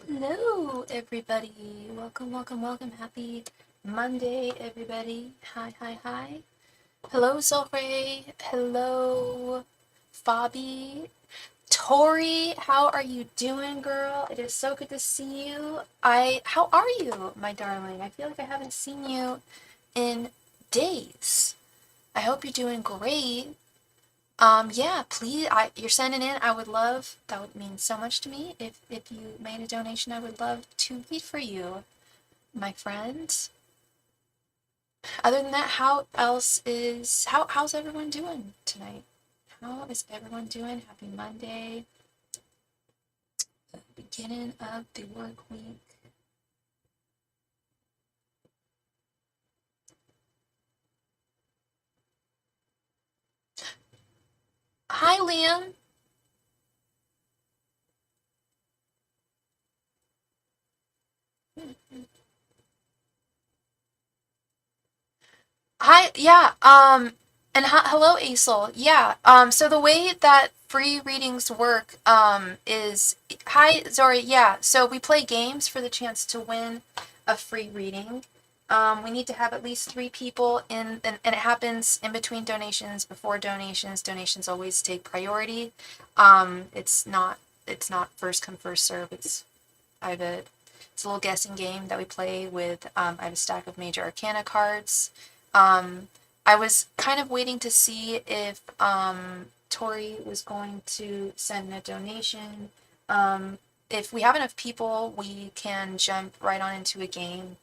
Hello, everybody. Welcome, welcome, welcome. Happy Monday, everybody. Hi, hi, hi. Hello, Zohre. Hello, Fabi. Tori, how are you doing, girl? It is so good to see you. How are you, my darling? I feel like I haven't seen you in days. I hope you're doing great. Yeah, please, you're sending in. I would love, that would mean so much to me. If you made a donation, I would love to read for you, my friend. Other than that, how's everyone doing tonight? How is everyone doing? Happy Monday, beginning of the work week. Hi, Liam. Hi, yeah, and hello, Aisel. Yeah, so the way that free readings work, is, hi, Zori, yeah, so we play games for the chance to win a free reading. We need to have at least 3 people and it happens in between donations, before donations. Donations always take priority. It's not first come, first serve. I have a, it's a little guessing game that we play with, I have a stack of major arcana cards. I was kind of waiting to see if Tori was going to send a donation. If we have enough people, we can jump right on into a game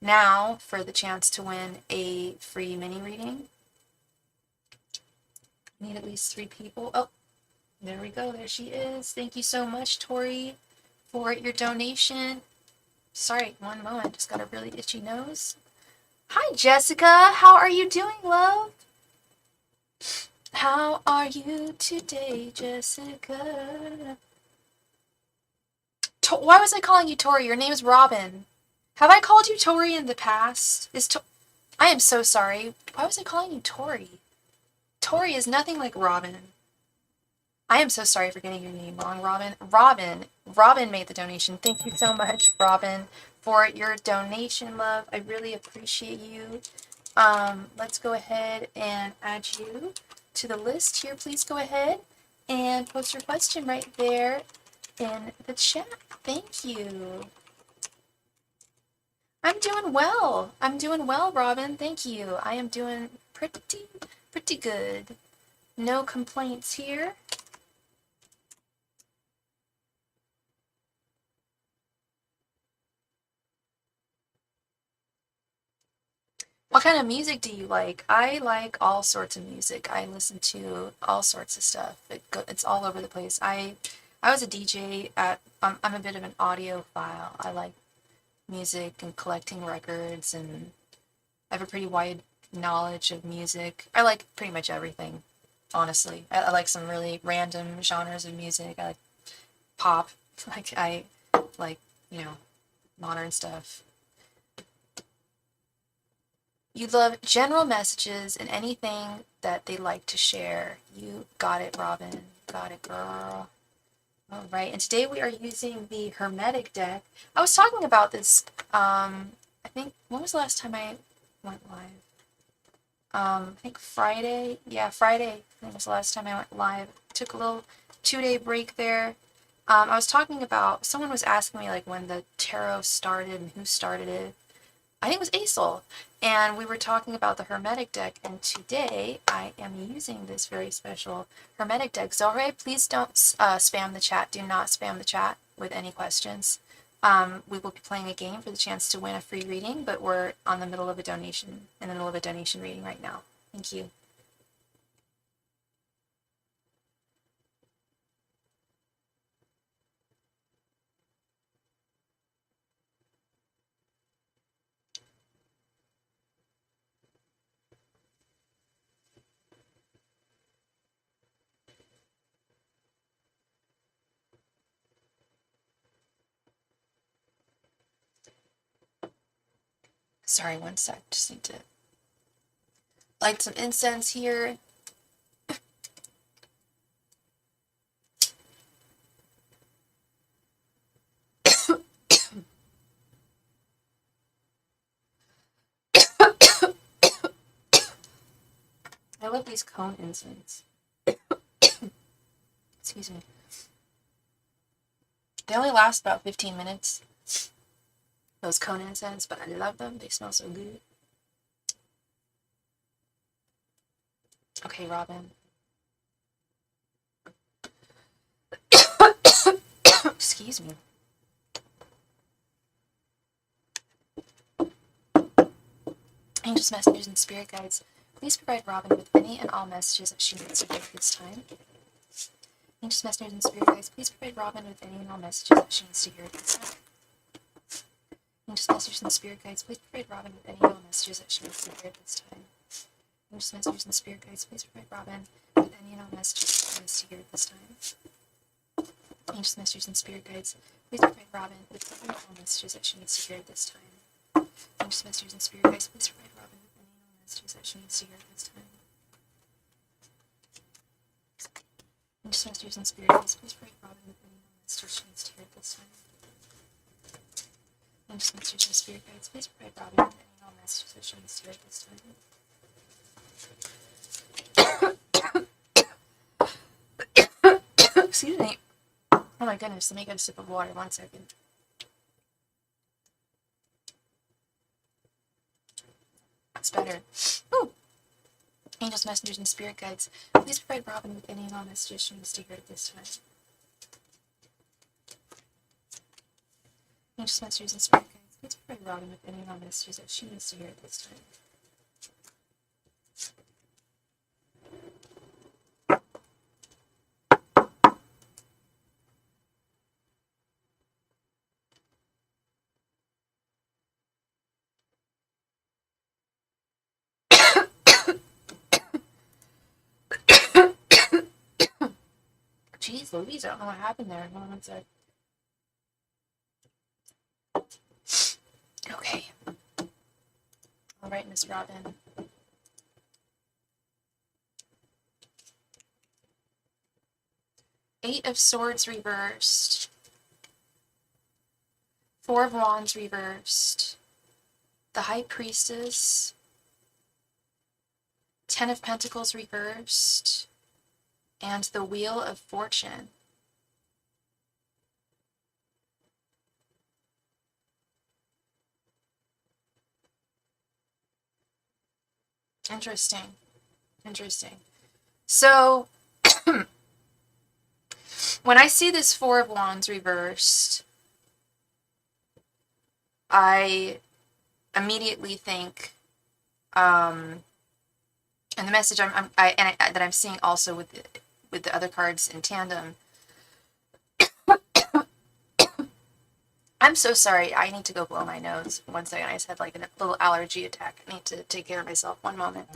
now for the chance to win a free mini reading. Need at least 3 people. Oh, there we go. There she is. Thank you so much, Tori, for your donation. Sorry, one moment. Just got a really itchy nose. Hi, Jessica. How are you doing, love? How are you today, Jessica? Why was I calling you Tori? Your name's Robin. Have I called you Tori in the past? I am so sorry. Why was I calling you Tori? Tori is nothing like Robin. I am so sorry for getting your name wrong, Robin. Robin made the donation. Thank you so much, Robin, for your donation, love. I really appreciate you. Let's go ahead and add you to the list here. Please go ahead and post your question right there in the chat. Thank you. I'm doing well. I'm doing well, Robin. Thank you. I am doing pretty good. No complaints here. What kind of music do you like? I like all sorts of music. I listen to all sorts of stuff. It's all over the place. I was a DJ at, I'm a bit of an audiophile. I like music and collecting records, and I have a pretty wide knowledge of music. I like pretty much everything, honestly. I like some really random genres of music. I like pop. Like I like, you know, modern stuff. You love general messages and anything that they like to share. You got it, Robin. Got it, girl. All right, and today we are using the Hermetic deck. I was talking about this, I think, when was the last time I went live? I think Friday. Yeah, Friday, I think was the last time I went live. Took a little 2-day break there. I was talking about, someone was asking me like when the tarot started and who started it. I think it was Aesol, and we were talking about the Hermetic deck, and today I am using this very special Hermetic deck. Zohre, please don't spam the chat. Do not spam the chat with any questions. We will be playing a game for the chance to win a free reading, but we're in the middle of a donation reading right now. Thank you. Sorry, one sec. Just need to light some incense here. I love these cone incense. Excuse me. They only last about 15 minutes, those cone incense, but I love them. They smell so good. Okay, Robin. Excuse me. Angels, messengers, and spirit guides, please provide Robin with any and all messages that she needs to hear at this time. Angels, messengers, and spirit guides, please provide Robin with any and all messages that she needs to hear at this time. Angels, messengers, and spirit guides, please provide Robin with any and all messages that she needs to hear at this time. Angels, messengers, and spirit guides, please provide Robin with any and all messages that she needs to hear at this time. Angels, messengers, and spirit guides, please provide Robin with any and all messages that she needs to hear at this time. Angels, messengers, and spirit guides, please provide Robin with any and all messages that she needs to hear at this time. Angels, messengers, and spirit guides, please provide Robin with any and all messages she needs to hear at this time. Angels, messengers, and spirit guides, please provide Robin with any and all messages that she needs to hear at this time. Excuse me. Oh my goodness, let me get a sip of water. 1 second. That's better. Ooh. Angels, messengers, and spirit guides, please provide Robin with any and all messages she needs to hear at this time. Angels, messengers, and spirit guides, please provide Robin with any and all messages that she needs to hear at this time. Jeez Louise, I don't know what happened there. Hold on 1 sec. Okay. All right, Miss Robin. Eight of Swords reversed. 4 of Wands reversed. The High Priestess. 10 of Pentacles reversed. And the Wheel of Fortune. Interesting. Interesting. So, when I see this 4 of Wands reversed, I immediately think, and the message that I'm seeing also with the other cards in tandem. I'm so sorry. I need to go blow my nose. 1 second. I just had like a little allergy attack. I need to take care of myself. 1 moment.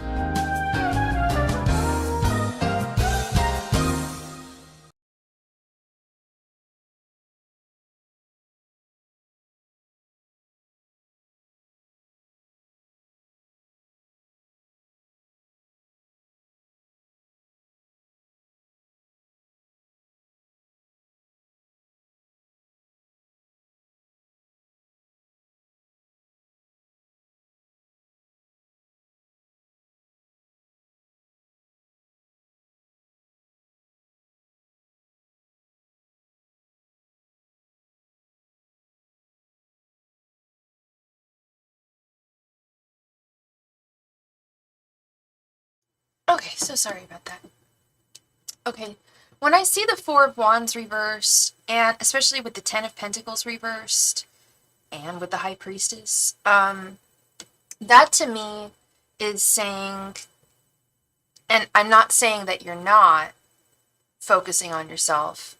Okay, so sorry about that. Okay, when I see the 4 of Wands reversed, and especially with the 10 of Pentacles reversed, and with the High Priestess, that to me is saying, and I'm not saying that you're not focusing on yourself,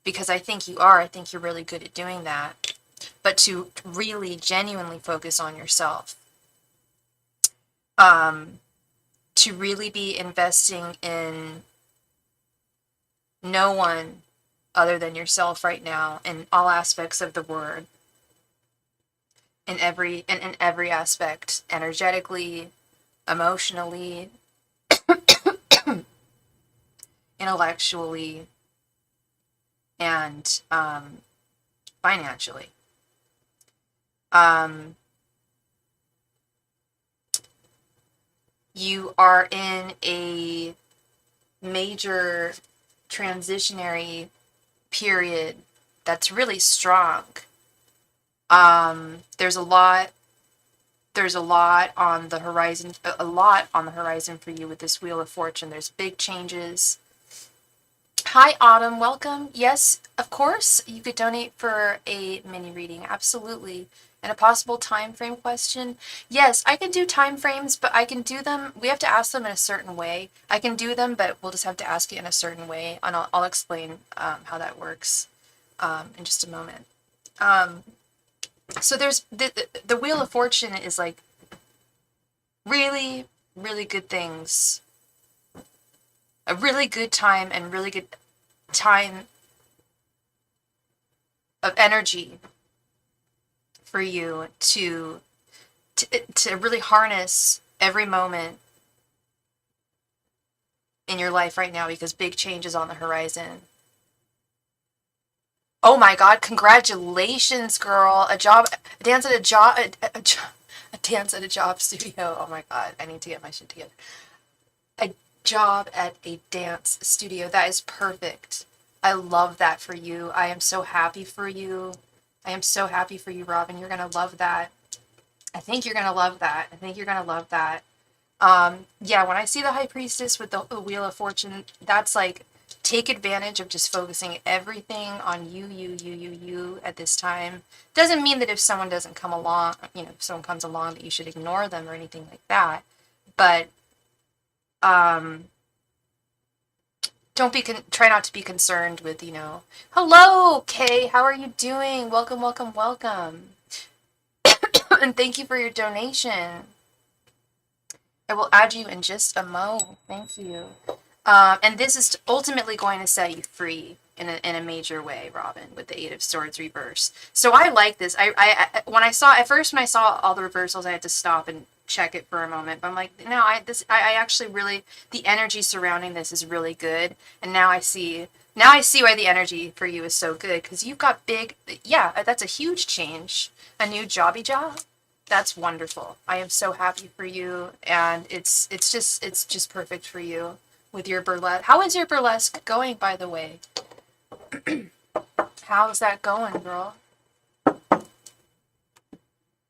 because I think you are. I think you're really good at doing that, but to really genuinely focus on yourself, to really be investing in no one other than yourself right now in all aspects of the word, in every aspect, energetically, emotionally, intellectually, and financially. You are in a major transitionary period that's really strong. There's a lot on the horizon, for you with this Wheel of Fortune. There's big changes. Hi, Autumn. Welcome. Yes, of course, you could donate for a mini reading. Absolutely. And a possible time frame question. Yes, I can do time frames, but I can do them. We have to ask them in a certain way. I can do them, but we'll just have to ask it in a certain way. And I'll explain how that works in just a moment. So there's the Wheel of Fortune is like really, really good things. A really good time and really good time of energy for you to really harness every moment in your life right now, because big change is on the horizon. Oh my God, congratulations, girl. A dance at a job studio. Oh my God, I need to get my shit together. A job at a dance studio. That is perfect. I love that for you. I am so happy for you. I am so happy for you, Robin. You're going to love that. I think you're going to love that. Yeah, when I see the High Priestess with the Wheel of Fortune, that's like, take advantage of just focusing everything on you at this time. Doesn't mean that if someone doesn't come along, if someone comes along, that you should ignore them or anything like that. But try not to be concerned with, hello, Kay, how are you doing? Welcome. And thank you for your donation. I will add you in just a mo. Thank you. And this is ultimately going to set you free in a major way, Robin, with the Eight of Swords reverse. So I like this. When I saw all the reversals, I had to stop and check it for a moment. But I'm like, no, I actually really, the energy surrounding this is really good. And now I see why the energy for you is so good, because you've got that's a huge change. A new job. That's wonderful. I am so happy for you, and it's just perfect for you with your burlesque. How is your burlesque going, by the way? How's that going, girl?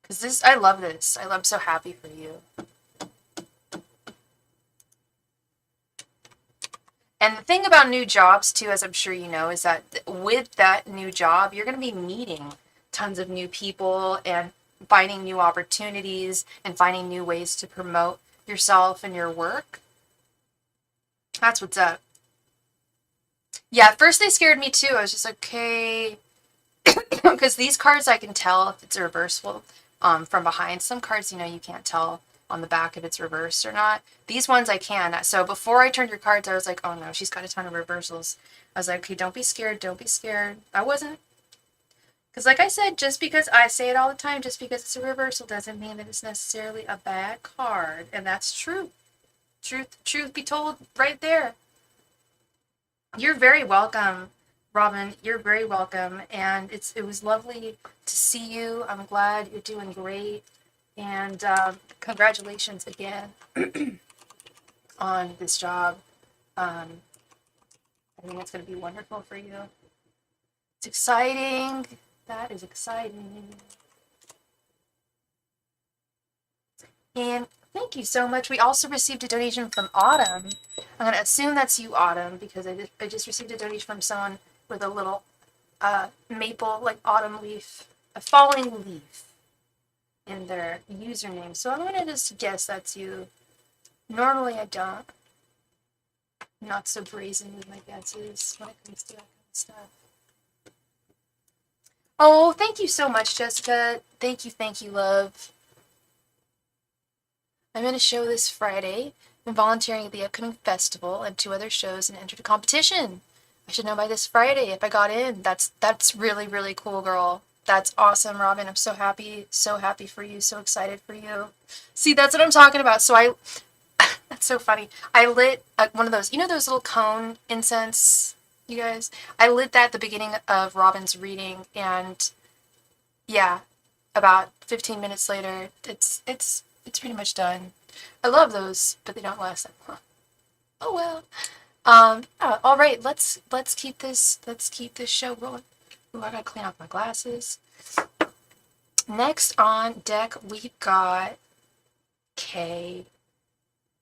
Because I love this. I'm so happy for you. And the thing about new jobs, too, as I'm sure you know, is that with that new job, you're going to be meeting tons of new people and finding new opportunities and finding new ways to promote yourself and your work. That's what's up. Yeah, at first they scared me too. I was just like, okay. Because these cards, I can tell if it's a reversal from behind. Some cards, you can't tell on the back if it's reversed or not. These ones I can. So before I turned your cards, I was like, oh no, she's got a ton of reversals. I was like, okay, don't be scared. I wasn't. Because like I said, just because I say it all the time, just because it's a reversal doesn't mean that it's necessarily a bad card. And that's true. Truth be told, right there. You're very welcome, Robin. You're very welcome. And it was lovely to see you. I'm glad you're doing great. And congratulations again on this job. I think it's going to be wonderful for you. It's exciting. That is exciting. And thank you so much. We also received a donation from Autumn. I'm going to assume that's you, Autumn, because I just received a donation from someone with a little maple, like autumn leaf, a falling leaf in their username. So I'm going to just guess that's you. Normally I don't. I'm not so brazen with my guesses when it comes to that kind of stuff. Oh, thank you so much, Jessica. Thank you, love. I'm in a show this Friday. I'm volunteering at the upcoming festival and 2 other shows and entered a competition. I should know by this Friday if I got in. That's really, really cool, girl. That's awesome, Robin. I'm so happy for you, so excited for you. See, that's what I'm talking about. So that's so funny. I lit one of those, those little cone incense, you guys? I lit that at the beginning of Robin's reading, and yeah, about 15 minutes later, it's pretty much done. I love those, but they don't last that long. Oh well. All right. Let's keep this show rolling. Ooh, I gotta clean off my glasses. Next on deck, we've got Kay.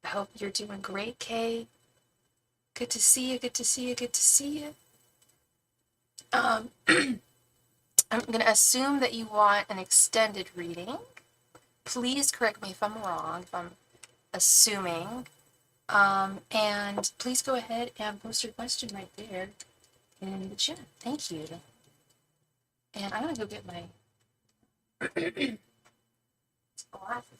I hope you're doing great, Kay. Good to see you. Good to see you. Good to see you. I'm gonna assume that you want an extended reading. Please correct me if I'm wrong. If I'm assuming. And please go ahead and post your question right there in the chat. Thank you. And I'm gonna go get my glasses.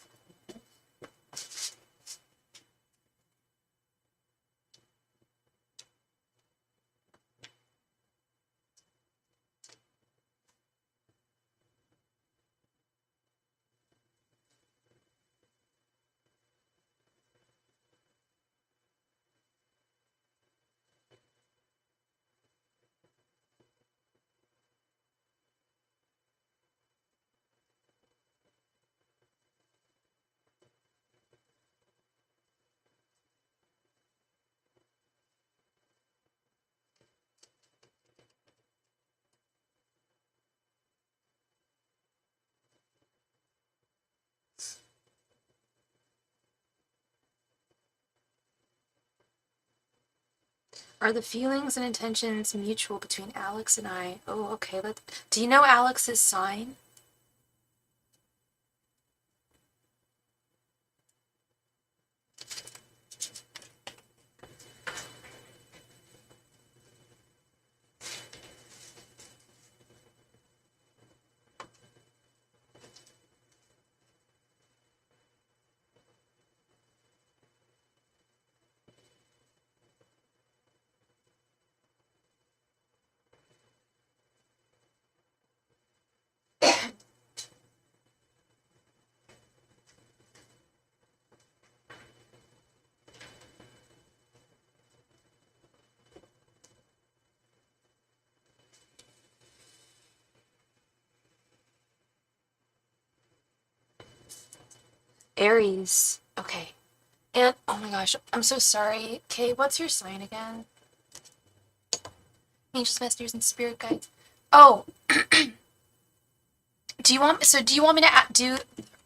Are the feelings and intentions mutual between Alex and I? Oh, okay. Do you know Alex's sign? Aries. Okay. And, oh my gosh, I'm so sorry. Kay, what's your sign again? Angels, messengers, and spirit guides. Oh, do you want me to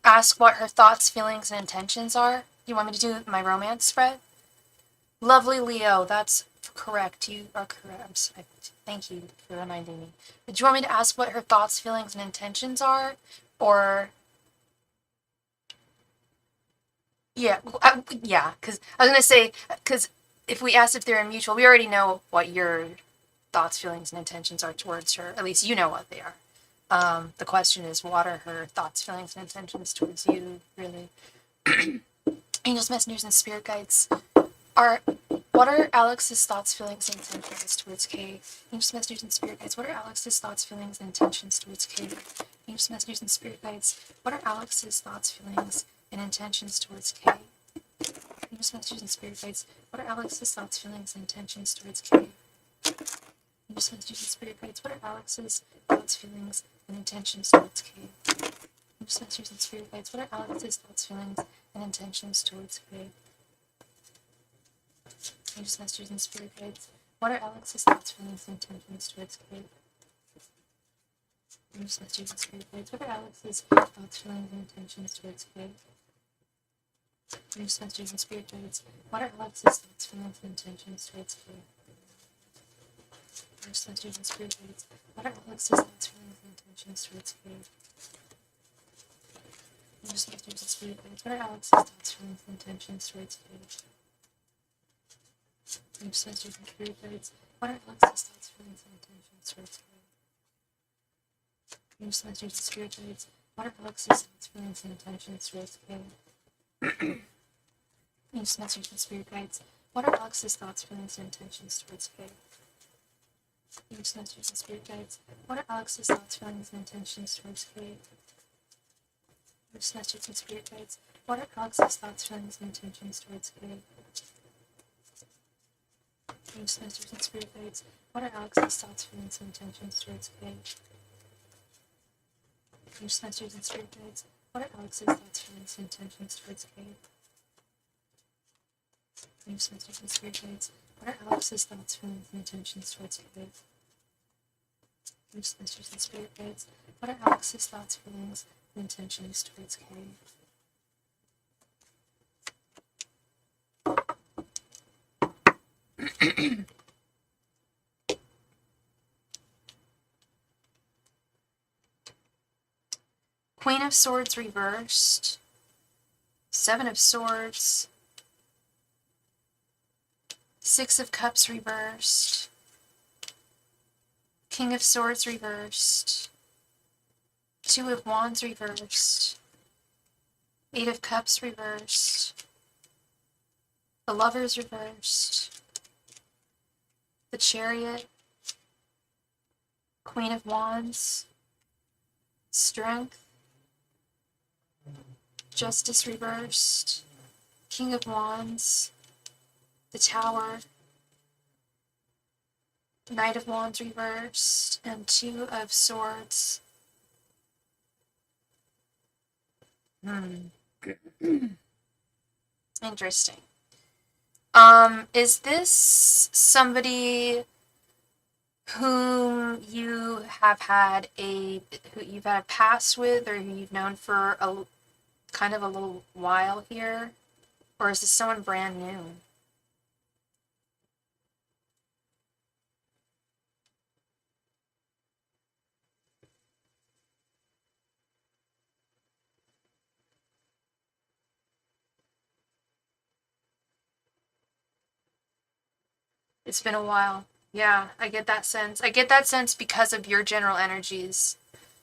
ask what her thoughts, feelings, and intentions are? You want me to do my romance spread? Lovely Leo, that's correct. You are correct. Thank you for reminding me. Do you want me to ask what her thoughts, feelings, and intentions are? Or, yeah, yeah, because I was going to say, because if we asked if they're mutual, we already know what your thoughts, feelings, and intentions are towards her. At least you know what they are. The question is, what are her thoughts, feelings, and intentions towards you, really? Angels, messengers, and spirit guides what are Alex's thoughts, feelings, and intentions towards Kay? Angels, messengers, and spirit guides. What are Alex's thoughts, feelings, and intentions towards Kay? Angels, messengers, and spirit guides. What are Alex's thoughts, feelings, and intentions towards Kay? Angels, messengers, and spirit guides. What are Alex's thoughts, feelings, and intentions towards Kay? Angels, messengers, and spirit guides. What are Alex's thoughts, feelings, and intentions towards Kay? Angels, messengers, and spirit guides. What are Alex's thoughts, feelings, and intentions towards Kay? Angels, messengers, and spirit guides. What are Alex's thoughts, feelings, and intentions towards Kate? Angels, messengers, and spirit guides. What are Alex's thoughts, feelings, and intentions towards Kate? Angels, messengers, and spirit guides. What are Alex's thoughts, feelings, and intentions towards Kate? Angels, messengers, and spirit guides. What are Alex's thoughts, feelings, and intentions towards Kate? Angels, messengers, and spirit guides. What are Alex's thoughts, feelings, and intentions towards Kate? Angels, messengers, and spirit guides. What are Alex's thoughts, feelings, and intentions towards Kate? Angels, messengers, and spirit guides. What are Alex's thoughts, feelings, and intentions towards Kate? Angels, messengers, and spirit guides. What are Alex's thoughts, feelings, and intentions towards Kate? Angels, messengers, and spirit guides. What are Alex's thoughts, feelings, and intentions towards Kate? Angels, messengers, and spirit guides. What are Alex's thoughts, feelings, and intentions towards Kate? Angels, messengers, and spirit guides. What are Alex's thoughts, feelings, and intentions towards Kate? Angels, messengers, and spirit guides. What are Alex's thoughts, feelings, and intentions towards Kate? Dreams, messages, and spirit guides. What are Alex's thoughts, feelings, and intentions towards Faith? Dreams, messages, and spirit guides. What are Alex's thoughts, feelings, and intentions towards Kay? Queen of Swords reversed. Seven of Swords. Six of Cups reversed. King of Swords reversed. Two of Wands reversed. Eight of Cups reversed. The Lovers reversed. The Chariot. Queen of Wands. Strength. Justice reversed. King of Wands. The Tower. Knight of Wands reversed. And Two of Swords. Interesting. Is this somebody whom you have had who you've had a past with, or who you've known for a kind of a little while here? Or is this someone brand new? It's been a while. Yeah, I get that sense. I get that sense because of your general energies.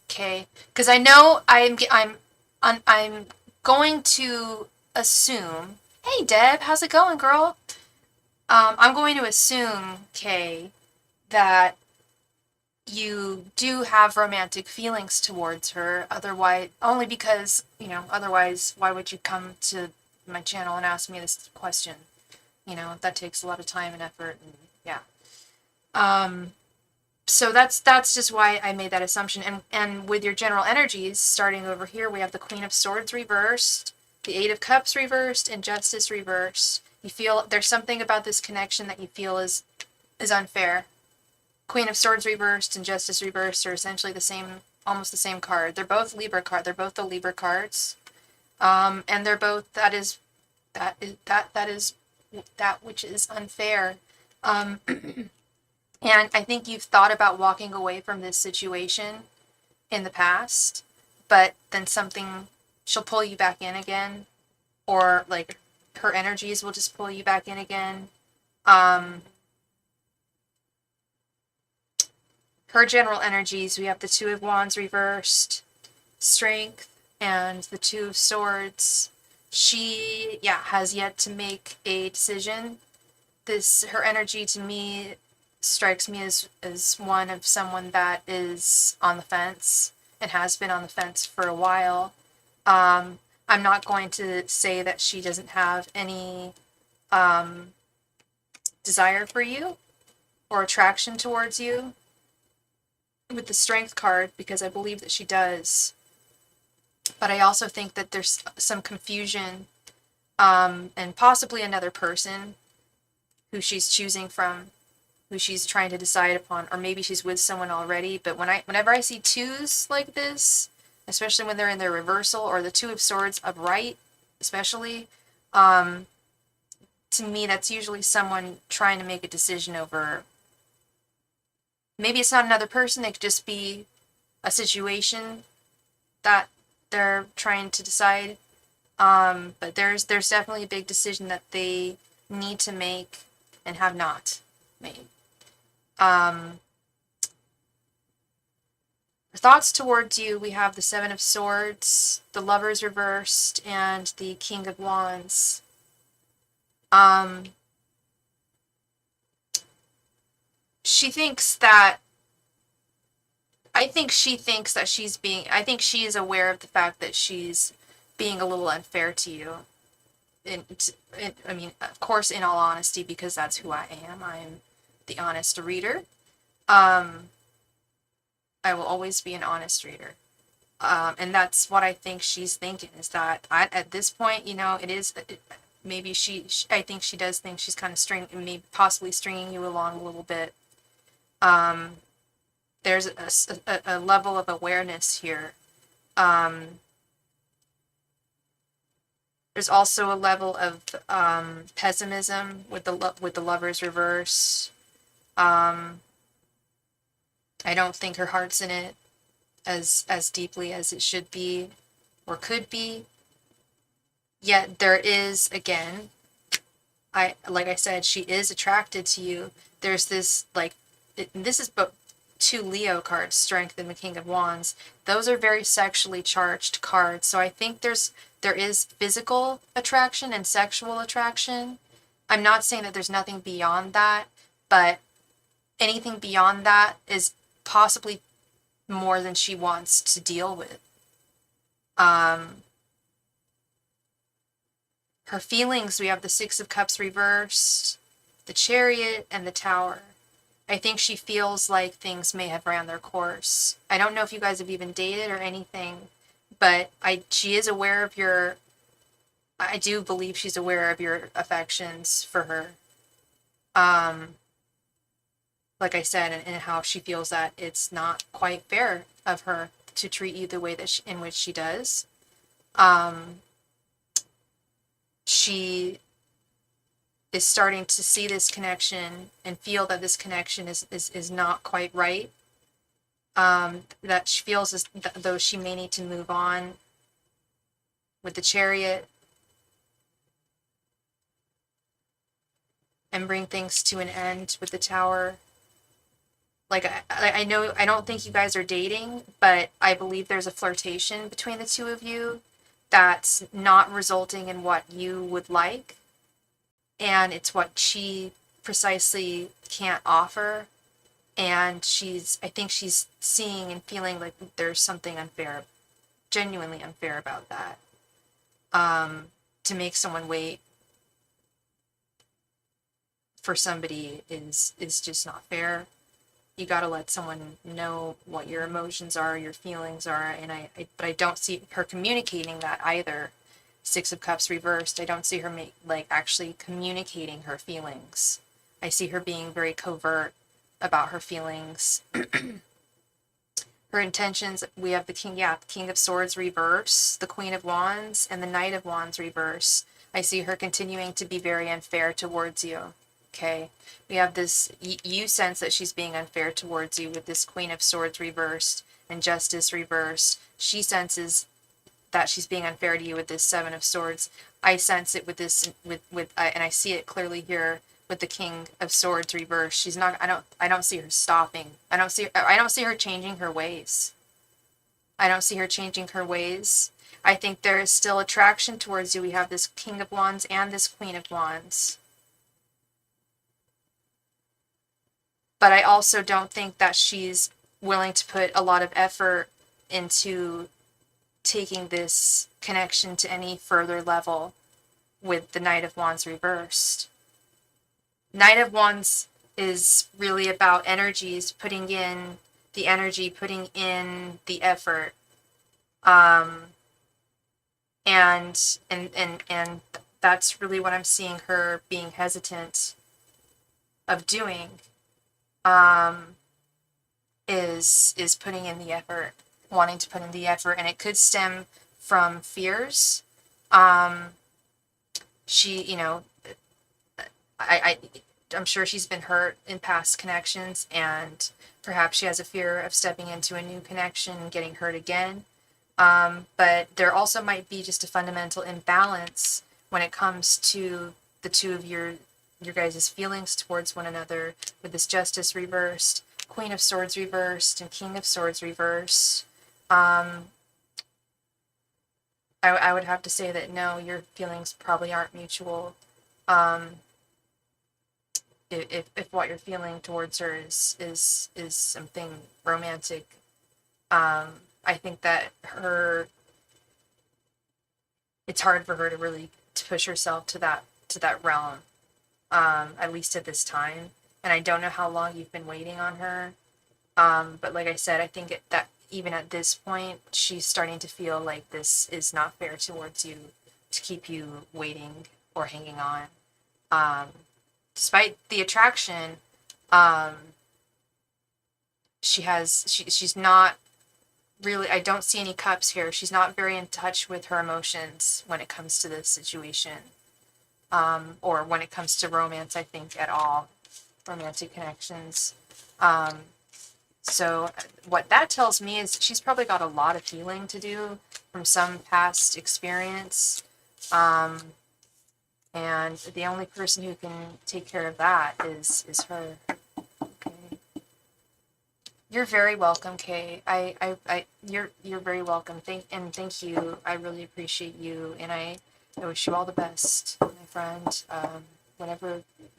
Okay, because I know I'm going to assume. Hey Deb, how's it going, girl? I'm going to assume, Kay, that you do have romantic feelings towards her. Otherwise, only because, otherwise, why would you come to my channel and ask me this question? That takes a lot of time and effort, and yeah. So that's just why I made that assumption. And with your general energies, starting over here, we have the Queen of Swords reversed, the Eight of Cups reversed, and Justice reversed. You feel there's something about this connection that you feel is unfair. Queen of Swords reversed and Justice reversed are essentially almost the same card. They're both Libra card. They're both the Libra cards, and they're both that is that which is unfair. And I think you've thought about walking away from this situation in the past, but then she'll pull you back in again, or like her energies will just pull you back in again. Her general energies, we have the Two of Wands reversed, Strength, and the Two of Swords. She, has yet to make a decision. Her energy to me strikes me as one of someone that is on the fence and has been on the fence for a while. I'm not going to say that she doesn't have any desire for you or attraction towards you with the Strength card, because I believe that she does. But I also think that there's some confusion, and possibly another person who she's choosing from, who she's trying to decide upon, or maybe she's with someone already. But whenever I see twos like this, especially when they're in their reversal, or the Two of Swords upright, especially, to me that's usually someone trying to make a decision over. Maybe it's not another person, it could just be a situation that they're trying to decide. But there's definitely a big decision that they need to make and have not made. Thoughts towards you, we have the Seven of Swords, the Lovers reversed, and the King of Wands. She thinks that I think she is aware of the fact that she's being a little unfair to you. I mean, of course, in all honesty, because that's who I am. I'm the honest reader. I will always be an honest reader. And that's what I think she's thinking, is that at this point, maybe I think she does think she's kind of maybe possibly stringing you along a little bit. There's a level of awareness here. There's also a level of pessimism with the Lover's reverse. I don't think her heart's in it as deeply as it should be or could be. Yet there is, again, like I said, she is attracted to you. There's this, like, this is but 2 Leo cards, Strength and the King of Wands. Those are very sexually charged cards. So I think there is physical attraction and sexual attraction. I'm not saying that there's nothing beyond that, but anything beyond that is possibly more than she wants to deal with. Her feelings, we have the 6 of Cups reversed, the Chariot, and the Tower. I think she feels like things may have ran their course. I don't know if you guys have even dated or anything, but she is aware of your, I do believe she's aware of your affections for her. Like I said, and how she feels that it's not quite fair of her to treat you the way that in which she does. She is starting to see this connection and feel that this connection is not quite right. That she feels as though she may need to move on with the Chariot and bring things to an end with the Tower. Like, I know, I don't think you guys are dating, but I believe there's a flirtation between the two of you that's not resulting in what you would like. And it's what she precisely can't offer. And I think she's seeing and feeling like there's something unfair, genuinely unfair about that. To make someone wait for somebody is just not fair. You got to let someone know what your emotions are, your feelings are, but I don't see her communicating that either. 6 of Cups reversed. I don't see her actually communicating her feelings. I see her being very covert about her feelings. Her intentions, we have the King of Swords reverse, the Queen of Wands, and the Knight of Wands reverse. I see her continuing to be very unfair towards you. Okay, we have this, you sense that she's being unfair towards you with this Queen of Swords reversed and Justice reversed. She senses that she's being unfair to you with this 7 of Swords. I sense it with this, and I see it clearly here with the King of Swords reversed. She's not, I don't see her stopping. I don't see her changing her ways. I don't see her changing her ways. I think there is still attraction towards you. We have this King of Wands and this Queen of Wands. But I also don't think that she's willing to put a lot of effort into taking this connection to any further level with the Knight of Wands reversed. Knight of Wands is really about energies, putting in the energy, putting in the effort. And that's really what I'm seeing her being hesitant of doing. Is putting in the effort, wanting to put in the effort, and it could stem from fears. She, I'm sure she's been hurt in past connections, and perhaps she has a fear of stepping into a new connection and getting hurt again. But there also might be just a fundamental imbalance when it comes to the two of your guys' feelings towards one another, with this Justice reversed, Queen of Swords reversed, and King of Swords reversed. I would have to say that no, your feelings probably aren't mutual. If what you're feeling towards her is something romantic, I think that it's hard for her to really push herself to that realm. At least at this time. And I don't know how long you've been waiting on her. But like I said, I think that even at this point, she's starting to feel like this is not fair towards you to keep you waiting or hanging on. Despite the attraction, um, she's not really, I don't see any cups here. She's not very in touch with her emotions when it comes to this situation. Or when it comes to romance, I think, at all. Romantic connections. So what that tells me is she's probably got a lot of healing to do from some past experience. And the only person who can take care of that is her. Okay. You're very welcome, Kay. You're very welcome. Thank you. I really appreciate you, and I wish you all the best, my friend.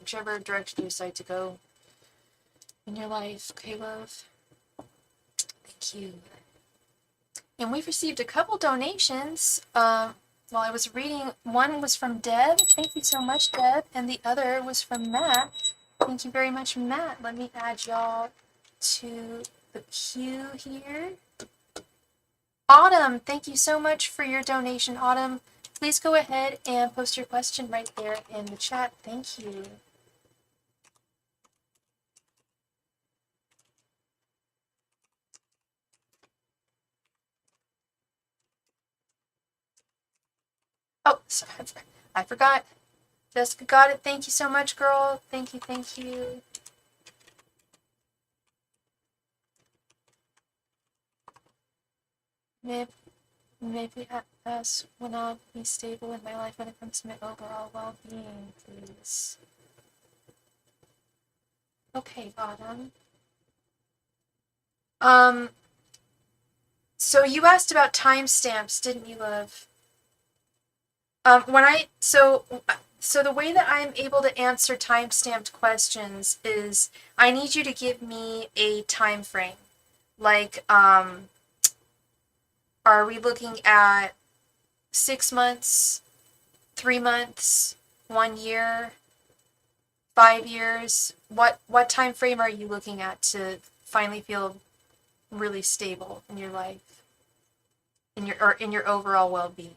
Whichever direction you decide to go in your life, okay, love. Thank you. And we've received a couple donations. While I was reading, one was from Deb. Thank you so much, Deb, and the other was from Matt. Thank you very much, Matt. Let me add y'all to the queue here. Autumn, thank you so much for your donation. Autumn, please go ahead and post your question right there in the chat. Thank you. Oh, sorry, I forgot. Jessica got it. Thank you so much, girl. Thank you, thank you. Maybe ask when I'll be stable in my life when it comes to my overall well-being, please. Okay, Autumn. So you asked about timestamps, didn't you, love? So the way that I'm able to answer time-stamped questions is I need you to give me a time frame. Like, are we looking at 6 months, 3 months, 1 year, 5 years? What time frame are you looking at to finally feel really stable in your life, in your overall well-being?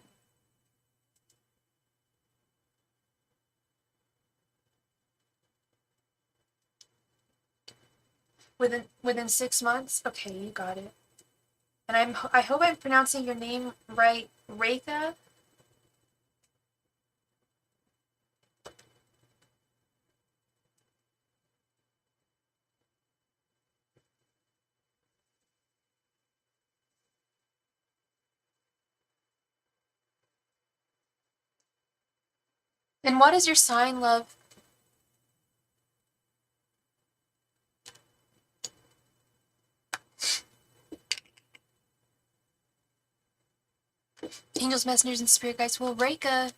Within 6 months? Okay, you got it. And I hope I'm pronouncing your name right, Reika. And what is your sign, love? Angels, messengers, and spirit guides will Reika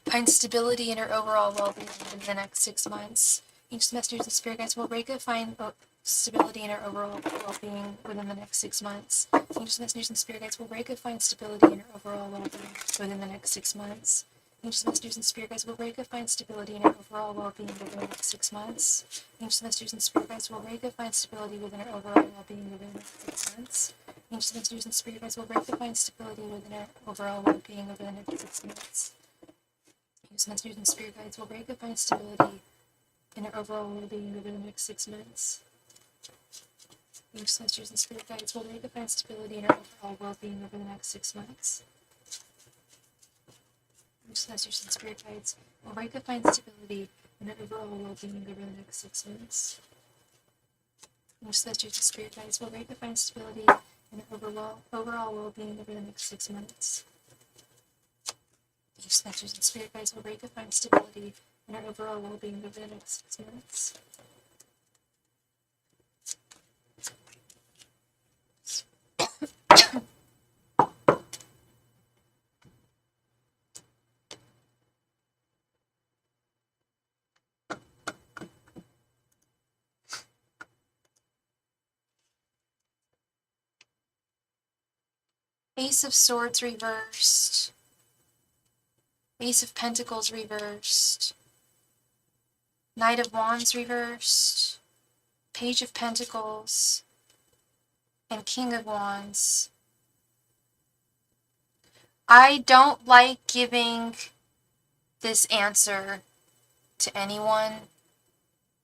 find stability in her overall well-being in the next 6 months. Angels, messengers, and spirit guides will Reika find stability in her overall well-being within the next 6 months. Angels, messengers, and spirit guides will Reika find stability in her overall well-being within the next 6 months. Angels, messengers, and spirit guides will Reika find stability in her overall well-being within the next 6 months. Angels, messengers, and spirit guides will Reika find stability within her overall well-being within the next 6 months. Angels, messengers, and spirit guides will Reika find stability within her overall well-being over the next 6 months. Angels, messengers, and spirit guides will Reika find stability in her overall well-being over the next 6 months. Angels, messengers, and spirit guides will Reika find stability in her overall well-being over the next 6 months. Angels, messengers, and spirit guides will Reika find stability in her overall well-being over the next 6 months. Angels, messengers, and spirit guides will Reika find stability in her overall well-being over the next 6 months. Angels, messengers, and spirit guides will Reika find stability in her overall well-being over the next 6 months. Ace of Swords reversed. Ace of Pentacles reversed. Knight of Wands reversed. Page of Pentacles. And King of Wands. I don't like giving this answer to anyone,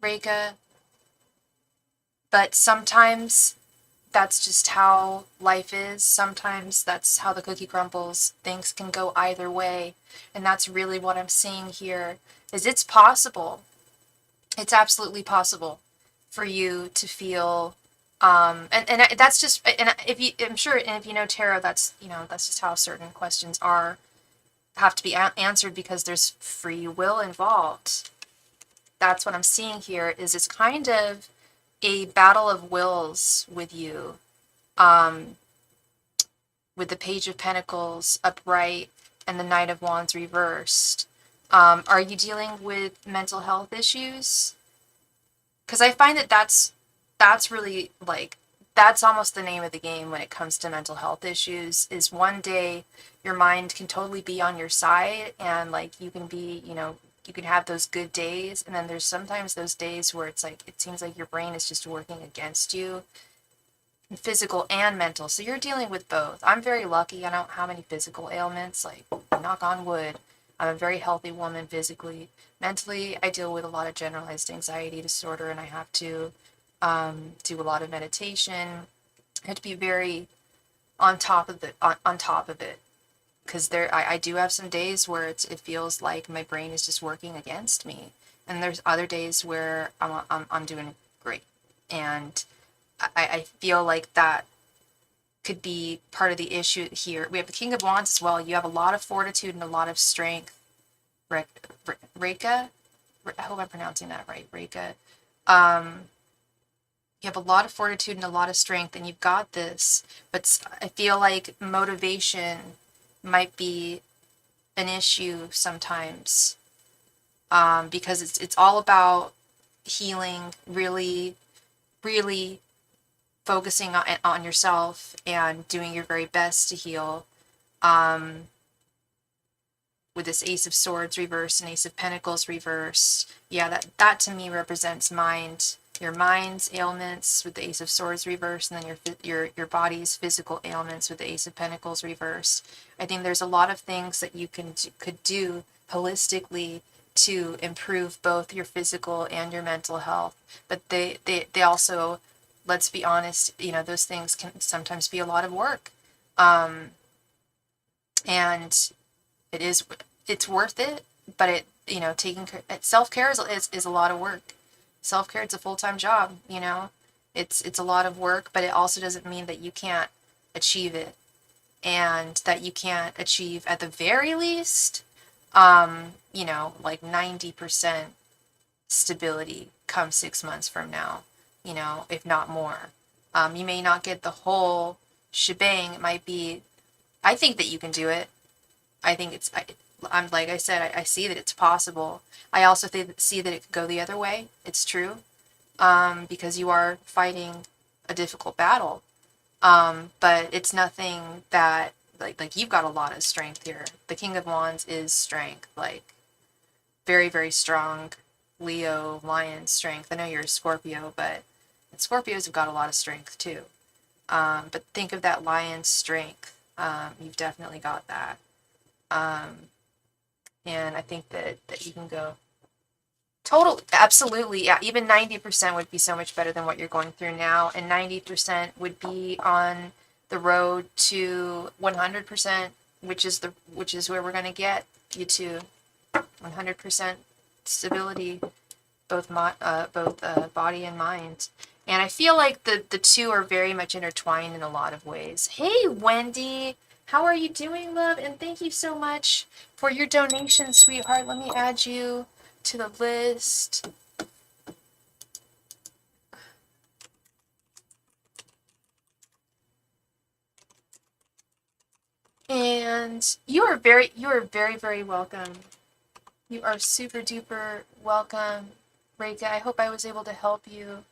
Reka, but sometimes that's just how life is. Sometimes that's how the cookie crumbles. Things can go either way. And that's really what I'm seeing here is it's possible. It's absolutely possible for you to feel and that's just and if you I'm sure and if you know tarot that's that's just how certain questions are have to be answered because there's free will involved. That's what I'm seeing here is it's kind of a battle of wills with you. Um, with the Page of Pentacles upright and the Knight of Wands reversed. Are you dealing with mental health issues? Because I find that that's really like that's almost the name of the game when it comes to mental health issues is one day your mind can totally be on your side and like you can be, you can have those good days and then there's sometimes those days where it's like it seems like your brain is just working against you, physical and mental. So you're dealing with both. I'm very lucky. I don't have any physical ailments, like knock on wood. I'm a very healthy woman physically. Mentally, I deal with a lot of generalized anxiety disorder and I have to do a lot of meditation. I have to be very on top of on top of it because I do have some days where it feels like my brain is just working against me. And there's other days where I'm doing great. And I feel like that could be part of the issue here. We have the King of Wands as well. You have a lot of fortitude and a lot of strength. Reka? I hope I'm pronouncing that right, Reka. You have a lot of fortitude and a lot of strength, and you've got this. But I feel like motivation might be an issue sometimes because it's all about healing, really, really focusing on yourself and doing your very best to heal. With this Ace of Swords reversed and Ace of Pentacles reversed, yeah, that to me represents your mind's ailments with the Ace of Swords reversed, and then your body's physical ailments with the Ace of Pentacles reversed. I think there's a lot of things that you could do holistically to improve both your physical and your mental health, but they also, let's be honest, those things can sometimes be a lot of work. And it's worth it, but taking self-care is a lot of work. Self-care, it's a full-time job, it's a lot of work, but it also doesn't mean that you can't achieve it and that you can't achieve at the very least like 90% stability come 6 months from now, if not more. You may not get the whole shebang. It might be, I think that you can do it. I think I'm like I said, I see that it's possible. I also see that it could go the other way. It's true, because you are fighting a difficult battle. But it's nothing that like you've got a lot of strength here. The King of Wands is strength, like very, very strong Leo, Lion strength. I know you're a Scorpio, but Scorpios have got a lot of strength too. But think of that Lion strength. You've definitely got that. And I think that you can go total, absolutely, yeah. Even 90% would be so much better than what you're going through now, and 90% would be on the road to 100%, which is where we're going to get you to 100% stability, both body and mind. And I feel like the two are very much intertwined in a lot of ways. Hey, Wendy, how are you doing, love? And thank you so much for your donation, sweetheart. Let me add you to the list. And you are very, very welcome. You are super duper welcome, Reka. I hope I was able to help you.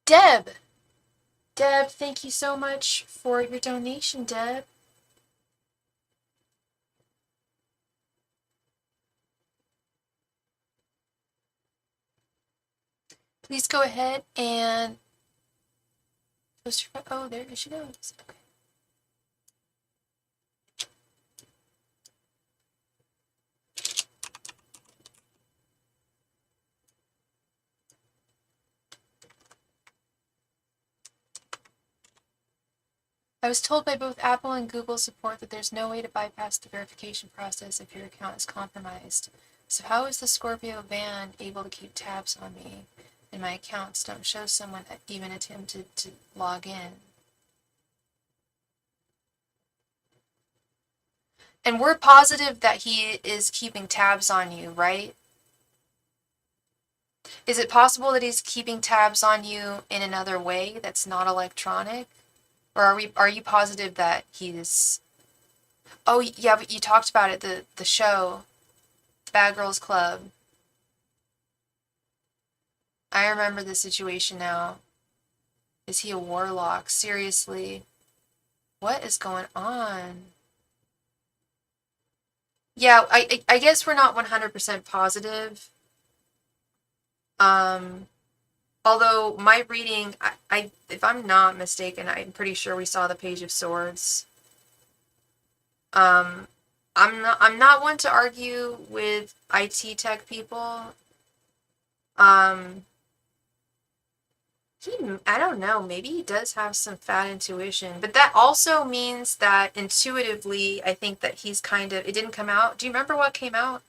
Deb, thank you so much for your donation, Deb. Please go ahead and Oh, there she goes. Okay. I was told by both Apple and Google support that there's no way to bypass the verification process if your account is compromised. So how is the Scorpio van able to keep tabs on me? And my accounts don't show someone even attempted to log in. And we're positive that he is keeping tabs on you, right? Is it possible that he's keeping tabs on you in another way that's not electronic? Or are you positive that he's... Oh, yeah, but you talked about it, the show, Bad Girls Club. I remember the situation now. Is he a warlock? Seriously. What is going on? Yeah, I guess we're not 100% positive. Although my reading, if I'm not mistaken, I'm pretty sure we saw the Page of Swords. I'm not one to argue with IT tech people. I don't know, maybe he does have some fat intuition, but that also means that intuitively, I think that he's kind of, it didn't come out. Do you remember what came out?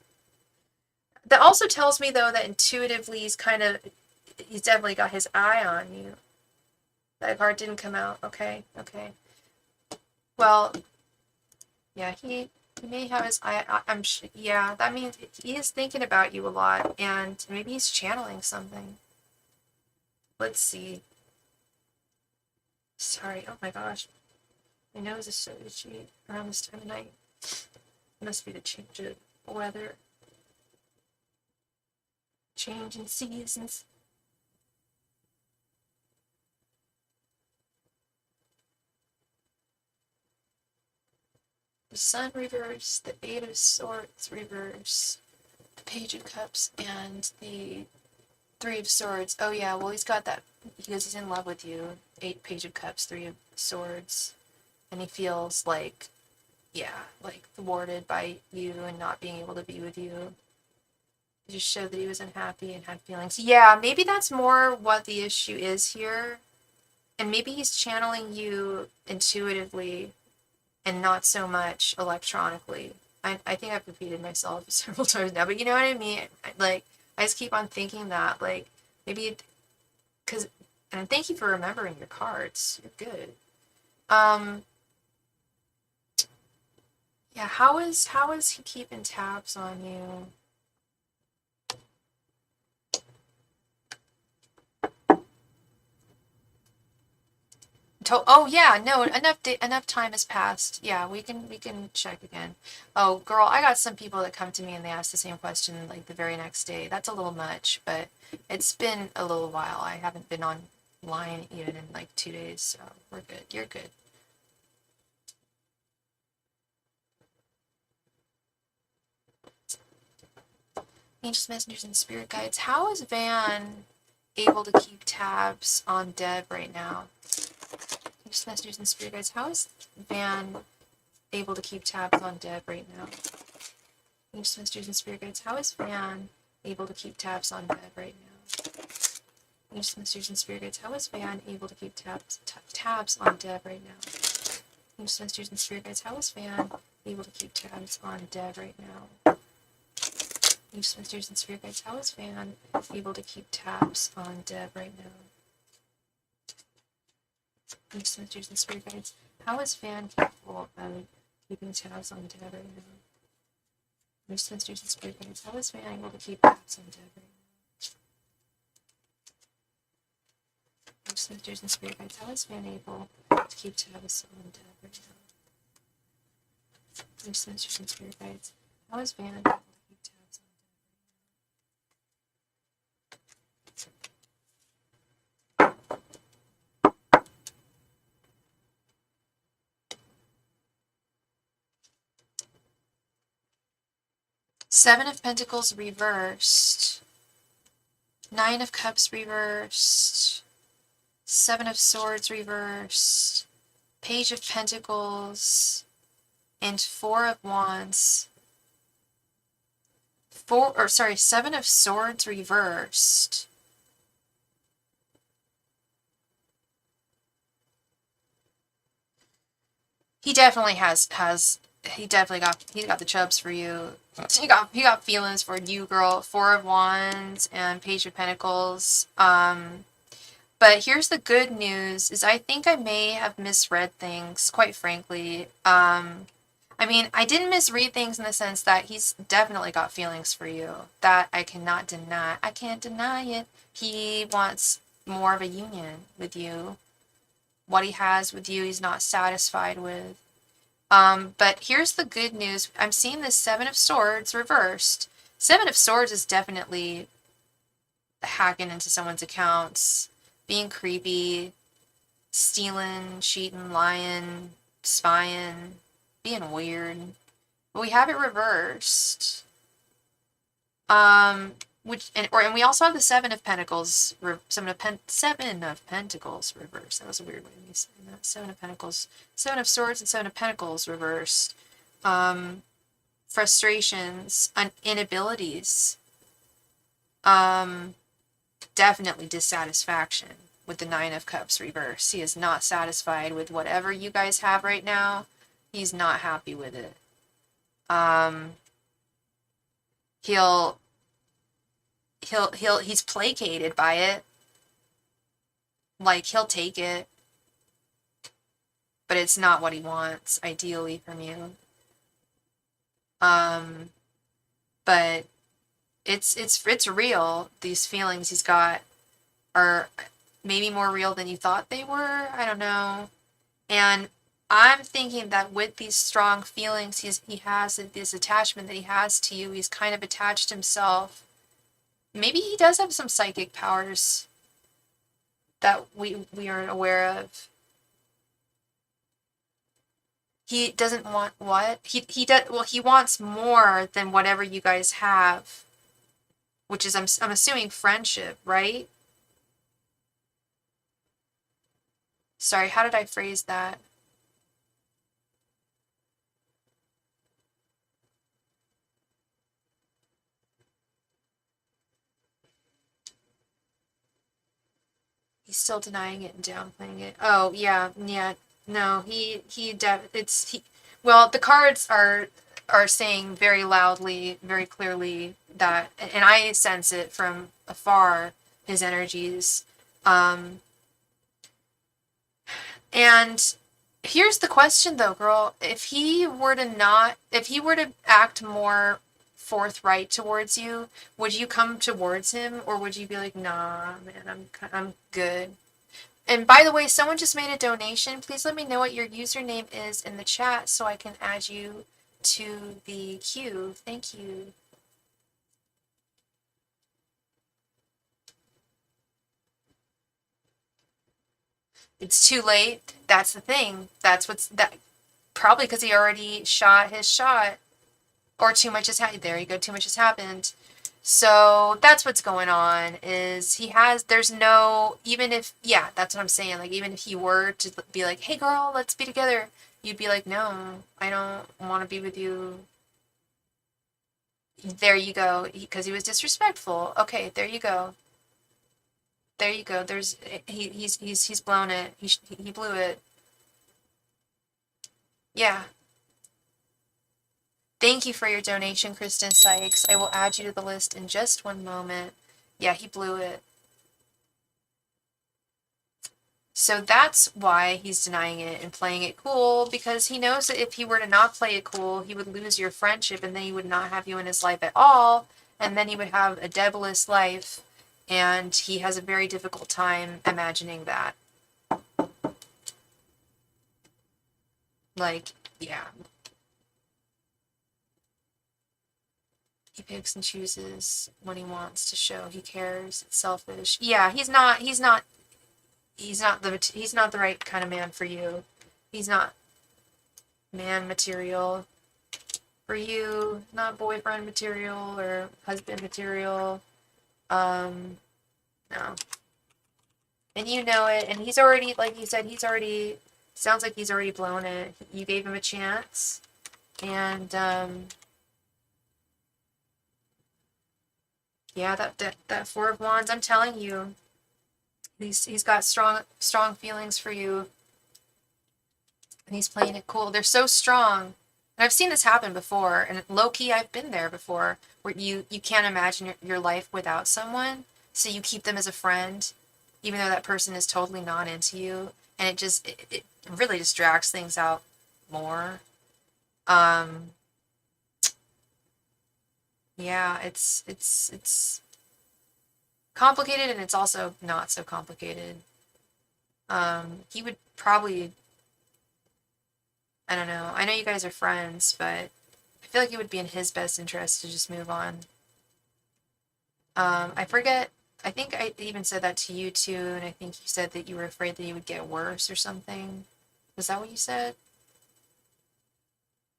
That also tells me, though, that intuitively he's definitely got his eye on you. That card didn't come out. Okay. Well, yeah, he may have his eye, I'm sure, yeah, that means he is thinking about you a lot, and maybe he's channeling something. Let's see. Sorry, oh my gosh. My nose is so itchy around this time of night. It must be the change of weather. Change in seasons. The Sun reverse, the Eight of Swords reverse, the Page of Cups, and the Three of Swords. Oh yeah, well he's got that because he's in love with you. Page of Cups, Three of Swords. And he feels like, yeah, like thwarted by you and not being able to be with you. It just showed that he was unhappy and had feelings. Yeah, maybe that's more what the issue is here. And maybe he's channeling you intuitively and not so much electronically. I think I've repeated myself several times now, but you know what I mean? Like, I just keep on thinking that, like, maybe, because, and thank you for remembering your cards. You're good. Yeah, how is he keeping tabs on you? Oh yeah, no, enough time has passed. Yeah, we can check again. Oh, girl, I got some people that come to me and they ask the same question like the very next day. That's a little much, but it's been a little while. I haven't been online even in like 2 days, so we're good. You're good. Angels, messengers, and spirit guides. How is Van able to keep tabs on Deb right now? Angels, messengers, and spirit guides. How is Van able to keep tabs on Deb right now? Angels, messengers, and spirit guides. How is Van able to keep tabs on Deb right now? Angels, messengers, and spirit guides. How is Van able to keep tabs on Deb right now? Angels, messengers, and spirit guides. How is Van able to keep tabs on Deb right now? Angels, messengers, and spirit guides. How is Van able to keep tabs on Deb right now? Angels, messengers, and spirit guides. How is Van capable of keeping tabs on Deb right now? Angels, messengers, and spirit guides. How is Van able to keep tabs on Deb right now? Angels, messengers, and spirit guides. How is Van able to keep tabs on Deb right now? Angels, messengers, and spirit guides. How is Van able to keep tabs on Deb? 7 of Pentacles reversed. 9 of Cups reversed. Seven of Swords reversed, Page of Pentacles, and Four of Wands. Seven of Swords reversed. He definitely he definitely got the chubs for you. He got feelings for you, girl. Four of Wands and Page of Pentacles. But here's the good news, is I think I may have misread things, quite frankly. I mean, I didn't misread things in the sense that he's definitely got feelings for you. That I cannot deny. I can't deny it. He wants more of a union with you. What he has with you, he's not satisfied with. But here's the good news. I'm seeing this Seven of Swords reversed. Seven of Swords is definitely hacking into someone's accounts, being creepy, stealing, cheating, lying, spying, being weird. But we have it reversed. And we also have the Seven of Pentacles, Seven of Pentacles reversed. That was a weird way of me saying that. Seven of Pentacles, Seven of Swords, and Seven of Pentacles reversed. Frustrations, inabilities. Definitely dissatisfaction with the Nine of Cups reversed. He is not satisfied with whatever you guys have right now. He's not happy with it. He's placated by it. Like, he'll take it. But it's not what he wants, ideally, from you. But it's real. These feelings he's got are maybe more real than you thought they were. I don't know. And I'm thinking that with these strong feelings he has, this attachment that he has to you, he's kind of attached himself. Maybe he does have some psychic powers that we aren't aware of. He doesn't want what? He does, well, he wants more than whatever you guys have, which is, I'm assuming, friendship, right? Sorry, how did I phrase that? He's still denying it and downplaying it. Oh, yeah. No, well, the cards are saying very loudly, very clearly that, and I sense it from afar, his energies. And here's the question though, girl. If he were to act more forthright towards you, would you come towards him, or would you be like, nah, man, I'm good? And by the way, someone just made a donation. Please let me know what your username is in the chat so I can add you to the queue. Thank you. It's too late. That's the thing. Probably because he already shot his shot. Or too much has happened. There you go. Too much has happened. So that's what's going on, is even if, yeah, that's what I'm saying. Like, even if he were to be like, hey girl, let's be together, you'd be like, no, I don't want to be with you. There you go. Because he was disrespectful. Okay, there you go. There you go. He's blown it. He blew it. Yeah. Thank you for your donation, Kristen Sykes. I will add you to the list in just one moment. Yeah, he blew it. So that's why he's denying it and playing it cool, because he knows that if he were to not play it cool, he would lose your friendship, and then he would not have you in his life at all, and then he would have a devilish life, and he has a very difficult time imagining that. Like, yeah. He picks and chooses when he wants to show he cares. It's selfish. Yeah, he's not the right kind of man for you. He's not man material for you, not boyfriend material or husband material. No. And you know it, and he's already, like you said, sounds like he's already blown it. You gave him a chance, and yeah, that Four of Wands, I'm telling you, he's got strong feelings for you, and he's playing it cool. They're so strong. And I've seen this happen before, and low-key, I've been there before, where you can't imagine your life without someone, so you keep them as a friend, even though that person is totally not into you, and it really just drags things out more. Um, yeah, it's complicated, and it's also not so complicated. He would probably, I don't know. I know you guys are friends, but I feel like it would be in his best interest to just move on. I forget. I think I even said that to you too, and I think you said that you were afraid that he would get worse or something. Was that what you said?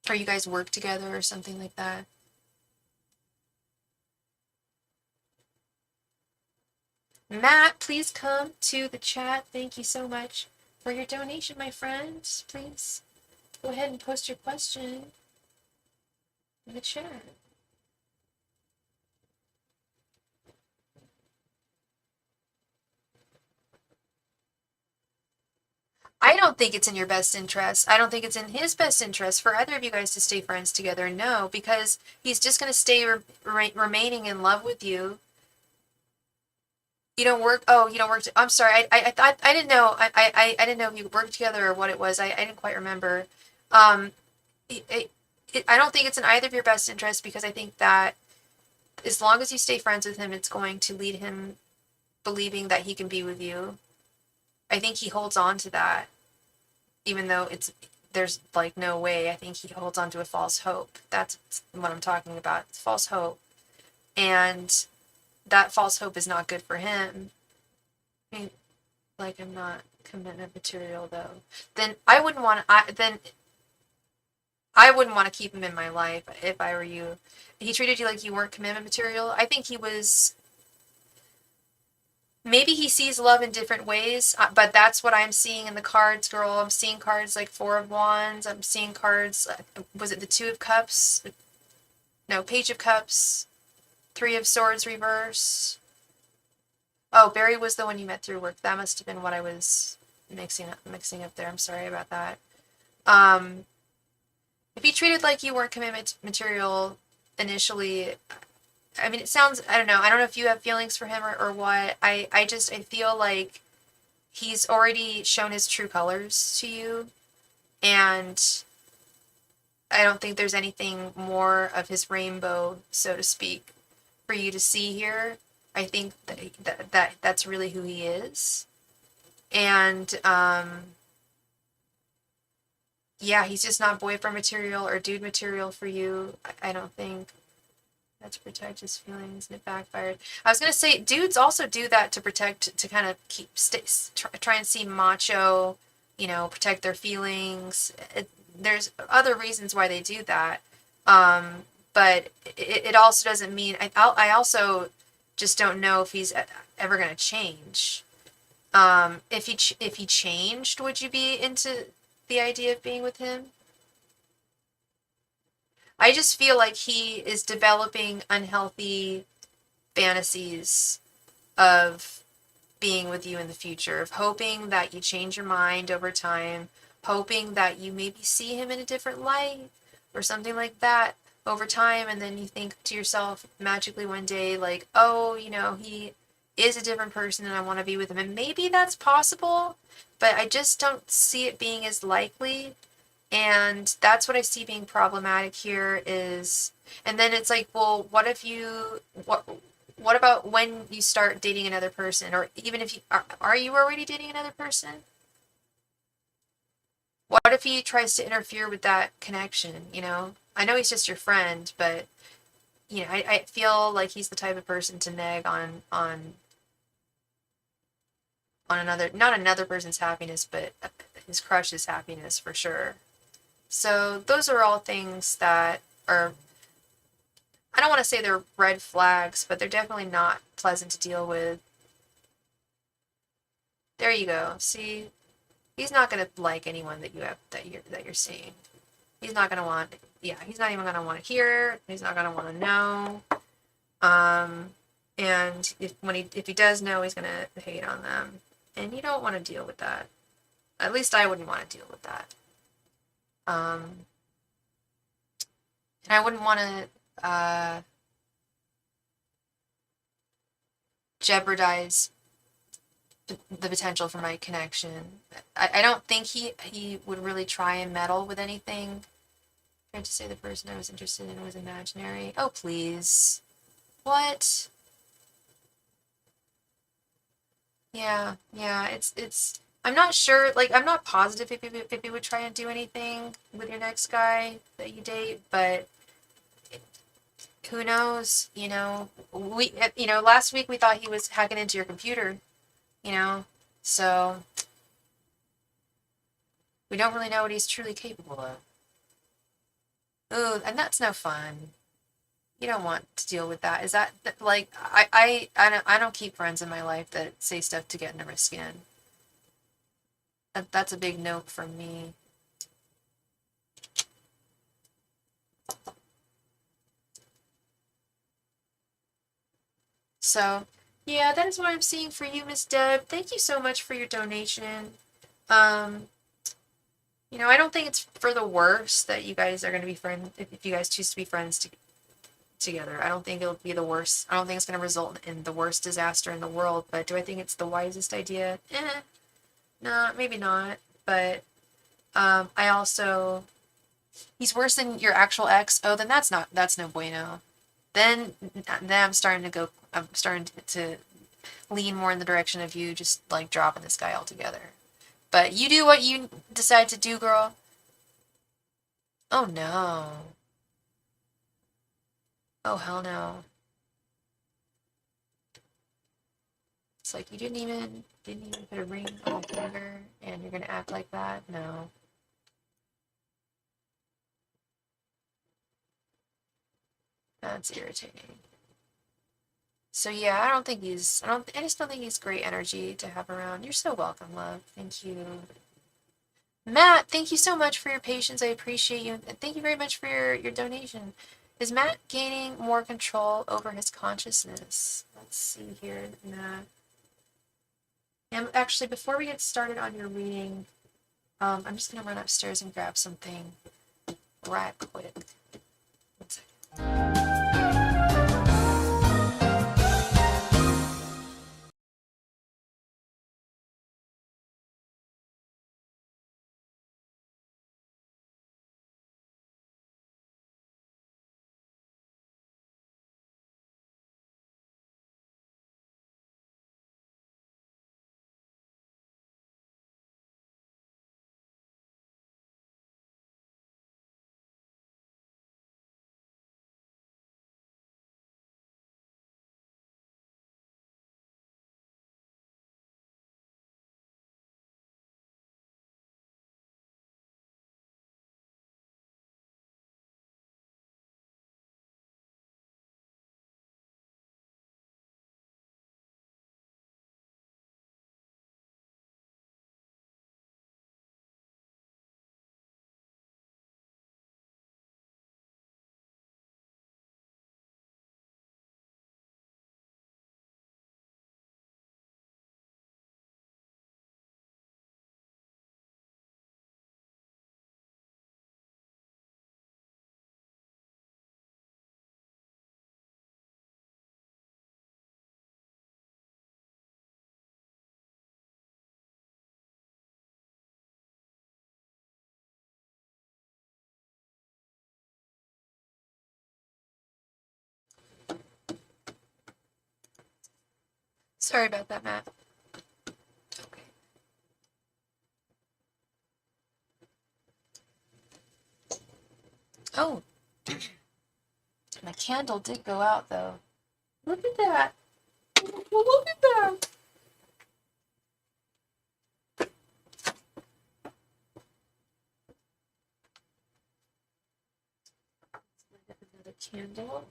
Or you guys work together or something like that? Matt, please come to the chat. Thank you so much for your donation, my friend. Please go ahead and post your question in the chat. I don't think it's in your best interest. I don't think it's in his best interest for either of you guys to stay friends together. No, because he's just going to stay remaining in love with you. You don't work. Oh, you don't work. I'm sorry. I thought I didn't know. I didn't know if you worked together or what it was. I didn't quite remember. Um, I don't think it's in either of your best interests because I think that as long as you stay friends with him, it's going to lead him believing that he can be with you. I think he holds on to that, even though there's like no way. I think he holds on to a false hope. That's what I'm talking about. It's false hope, and that false hope is not good for him. I mean, like I'm not commitment material though. Then I wouldn't want. I wouldn't want to keep him in my life if I were you. He treated you like you weren't commitment material. I think he was. Maybe he sees love in different ways, but that's what I'm seeing in the cards, girl. I'm seeing cards like Four of Wands. I'm seeing cards. Was it the Two of Cups? No, Page of Cups. Three of Swords reverse. Oh, Barry was the one you met through work. That must have been what I was mixing up there. I'm sorry about that. If he treated like you weren't commitment material initially, I mean, it sounds, I don't know. I don't know if you have feelings for him or what. I feel like he's already shown his true colors to you. And I don't think there's anything more of his rainbow, so to speak, for you to see here. I think that's really who he is. And, yeah, he's just not boyfriend material or dude material for you. I don't think. That to protect his feelings, and it backfired. I was gonna say, dudes also do that to protect, to kind of try and seem macho, protect their feelings. There's other reasons why they do that, but it also doesn't mean. I also just don't know if he's ever gonna change. If he changed, would you be into the idea of being with him? I just feel like he is developing unhealthy fantasies of being with you in the future, of hoping that you change your mind over time, hoping that you maybe see him in a different light or something like that over time, and then you think to yourself magically one day, like, oh, he is a different person and I want to be with him. And maybe that's possible, but I just don't see it being as likely. And that's what I see being problematic here is, and then it's like, well, what about when you start dating another person, or even if are you already dating another person? What if he tries to interfere with that connection, I know he's just your friend, but, I feel like he's the type of person to nag on another, not another person's happiness, but his crush's happiness for sure. So those are all things that are, I don't want to say they're red flags, but they're definitely not pleasant to deal with. There you go. See, he's not gonna like anyone that you're seeing. He's not gonna want. Yeah, he's not even gonna want to hear. He's not gonna want to know. And if he does know, he's gonna hate on them, and you don't want to deal with that. At least I wouldn't want to deal with that. And I wouldn't want to jeopardize the potential for my connection. I don't think he would really try and meddle with anything. Trying to say the person I was interested in was imaginary. Oh, please. What? Yeah, it's. I'm not sure. Like, I'm not positive if he would try and do anything with your next guy that you date, but who knows? Last week we thought he was hacking into your computer. So we don't really know what he's truly capable of. Ooh, and that's no fun. You don't want to deal with that. Is that like I don't keep friends in my life that say stuff to get under my skin. That's a big note from me. So, yeah, that is what I'm seeing for you, Miss Deb. Thank you so much for your donation. I don't think it's for the worst that you guys are going to be friends if you guys choose to be friends together. I don't think it'll be the worst. I don't think it's going to result in the worst disaster in the world, but do I think it's the wisest idea? No, maybe not. But I also, he's worse than your actual ex. Oh, then that's no bueno. Then I'm starting to lean more in the direction of you just like dropping this guy altogether. But you do what you decide to do, girl. Oh no. Oh hell no. It's like you didn't even put a ring on my finger and you're gonna act like that? No. That's irritating. So yeah, I just don't think he's great energy to have around. You're so welcome, love. Thank you. Matt, thank you so much for your patience. I appreciate you. And thank you very much for your donation. Is Matt gaining more control over his consciousness? Let's see here, Matt. And actually, before we get started on your reading, I'm just going to run upstairs and grab something right quick. 1 second. Sorry about that, Matt. Okay. Oh, my candle did go out, though. Look at that. Look at that. Another candle.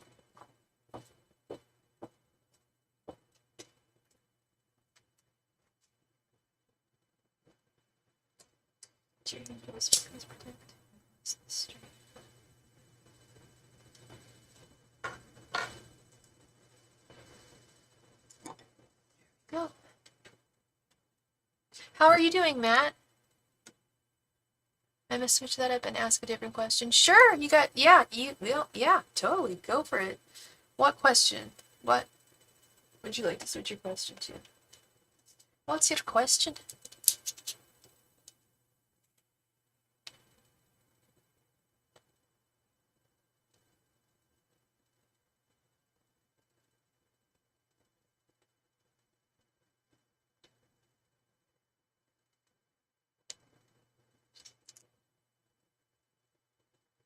How are you doing, Matt? I'm gonna switch that up and ask a different question. Sure, you got, yeah, yeah, totally, go for it. What question? What would you like to switch your question to? What's your question?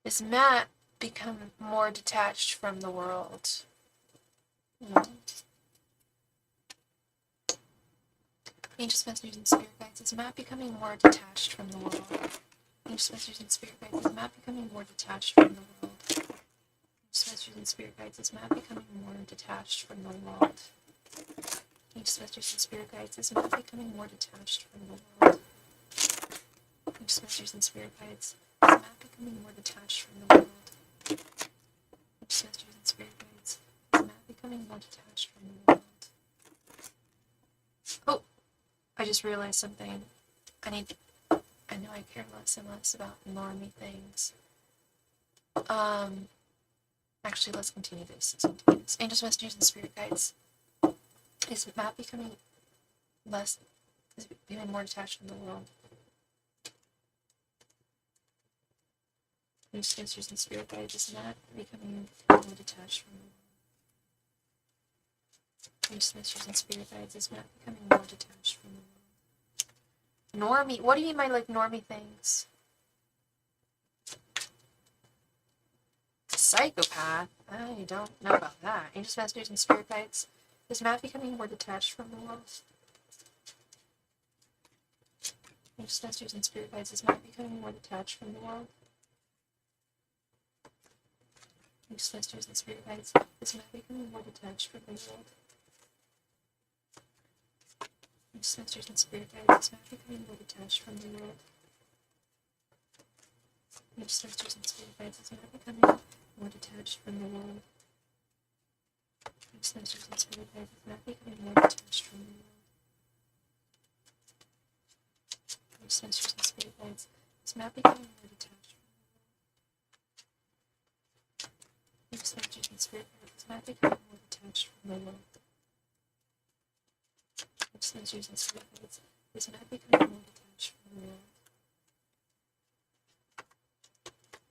Is Matt become more detached from the world? Angels, messengers, and spirit guides. Is Matt becoming more detached from the world? Angels, messengers, and spirit guides. Is Matt becoming more detached from the world? Angels, messengers, and spirit guides. Is Matt becoming more detached from the world? Angels, messengers, and spirit guides. Is Matt becoming more detached from the world? Angels, messengers, and spirit guides. Is Matt becoming more detached from the world? Angels, messengers, and spirit guides. Is Matt becoming more detached from the world? Oh, I just realized something. I know I care less and less about normie things. Actually, let's continue this. Angels, messengers, and spirit guides. Is Matt becoming more detached from the world? Angels, messengers, and spirit guides. Is Matt becoming more detached from the world? Angels, messengers, and spirit guides. Is Matt becoming more detached from the world? Normie. What do you mean by like normie things? Psychopath? I don't know about that. Angels, messengers, and spirit guides. Is Matt becoming more detached from the world? Angels, messengers, and spirit guides. Is Matt becoming more detached from the world? Angels, messengers, and spirit guides. Is Matt becoming more detached from the world? Angels, messengers, and spirit guides. Is Matt becoming more detached from the world? Angels, messengers, and spirit guides. Is Matt becoming more detached from the world? Angels, messengers, and spirit guides. Is Matt becoming more detached from the world? Angels, messengers, and spirit guides. Is Matt becoming more detached from the world? Angels, messengers, and spirit guides. Is Matt becoming more detached from the world? Angels, messengers, and spirit guides. Is Matt becoming more detached from the world?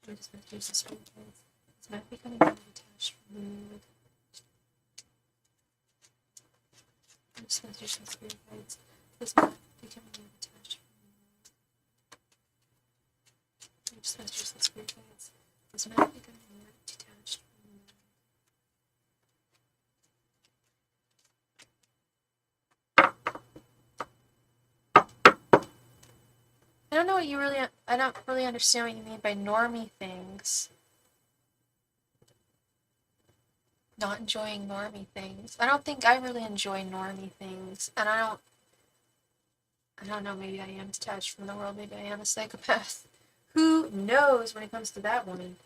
Angels, messengers, and spirit guides. Is Matt becoming more detached from the world? Angels, messengers, and spirit guides. Is Matt becoming more detached from the world? Angels, messengers, and spirit guides. Is Matt becoming more detached from the world? I don't really understand what you mean by normie things. Not enjoying normie things. I don't think I really enjoy normie things. And I don't know, maybe I am detached from the world. Maybe I am a psychopath. Who knows when it comes to that woman?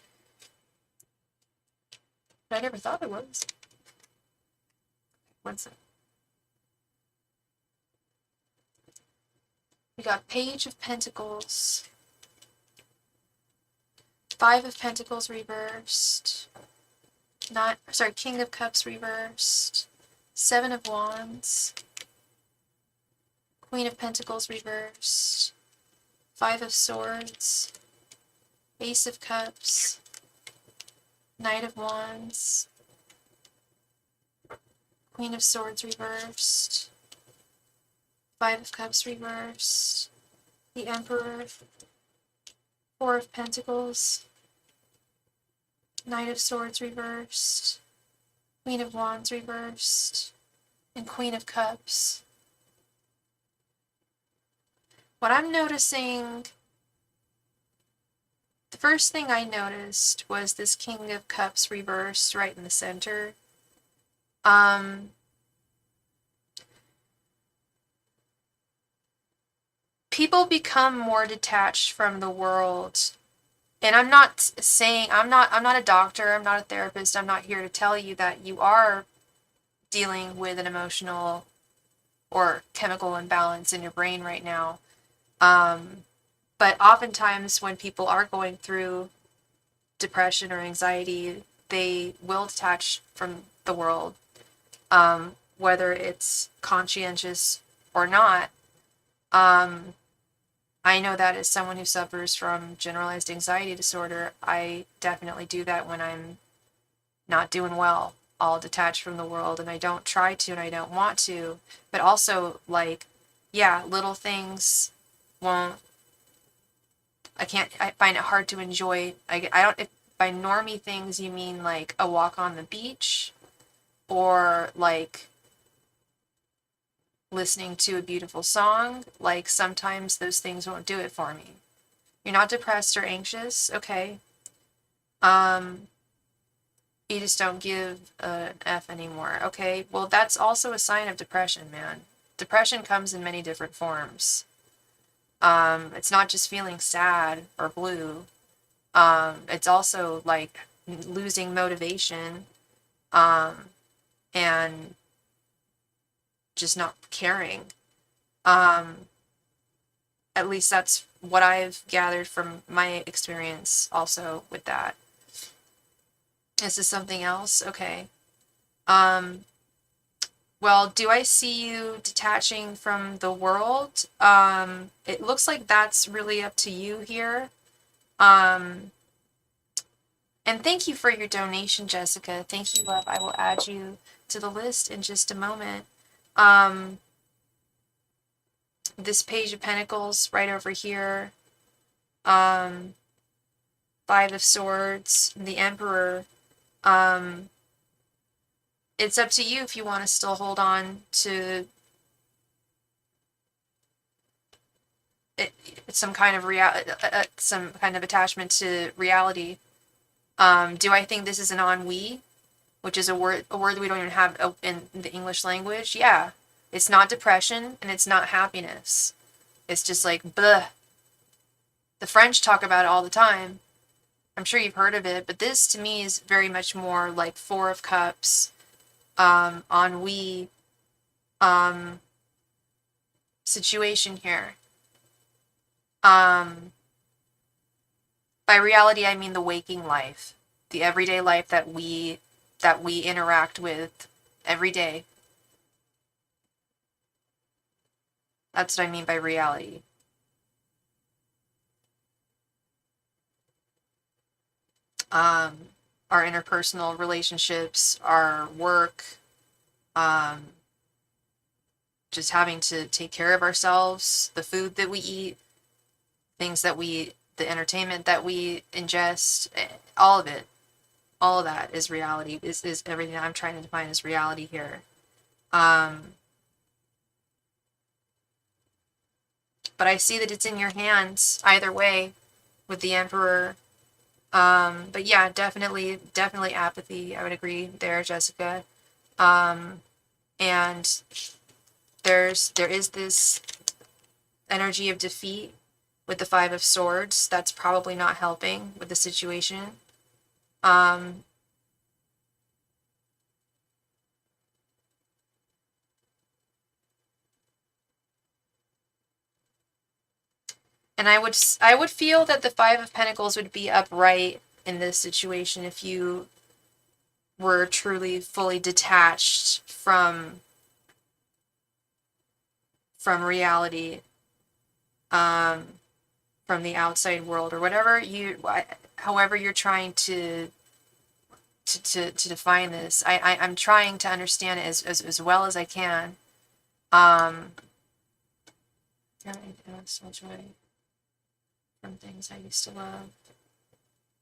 But I never thought I was. One sec. We got Page of Pentacles. Five of Pentacles reversed. King of Cups reversed. Seven of Wands. Queen of Pentacles reversed. Five of Swords. Ace of Cups. Knight of Wands. Queen of Swords reversed. Five of Cups reversed. The Emperor. Four of Pentacles. Knight of Swords reversed. Queen of Wands reversed. And Queen of Cups. What I'm noticing, the first thing I noticed was this King of Cups reversed right in the center. People become more detached from the world. And I'm not saying, I'm not a doctor, I'm not a therapist, I'm not here to tell you that you are dealing with an emotional or chemical imbalance in your brain right now. But oftentimes when people are going through depression or anxiety, they will detach from the world, whether it's conscientious or not. I know that as someone who suffers from generalized anxiety disorder, I definitely do that when I'm not doing well. I'll detach from the world, and I don't try to, and I don't want to. But also, like, yeah, little things won't, I find it hard to enjoy. I don't, if by normie things you mean like a walk on the beach, or like listening to a beautiful song, like sometimes those things won't do it for me. You're not depressed or anxious, okay. You just don't give an F anymore, okay? Well, that's also a sign of depression, man. Depression comes in many different forms. It's not just feeling sad or blue. It's also like losing motivation, and just not caring. At least that's what I've gathered from my experience also with that. Is this something else? Okay. Well, do I see you detaching from the world? It looks like that's really up to you here. And thank you for your donation, Jessica. Thank you, love. I will add you to the list in just a moment. This Page of Pentacles right over here. Five of Swords, the Emperor. It's up to you if you want to still hold on to it, some kind of some kind of attachment to reality. Do I think this is an ennui, which is a word that we don't even have in the English language? Yeah, it's not depression and it's not happiness. It's just like bleh. The French talk about it all the time. I'm sure you've heard of it, but this to me is very much more like Four of Cups, ennui, situation here. By reality, I mean the waking life, the everyday life that we interact with every day. That's what I mean by reality. Our interpersonal relationships, our work, just having to take care of ourselves, the food that we eat, the entertainment that we ingest, all of it, all of that is reality, is everything I'm trying to define as reality here. But I see that it's in your hands either way with the Emperor. But yeah, definitely apathy. I would agree there, Jessica. And there is this energy of defeat with the Five of Swords. That's probably not helping with the situation. And I would feel that the Five of Pentacles would be upright in this situation if you were truly fully detached from reality, from the outside world, or whatever however you're trying to define this. I'm trying to understand it as well as I can. Joy from things I used to love.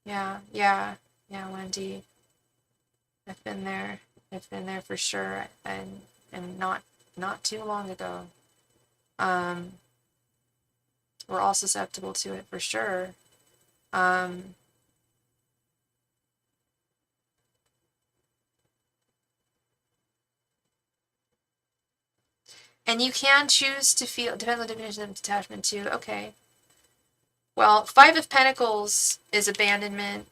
Yeah, Wendy. I've been there for sure, and not too long ago. We're all susceptible to it for sure. And you can choose to feel, depends on the definition of detachment too. Okay. Well, Five of Pentacles is abandonment,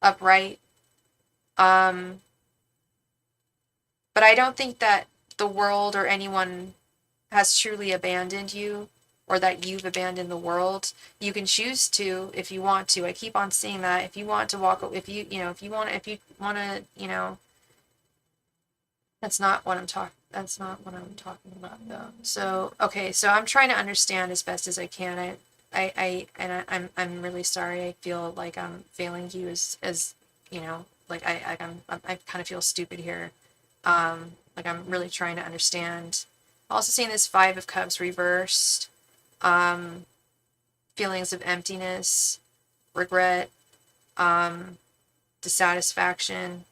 upright. But I don't think that the world or anyone has truly abandoned you, or that you've abandoned the world. You can choose to if you want to. I keep on seeing that. If you want to walk, if you want to, that's not what I'm talking. That's not what I'm talking about, though. So okay, so I'm trying to understand as best as I can. I'm really sorry. I feel like I'm failing you as like I kind of feel stupid here. Like I'm really trying to understand. Also seeing this Five of Cups reversed. Feelings of emptiness, regret, dissatisfaction,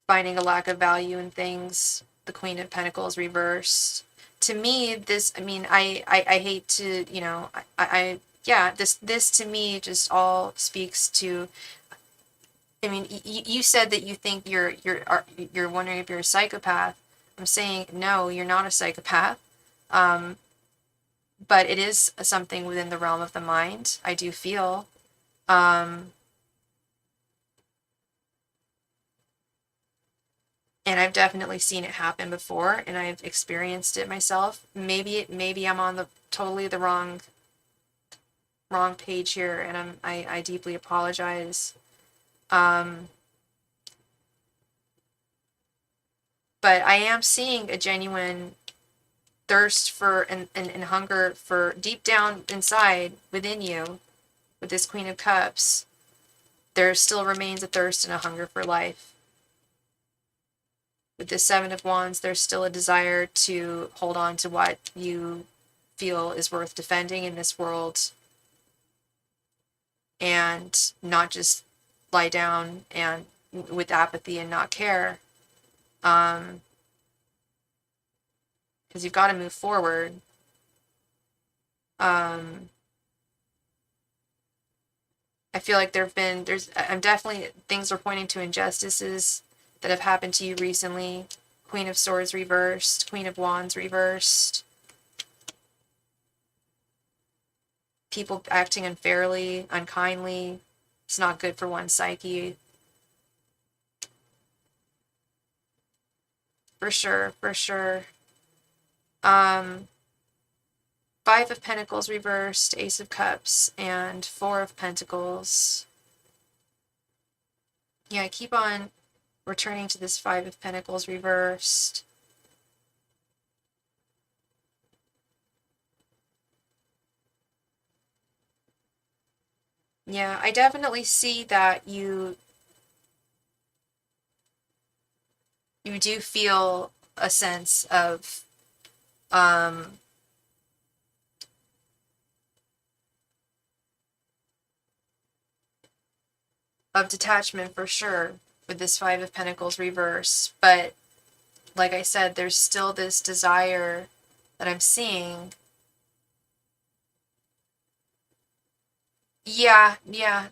finding a lack of value in things. The Queen of Pentacles reversed. To me, this, I mean, I hate to, yeah, this to me just all speaks to, I mean, you said that you think you're wondering if you're a psychopath. I'm saying, no, you're not a psychopath. But it is something within the realm of the mind, I do feel. And I've definitely seen it happen before, and I've experienced it myself. Maybe I'm on the totally the wrong page here, and I deeply apologize. But I am seeing a genuine thirst for and hunger for deep down inside within you with this Queen of Cups. There still remains a thirst and a hunger for life. With this Seven of Wands, there's still a desire to hold on to what you feel is worth defending in this world, and not just lie down and with apathy and not care. Because you've got to move forward. I feel like I'm definitely, things are pointing to injustices that have happened to you recently. Queen of Swords reversed, Queen of Wands reversed. People acting unfairly, unkindly. It's not good for one's psyche. For sure, for sure. Five of Pentacles reversed, Ace of Cups, and Four of Pentacles. Yeah, I keep on returning to this Five of Pentacles reversed. Yeah, I definitely see that you do feel a sense of detachment for sure with this Five of Pentacles reverse, but like I said, there's still this desire that I'm seeing. Yeah, yeah.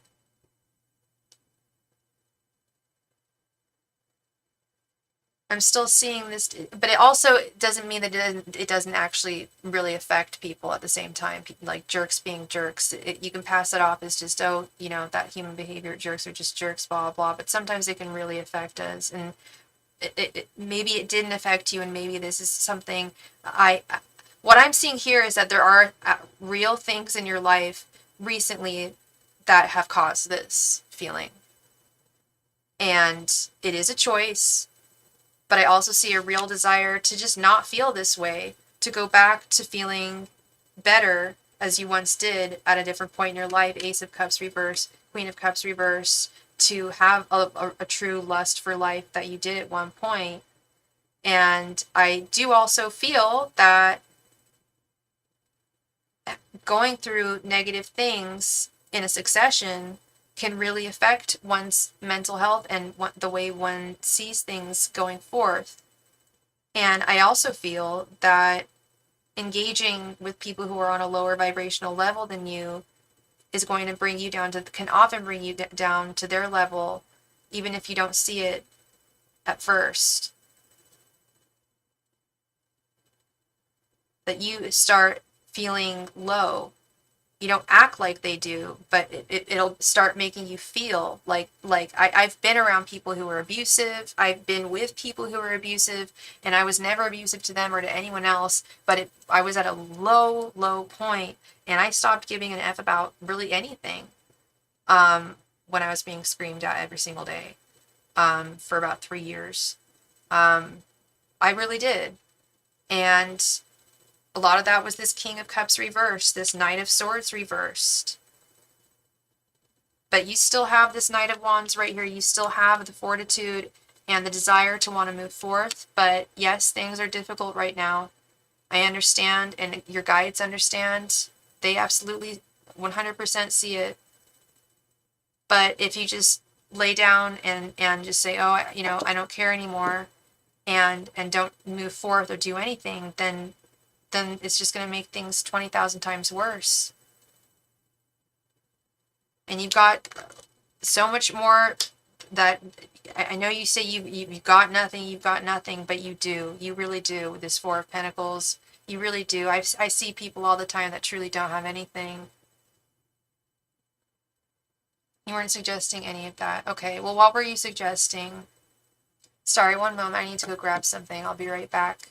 I'm still seeing this, but it also doesn't mean that it doesn't actually really affect people at the same time. Like jerks being jerks, you can pass it off as just, oh, that human behavior, jerks are just jerks, blah, blah. But sometimes it can really affect us. And maybe it didn't affect you, and maybe this is something what I'm seeing here is that there are real things in your life recently that have caused this feeling. And it is a choice. But I also see a real desire to just not feel this way, to go back to feeling better as you once did at a different point in your life. Ace of Cups reverse, Queen of Cups reverse, to have a true lust for life that you did at one point. And I do also feel that going through negative things in a succession can really affect one's mental health and the way one sees things going forth. And I also feel that engaging with people who are on a lower vibrational level than you is going to bring you down to, can often bring you down to their level, even if you don't see it at first. That you start feeling low You don't act like they do, but it'll start making you feel like I've been around people who are abusive. I've been with people who are abusive, and I was never abusive to them or to anyone else, but I was at a low point, and I stopped giving an F about really anything when I was being screamed at every single day for about 3 years. I really did. And a lot of that was this King of Cups reversed, this Knight of Swords reversed. But you still have this Knight of Wands right here. You still have the fortitude and the desire to want to move forth. But yes, things are difficult right now. I understand, and your guides understand. They absolutely 100% see it. But if you just lay down and just say, oh, I don't care anymore, and don't move forth or do anything, then it's just going to make things 20,000 times worse. And you've got so much more that I know you say you've got nothing, but you do. You really do with this Four of Pentacles. You really do. I see people all the time that truly don't have anything. You weren't suggesting any of that. Okay, well, what were you suggesting? Sorry, one moment. I need to go grab something. I'll be right back.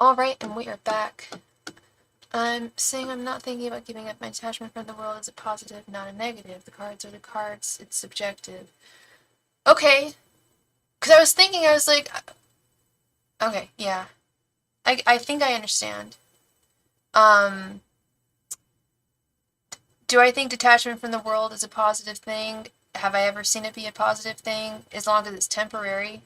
Alright, and we are back. I'm saying I'm not thinking about giving up my attachment from the world as a positive, not a negative. The cards are the cards. It's subjective. Okay. Because I was thinking, I was like, okay, yeah. I think I understand. Do I think detachment from the world is a positive thing? Have I ever seen it be a positive thing? As long as it's temporary.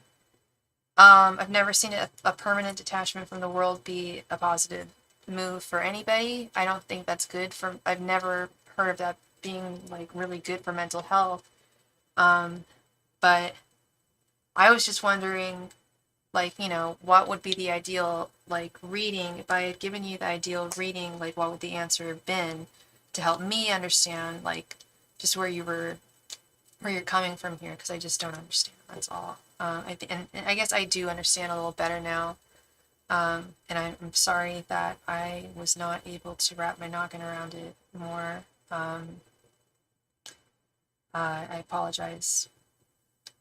I've never seen a permanent detachment from the world be a positive move for anybody. I don't think that's good for, I've never heard of that being like really good for mental health. But I was just wondering, like, you know, what would be the ideal, like, reading? If I had given you the ideal reading, like, what would the answer have been to help me understand, like, just where you're coming from here? Because I just don't understand. That's all. And I guess I do understand a little better now. And I'm sorry that I was not able to wrap my noggin around it more. I apologize.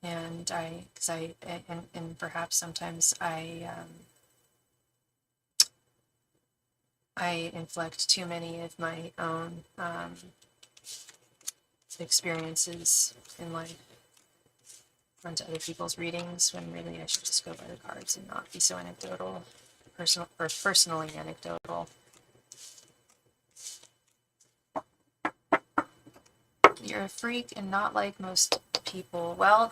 And and perhaps sometimes I inflict too many of my own experiences in life onto other people's readings, when really I should just go by the cards and not be so anecdotal, personally anecdotal. You're a freak and not like most people. Well,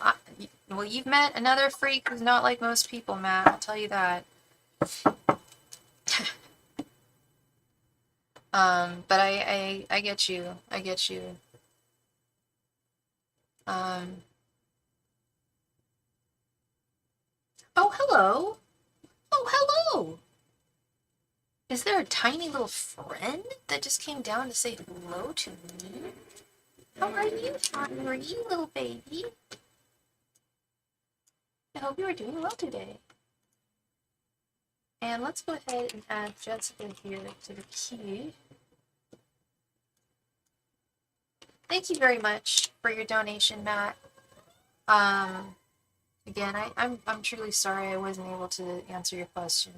you've met another freak who's not like most people, Matt. I'll tell you that. But I get you. I get you. Oh, hello. Oh, hello. Is there a tiny little friend that just came down to say hello to me? How are you, Henry, little baby? I hope you are doing well today. And let's go ahead and add Jessica here to the queue. Thank you very much for your donation, Matt. Again, I'm truly sorry I wasn't able to answer your question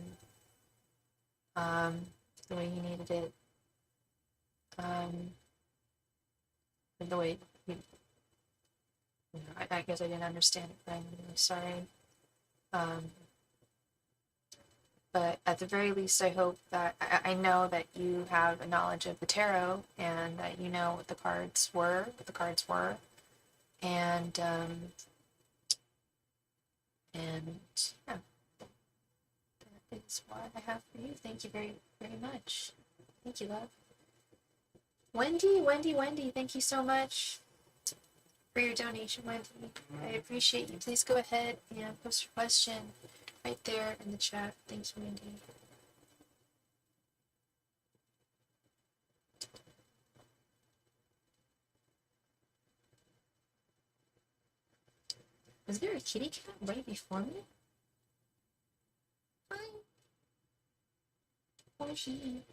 the way you needed it. The way you know, I guess I didn't understand it, but I'm really sorry. But at the very least, I hope that I know that you have a knowledge of the tarot and that you know what the cards were, and yeah, that is what I have for you. Thank you very, very much. Thank you, love. Wendy, thank you so much for your donation, Wendy. I appreciate you. Please go ahead and post your question right there in the chat. Thank you, Wendy. Was there a kitty cat right before me? Hi. Oh, she.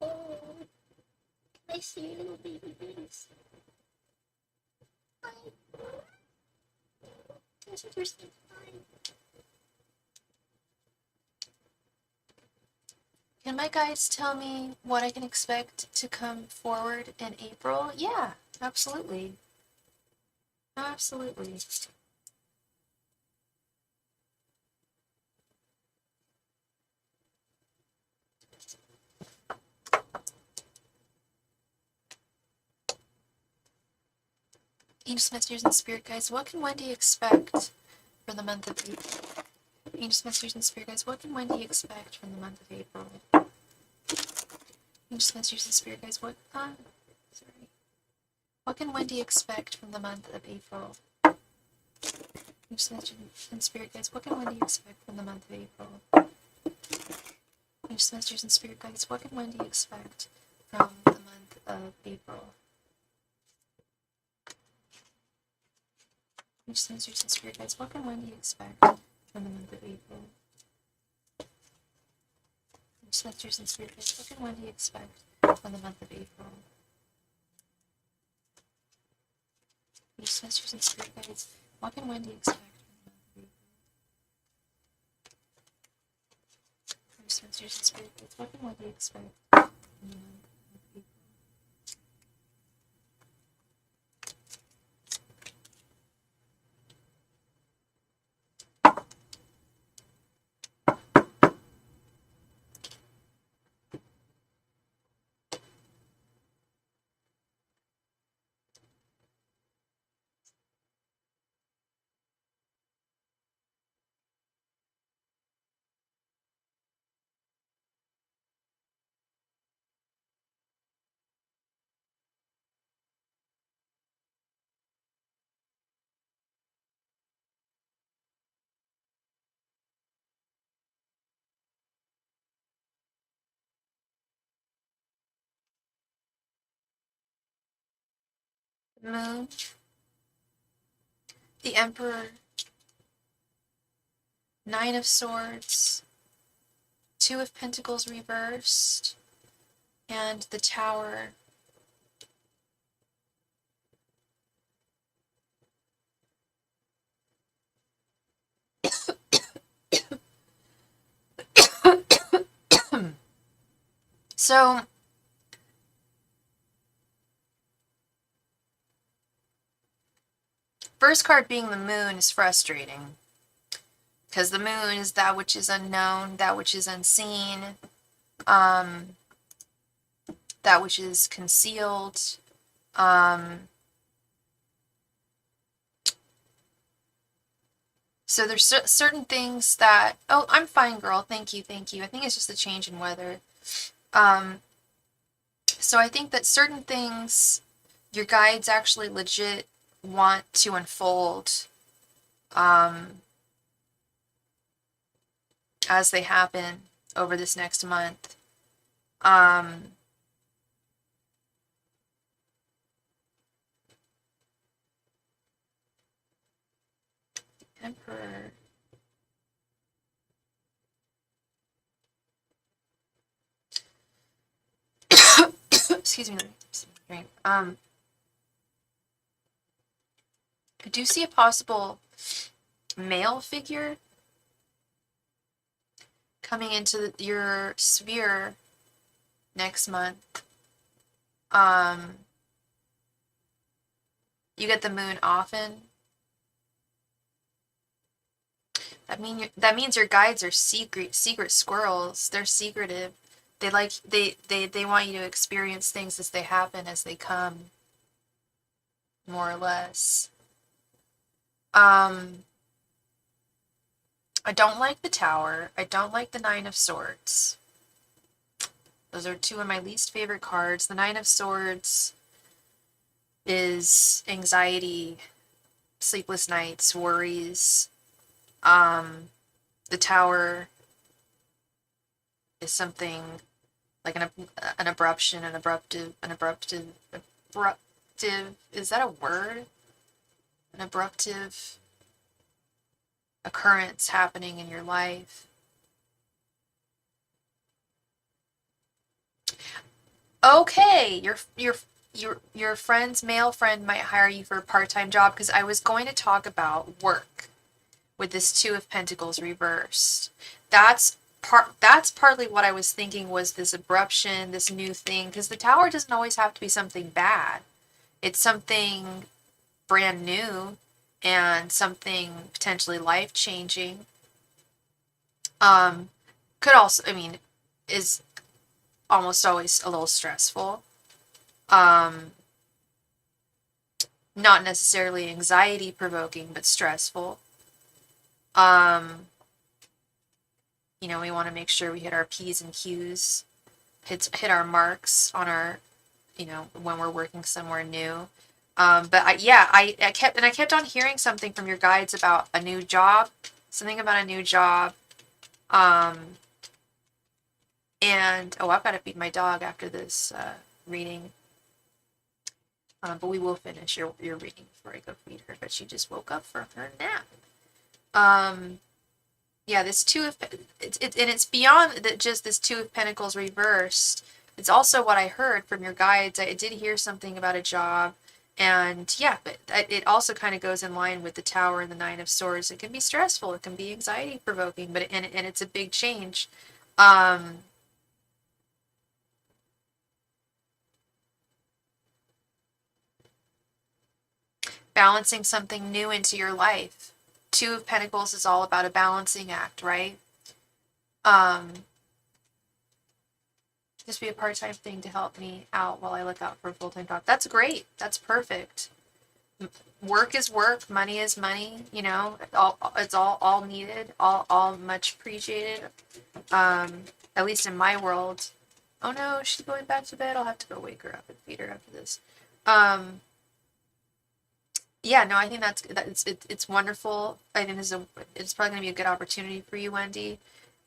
Oh, I see your little baby face. Hi. There's fine. Can my guides tell me what I can expect to come forward in April? Yeah, absolutely. Absolutely. Angels, Messengers, and Spirit Guides, what can Wendy expect for the month of April? Angels, Messengers, and Spirit Guides, what can Wendy expect from the month of April? Angels, Messengers, and Spirit Guides, what can Wendy expect from the month of April? Angels, Messengers, and Spirit Guides, what can Wendy expect from the month of April? Angels, Messengers, and Spirit Guides, what can Wendy expect from the month of April? Angels, Messengers, and Spirit Guides, what can Wendy expect from the month of April? Angels, Messengers, and Spirit Guides, what can Wendy expect from the month of April? Angels, Messengers, and Spirit Guides, what can Wendy expect from the month of April? Masters and Spirit Guides, what can we expect? Moon, the Emperor, Nine of Swords, Two of Pentacles reversed, and the Tower. So, first card being the Moon is frustrating. Because the Moon is that which is unknown, that which is unseen, that which is concealed. So there's certain things that, oh, I'm fine, girl. Thank you, thank you. I think it's just a change in weather. So I think that certain things your guides actually legit want to unfold as they happen over this next month. Emperor. Excuse me, let me drink. I do see a possible male figure coming into your sphere next month. You get the Moon often. That means your guides are secret squirrels. They're secretive. They want you to experience things as they happen, as they come, more or less. I don't like the Tower. I don't like the Nine of Swords. Those are two of my least favorite cards. The Nine of Swords is anxiety, sleepless nights, worries. The Tower is something like an abruption, an abruptive, is that a word? An abruptive occurrence happening in your life. Okay, your friend's male friend might hire you for a part-time job, because I was going to talk about work with this Two of Pentacles reversed. That's partly what I was thinking, was this abruption, this new thing, because the Tower doesn't always have to be something bad. It's something brand new and something potentially life-changing. Could also, I mean, is almost always a little stressful. Not necessarily anxiety provoking, but stressful. You know, we want to make sure we hit our P's and Q's, hit our marks on our, you know, when we're working somewhere new. But I kept on hearing something from your guides about a new job, something about a new job. And, oh, I've got to feed my dog after this reading. But we will finish your reading before I go feed her. But she just woke up from her nap. Yeah, this Two of it's beyond just this Two of Pentacles reversed. It's also what I heard from your guides. I did hear something about a job, and yeah, but it also kind of goes in line with the Tower and the Nine of Swords. It can be stressful. It can be anxiety provoking, but and it's a big change. Um, balancing something new into your life. Two of Pentacles is all about a balancing act, right? Just be a part-time thing to help me out while I look out for a full-time job. That's great. That's perfect. Work is work, money is money, you know, it's all needed, all much appreciated. At least in my world. Oh no, she's going back to bed. I'll have to go wake her up and feed her after this. Yeah, no, I think it's wonderful. I think it's probably going to be a good opportunity for you, Wendy,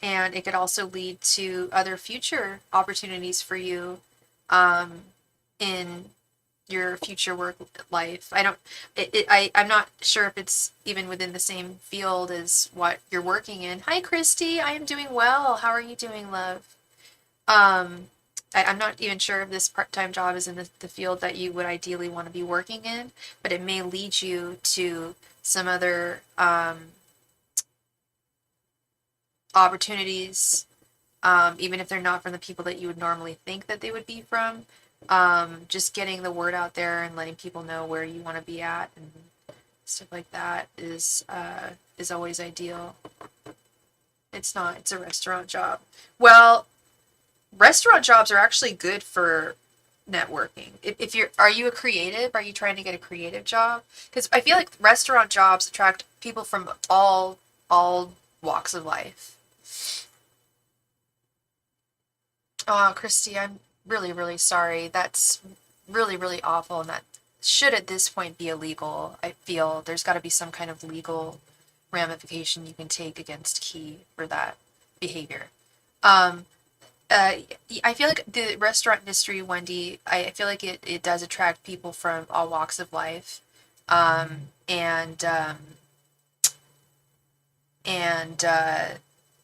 and it could also lead to other future opportunities for you, in your future work life. I don't, I'm not sure if it's even within the same field as what you're working in. Hi, Christy. I am doing well. How are you doing, love? Um, I'm not even sure if this part-time job is in the field that you would ideally want to be working in, but it may lead you to some other opportunities, even if they're not from the people that you would normally think that they would be from. Just getting the word out there and letting people know where you want to be at and stuff like that is always ideal. It's not. It's a restaurant job. Well, restaurant jobs are actually good for networking. If you're, are you a creative? Are you trying to get a creative job? Because I feel like restaurant jobs attract people from all walks of life. Oh, Christy, I'm really sorry. That's really awful, and that should at this point be illegal. I feel there's got to be some kind of legal ramification you can take against Key for that behavior. Um, I feel like the restaurant industry, Wendy, I feel like it does attract people from all walks of life, and and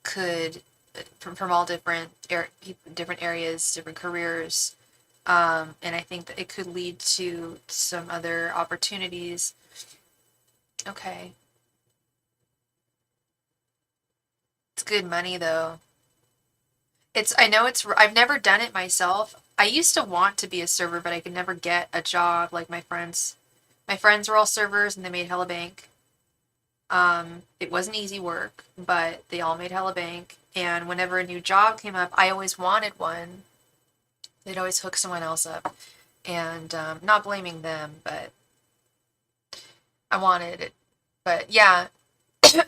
could from all different areas, different careers, and I think that it could lead to some other opportunities. Okay, it's good money though. I know I've never done it myself. I used to want to be a server, but I could never get a job like my friends. My friends were all servers and they made hella bank. It wasn't easy work, but they all made hella bank. And whenever a new job came up, I always wanted one. They'd always hook someone else up. And not blaming them, but I wanted it. But yeah,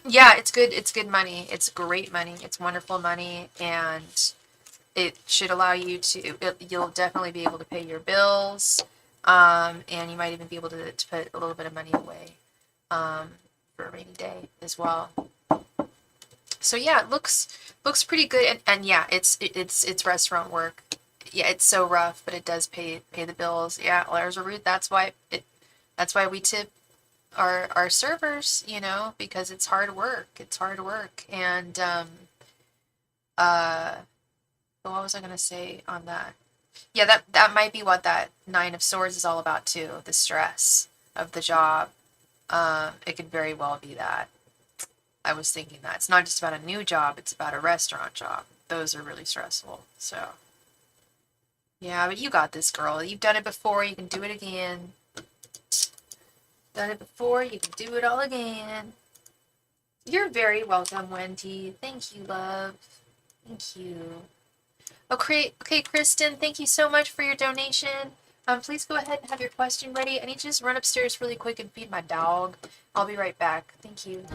yeah, it's good. It's good money. It's great money. It's wonderful money. And it should allow you to, you'll definitely be able to pay your bills. And you might even be able to put a little bit of money away for a rainy day as well. So yeah, it looks pretty good, and yeah, it's restaurant work. Yeah, it's so rough, but it does pay the bills. Yeah, letters are rude. That's why we tip our servers, you know, because it's hard work. It's hard work, and uh, what was I gonna say on that? Yeah, that might be what that Nine of Swords is all about too. The stress of the job. It could very well be that. I was thinking that. It's not just about a new job, it's about a restaurant job. Those are really stressful. So, yeah, but you got this, girl. You've done it before, you can do it again. Done it before, you can do it all again. You're very welcome, Wendy. Thank you, love. Thank you. Okay, Kristen, thank you so much for your donation. Please go ahead and have your question ready. I need to just run upstairs really quick and feed my dog. I'll be right back. Thank you.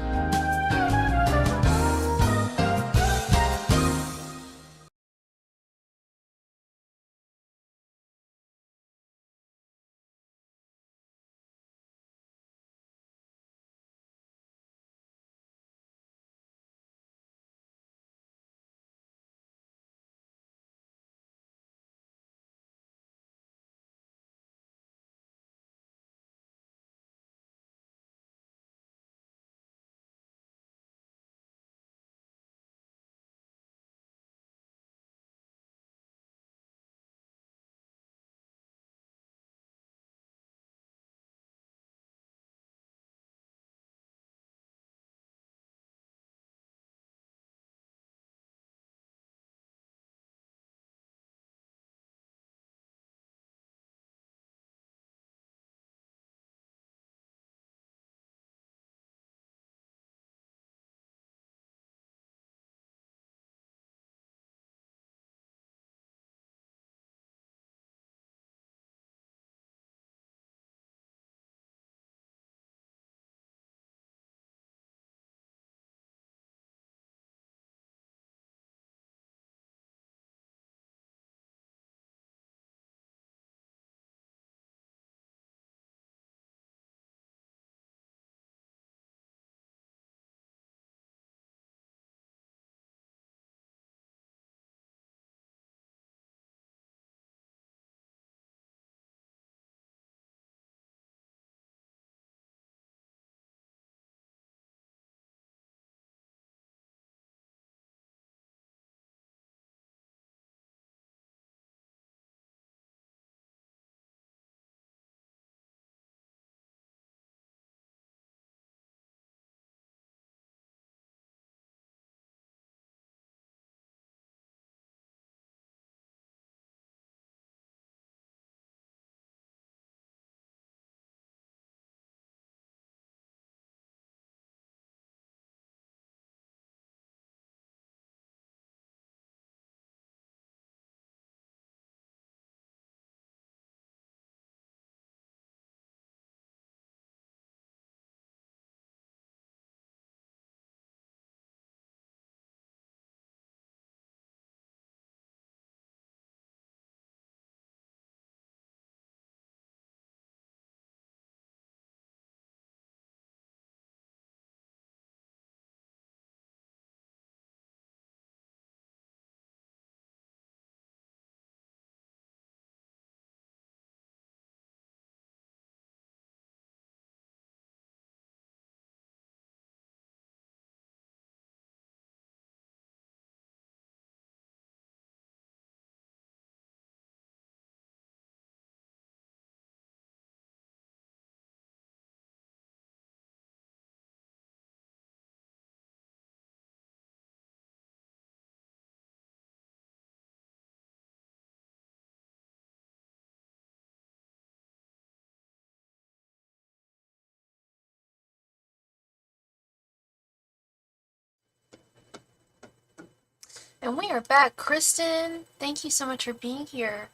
And we are back. Kristen, thank you so much for being here.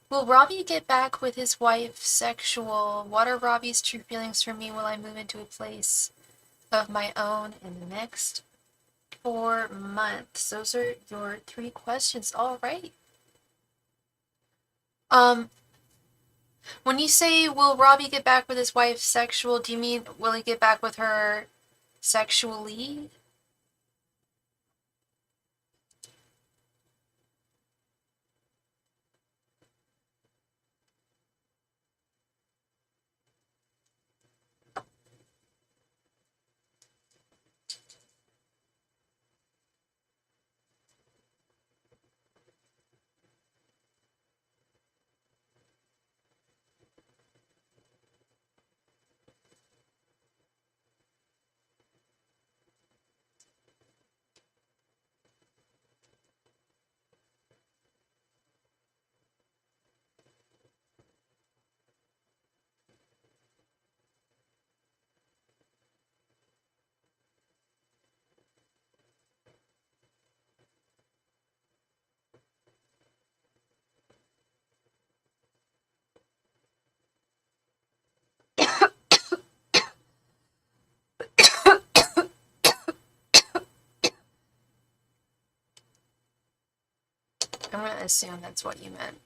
Will Robbie get back with his wife sexual? What are Robbie's true feelings for me? Will I move into a place of my own in the next 4 months? Those are your 3 questions. All right. When you say will Robbie get back with his wife sexual, do you mean will he get back with her sexually? I'm going to assume that's what you meant.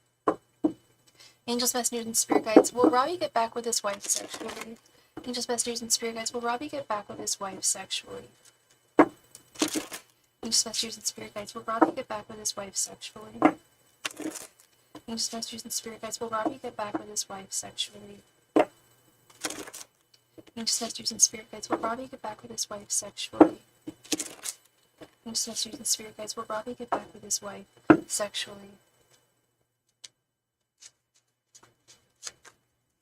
Angels, messengers, and spirit guides. Will Robbie get back with his wife sexually? Angels, messengers, and spirit guides. Will Robbie get back with his wife sexually? Angels, messengers, and spirit guides. Will Robbie get back with his wife sexually? Angels, messengers, and spirit guides. Will Robbie get back with his wife sexually? Angels, messengers, and spirit guides. Will Robbie get back with his wife sexually? Angels, messengers, and spirit guides. Will Robbie get back with his wife sexually?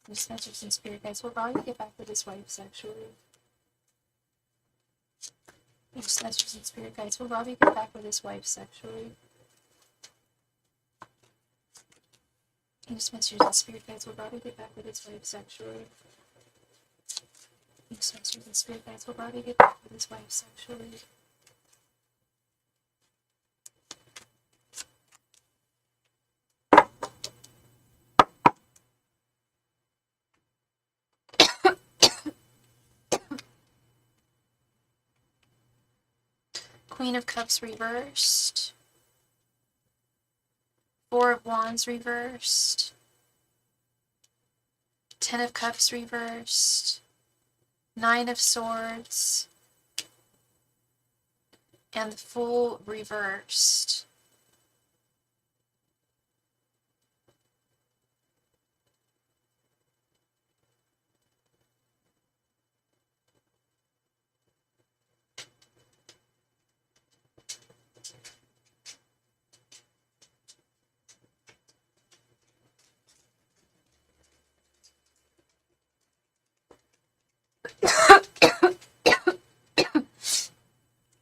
Angels, messengers, and spirit guides. Will Robbie get back with his wife sexually? Angels, messengers, and spirit guides. Will Robbie get back with his wife sexually? Angels, messengers, and spirit guides. Will Robbie get back with his wife sexually? Angels, messengers, and spirit guides. Will Robbie get back with his wife sexually? Queen of Cups reversed. 4 of Wands reversed. 10 of Cups reversed. 9 of Swords. And the Fool reversed.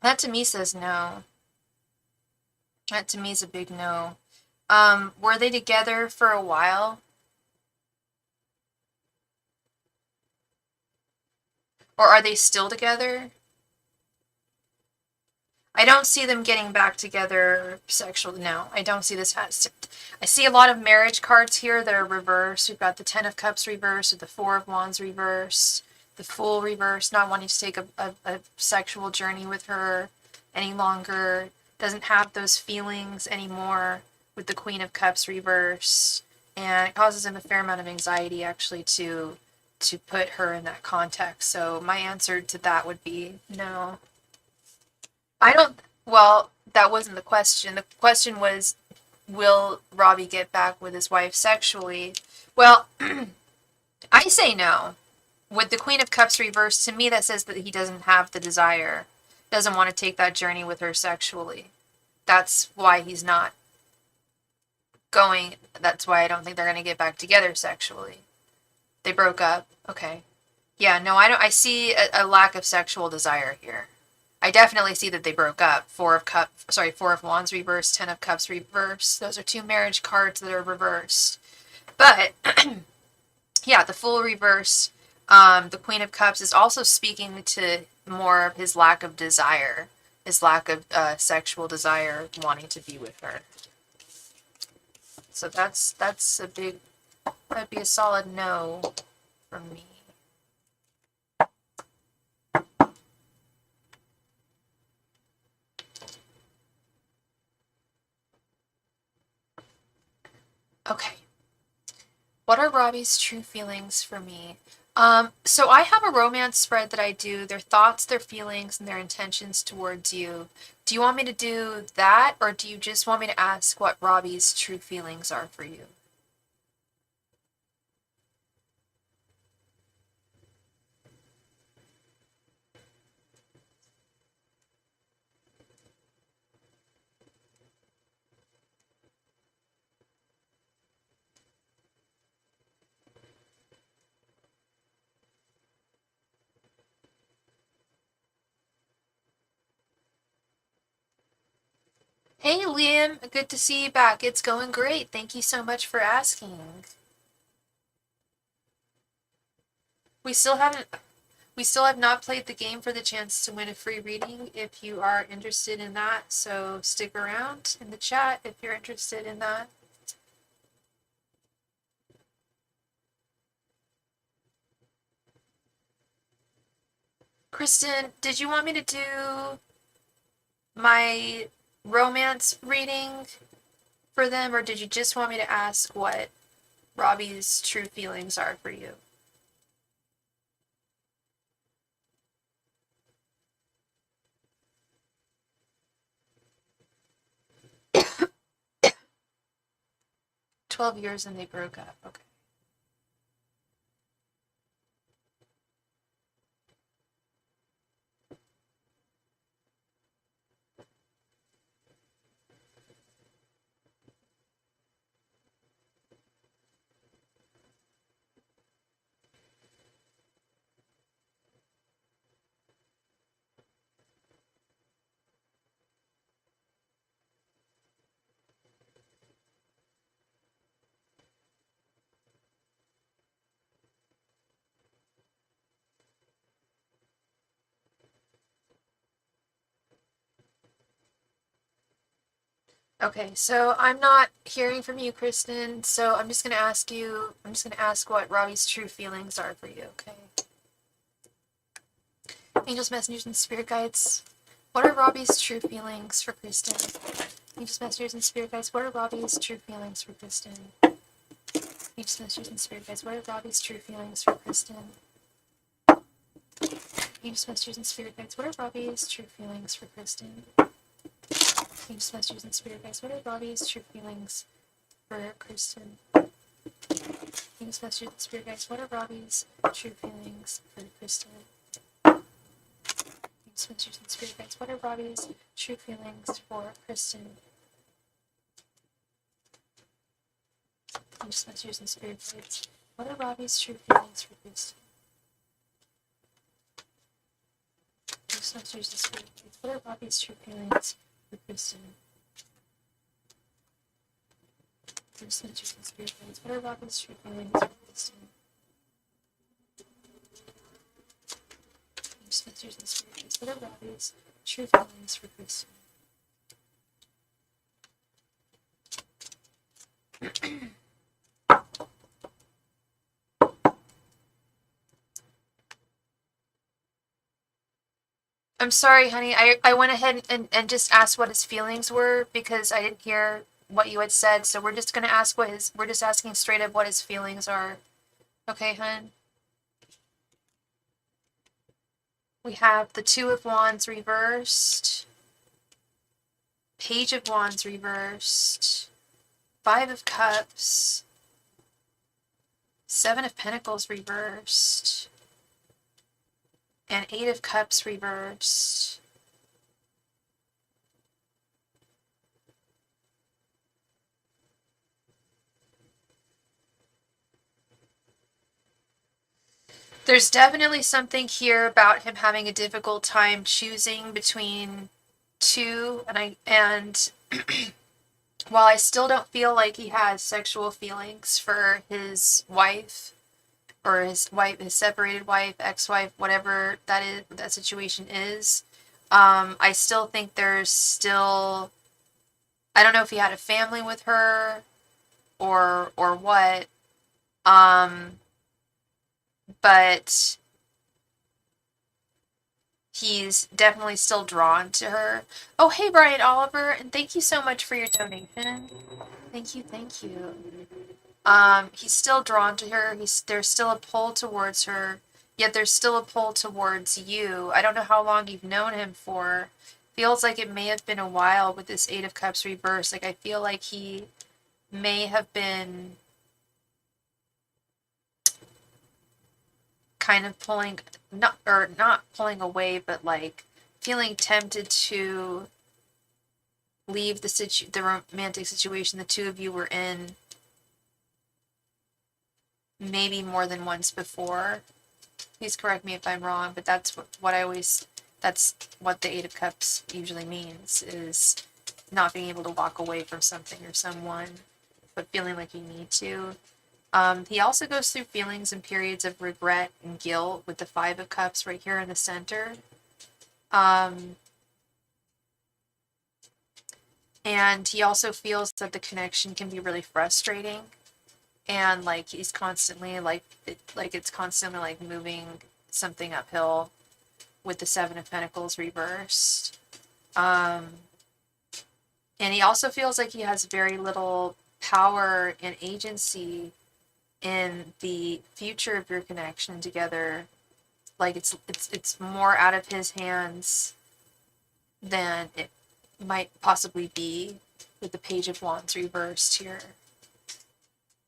That to me says no. That to me is a big no. Were they together for a while? Or are they still together? I don't see them getting back together sexually. No, I don't see this. I see a lot of marriage cards here that are reversed. We've got the 10 of Cups reversed, the 4 of Wands reversed, the Fool reversed, not wanting to take a sexual journey with her any longer. Doesn't have those feelings anymore with the Queen of Cups reversed. And it causes him a fair amount of anxiety, actually, to put her in that context. So my answer to that would be no. I don't, well, that wasn't the question. The question was, will Robbie get back with his wife sexually? Well, I say no. With the Queen of Cups reversed, to me that says that he doesn't have the desire, doesn't want to take that journey with her sexually. That's why he's not going, that's why I don't think they're going to get back together sexually. They broke up. Okay. Yeah, no, I see a lack of sexual desire here. I definitely see that they broke up. 4 of Wands reversed, 10 of Cups reversed. Those are 2 marriage cards that are reversed. But, yeah, the Fool reversed. The Queen of Cups is also speaking to more of his lack of desire. is lack of sexual desire, wanting to be with her. So that's a big, that'd be a solid no from me. Okay. What are Robbie's true feelings for me? So I have a romance spread that I do, their thoughts, their feelings, and their intentions towards you. Do you want me to do that, or do you just want me to ask what Robbie's true feelings are for you? Hey Liam, good to see you back. It's going great. Thank you so much for asking. We still haven't We still have not played the game for the chance to win a free reading if you are interested in that, so stick around in the chat if you're interested in that. Kristen, did you want me to do my romance reading for them, or did you just want me to ask what Robbie's true feelings are for you? "12 years and they broke up." Okay. Okay, so I'm not hearing from you, Kristen, so I'm just going to ask what Robbie's true feelings are for you, okay? Angels, messengers, and spirit guides, what are Robbie's true feelings for Kristen? Angels, messengers, and spirit guides, what are Robbie's true feelings for Kristen? Angels, messengers, and spirit guides, what are Robbie's true feelings for Kristen? Angels, messengers, and spirit guides, what are Robbie's true feelings for Kristen? Angels, messengers, and spirit guides, what are Robbie's true feelings for Kristen? Angels, messengers, and spirit guides, what are Robbie's true feelings for Kristen? Messengers and spirit guides, what are Robbie's true feelings for Kristen? Messengers and spirit guides, what are Robbie's true feelings for Kristen? Messengers and spirit guides, what are Robbie's true feelings for Kristen? Messengers and spirit guides, what are Robbie's true feelings for Kristen? Messengers and spirit guides, what are Robbie's true feelings for Kristen? I'm sorry, honey. I went ahead and just asked what his feelings were because I didn't hear what you had said. So we're just gonna ask we're just asking straight up what his feelings are. Okay, hun? We have the Two of Wands reversed, Page of Wands reversed, Five of Cups, Seven of Pentacles reversed, and Eight of Cups reversed. There's definitely something here about him having a difficult time choosing between two, and while I still don't feel like he has sexual feelings for his wife, or his separated wife, ex-wife, whatever that situation is, I still think there's still, I don't know if he had a family with her or what. But he's definitely still drawn to her. Oh, hey, Brian Oliver, and thank you so much for your donation. Thank you, thank you. He's still drawn to her. There's still a pull towards her, yet there's still a pull towards you. I don't know how long you've known him for. Feels like it may have been a while with this Eight of Cups reversed. Like, I feel like he may have been kind of pulling, not pulling away, but like feeling tempted to leave the romantic situation the two of you were in maybe more than once before. Please correct me if I'm wrong, but that's that's what the Eight of Cups usually means, is not being able to walk away from something or someone, but feeling like you need to. He also goes through feelings and periods of regret and guilt with the Five of Cups right here in the center. And he also feels that the connection can be really frustrating, and like he's constantly it's constantly like moving something uphill with the Seven of Pentacles reversed. And he also feels like he has very little power and agency in the future of your connection together. Like it's more out of his hands than it might possibly be with the Page of Wands reversed here.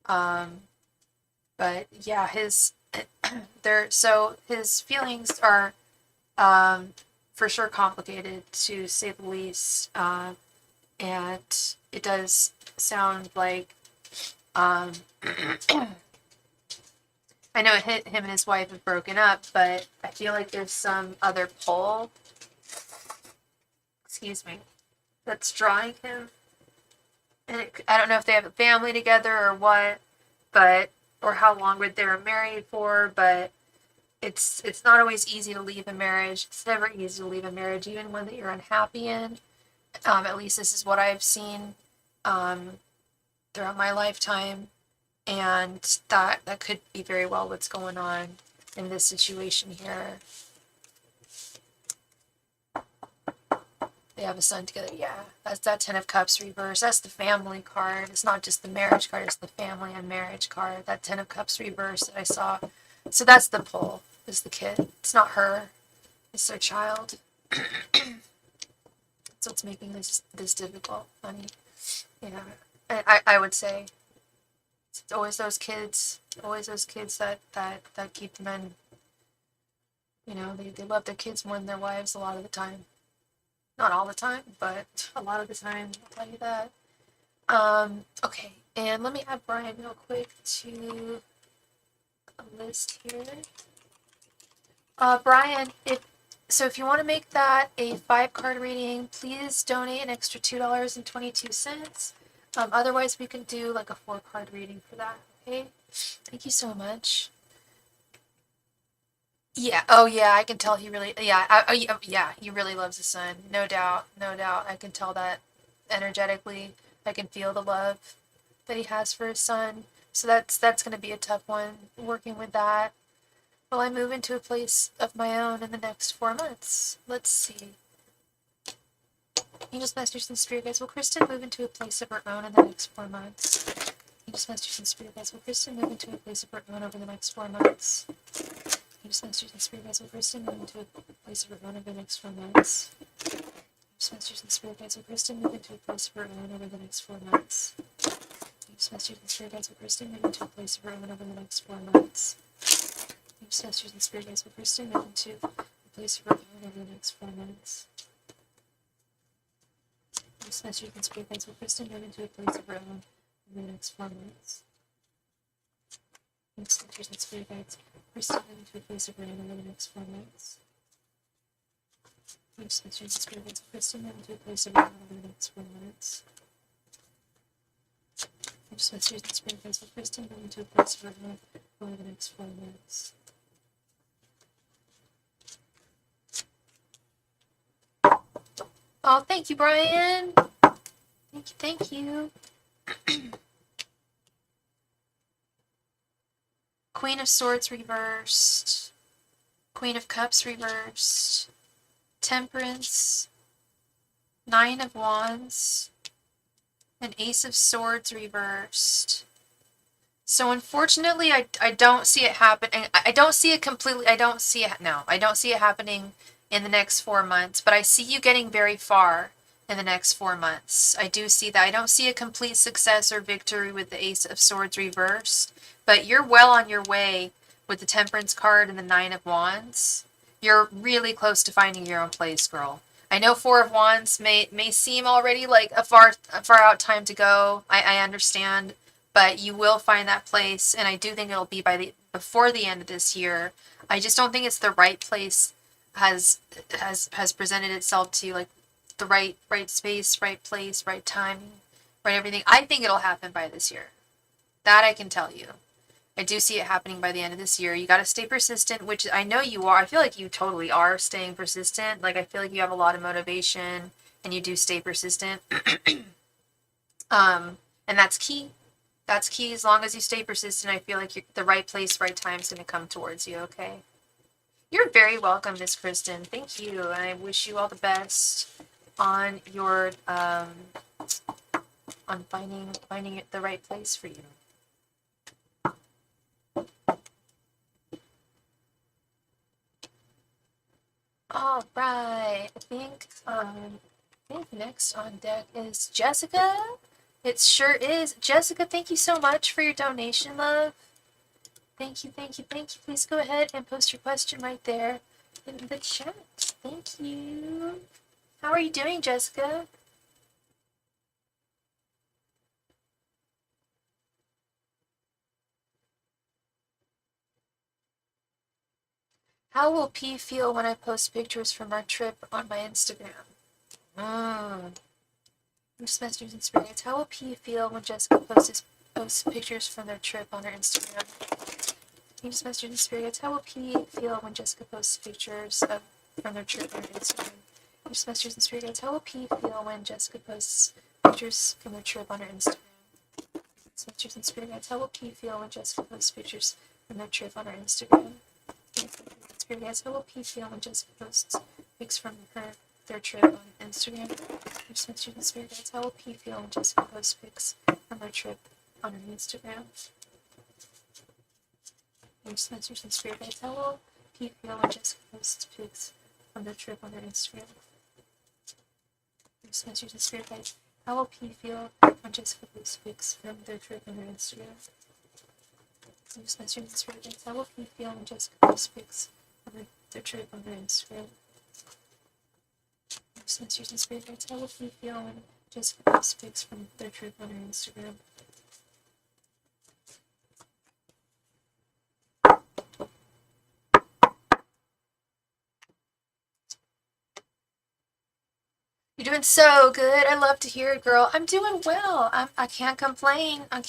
But yeah, his feelings are for sure complicated, to say the least. And it does sound like I know him and his wife have broken up, but I feel like there's some other pull, excuse me, that's drawing him. And I don't know if they have a family together or what, or how long they were married for, but it's not always easy to leave a marriage. It's never easy to leave a marriage, even one that you're unhappy in. At least this is what I've seen throughout my lifetime. And that could be very well what's going on in this situation here. They have a son together. Yeah, that's that Ten of Cups reverse. That's the family card. It's not just the marriage card. It's the family and marriage card. That Ten of Cups reverse that I saw. So that's the pull, is the kid. It's not her. It's their child. That's what's making this difficult, honey. Yeah, I would say it's always those kids that keep the men. They love their kids more than their wives a lot of the time. Not all the time, but a lot of the time, I'll tell you that. Okay, and let me add Brian real quick to a list here. Brian, if you want to make that a 5-card reading, please donate an extra $2.22. Otherwise, we can do like a 4-card reading for that. Okay, thank you so much. Yeah. Oh, yeah. I can tell he really. Yeah. Yeah. He really loves his son. No doubt. No doubt. I can tell that energetically. I can feel the love that he has for his son. So that's going to be a tough one. Working with that. Will I move into a place of my own in the next 4 months? Let's see. Angels, Masters, and Spirit Guides. Will Kristen move into a place of her own in the next 4 months? Angels, Masters, and Spirit Guides. Will Kristen move into a place of her own over the next 4 months? Angels, Masters, and Spirit Guides. Will Kristen move into a place of her own over the next 4 months? Angels, Masters, and Spirit Guides. Will Kristen move into a place of her own over the next 4 months? Angels, Masters, and Spirit Guides. Will Kristen move into a place of her own over the next 4 months? Angels, Masters, and Spirit Guides. Will Kristen move into a place of her own over the next 4 months? Angels, Masters, and Spirit Guides. Will Kristen move into a place of her own over the next 4 months? Angels, Masters, and Spirit Guides. Kristen move into a place of her own over the next 4 months? Angels, Masters, and Spirit Guides. Kristen move into a place of her own over the next 4 months? Angels, Masters, and Spirit Guides. Will Kristen move into a place of her own over the next 4 months? Oh, thank you, Brian. Thank you. Queen of Swords reversed. Queen of Cups reversed. Temperance. Nine of Wands. And Ace of Swords reversed. So unfortunately, I don't see it happen. I don't see it completely. I don't see it. No, I don't see it happening in the next 4 months. But I see you getting very far in the next 4 months. I do see that. I don't see a complete success or victory with the Ace of Swords reversed. But you're well on your way with the Temperance card and the Nine of Wands. You're really close to finding your own place, girl. I know Four of Wands may seem already like a far out time to go. I understand, but you will find that place, and I do think it'll be before the end of this year. I just don't think it's the right place has presented itself to you, like the right space, right place, right time, right everything. I think it'll happen by this year. That I can tell you. I do see it happening by the end of this year. You got to stay persistent, which I know you are. I feel like you totally are staying persistent. Like, I feel like you have a lot of motivation and you do stay persistent. And that's key. That's key. As long as you stay persistent, I feel like the right place, right time is going to come towards you, okay? You're very welcome, Miss Kristen. Thank you. And I wish you all the best on your, on finding the right place for you. All right, I think next on deck is Jessica. It sure is. Jessica, thank you so much for your donation, love. Thank you. Please go ahead and post your question right there in the chat. Thank you. How are you doing, Jessica? How will P feel when I post pictures from our trip on my Instagram? Masters and Spirits. How will P feel when Jessica posts pictures from their trip on her Instagram? Masters and Spirits. How will P feel when Jessica posts pictures from their trip on her Instagram? Masters and Spirits. How will P feel when Jessica posts pictures from their trip on her Instagram? Masters and Spirits. How will P feel when Jessica posts pictures from their trip on her Instagram? Spirits. How will P feel when Jessica posts pics from their trip on Instagram? Masters and Spirits. How will P feel when Jessica posts pics from their trip on her Instagram? Masters and Spirits. How will P feel when Jessica posts pics from their trip on her Instagram? Masters and Spirits. How will P feel when Jessica posts pics from their trip on her Instagram? Masters and Spirits. How will P feel when Jessica posts pics from their trip on her Instagram? Masters and Spirits. How will P feel when Jessica posts pics from their trip on her Instagram? You're doing so good. I love to hear it, girl. I'm doing well. I can't complain. I'll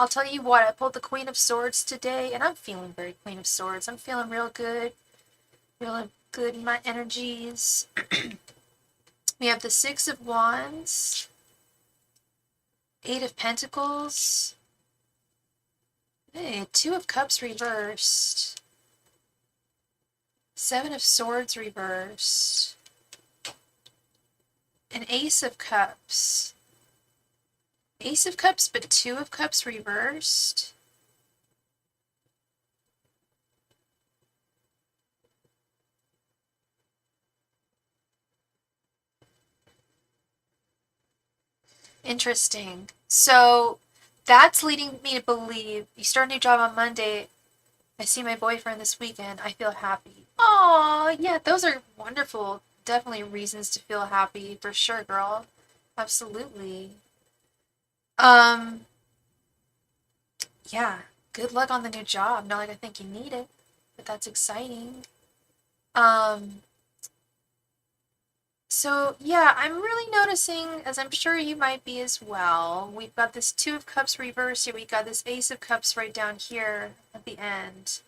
tell you what, I pulled the Queen of Swords today, and I'm feeling very Queen of Swords. I'm feeling real good. Real good in my energies. We have the Six of Wands. Eight of Pentacles. Hey, Two of Cups reversed. Seven of Swords reversed. An Ace of Cups. Ace of Cups, but Two of Cups reversed. Interesting. So that's leading me to believe you start a new job on Monday. I see my boyfriend this weekend. I feel happy. Aw, yeah, those are wonderful. Definitely reasons to feel happy for sure, girl. Absolutely. Yeah, good luck on the new job. Not like I think you need it, but that's exciting. So yeah, I'm really noticing, as I'm sure you might be as well, we've got this Two of Cups reversed here, we got this Ace of Cups right down here at the end.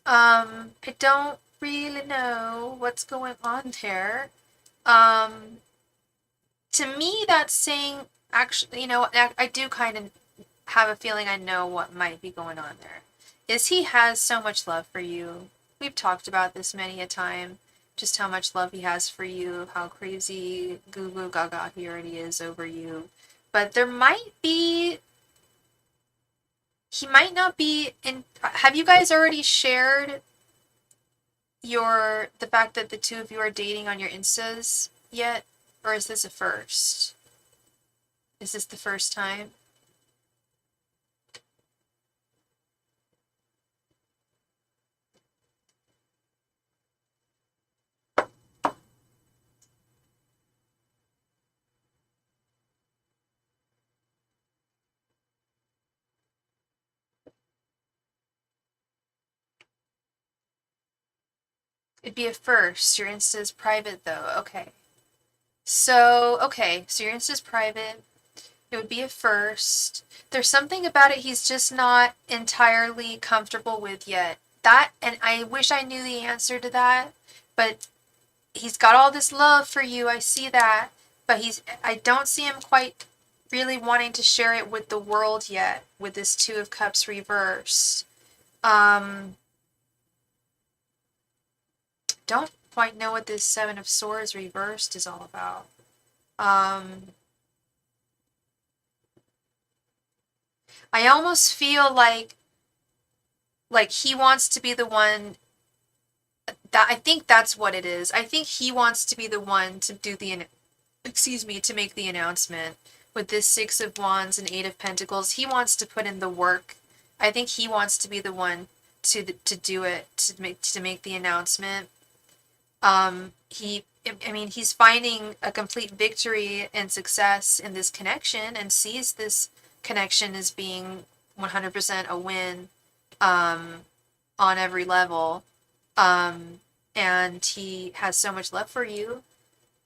I don't really know what's going on there. to me, that's saying, actually, I do kind of have a feeling I know what might be going on there. Is he has so much love for you. We've talked about this many a time, just how much love he has for you, how crazy goo goo gaga he already is over you. But there might be, he might not be in, have you guys already shared the fact that the two of you are dating on your Instas yet? Or is this a first? Is this the first time? It'd be a first. Your Insta is private though. Okay. So your Insta's private. It would be a first. There's something about it he's just not entirely comfortable with yet. That, and I wish I knew the answer to that, but he's got all this love for you. I see that, but I don't see him quite really wanting to share it with the world yet with this Two of Cups reversed. Don't quite know what this Seven of Swords reversed is all about. I almost feel like he wants to be the one that, I think that's what it is. I think he wants to be the one to do to make the announcement with this Six of Wands and Eight of Pentacles. He wants to put in the work. I think he wants to be the one to do it, to make the announcement. He's finding a complete victory and success in this connection and sees this connection as being 100% a win on every level. And he has so much love for you.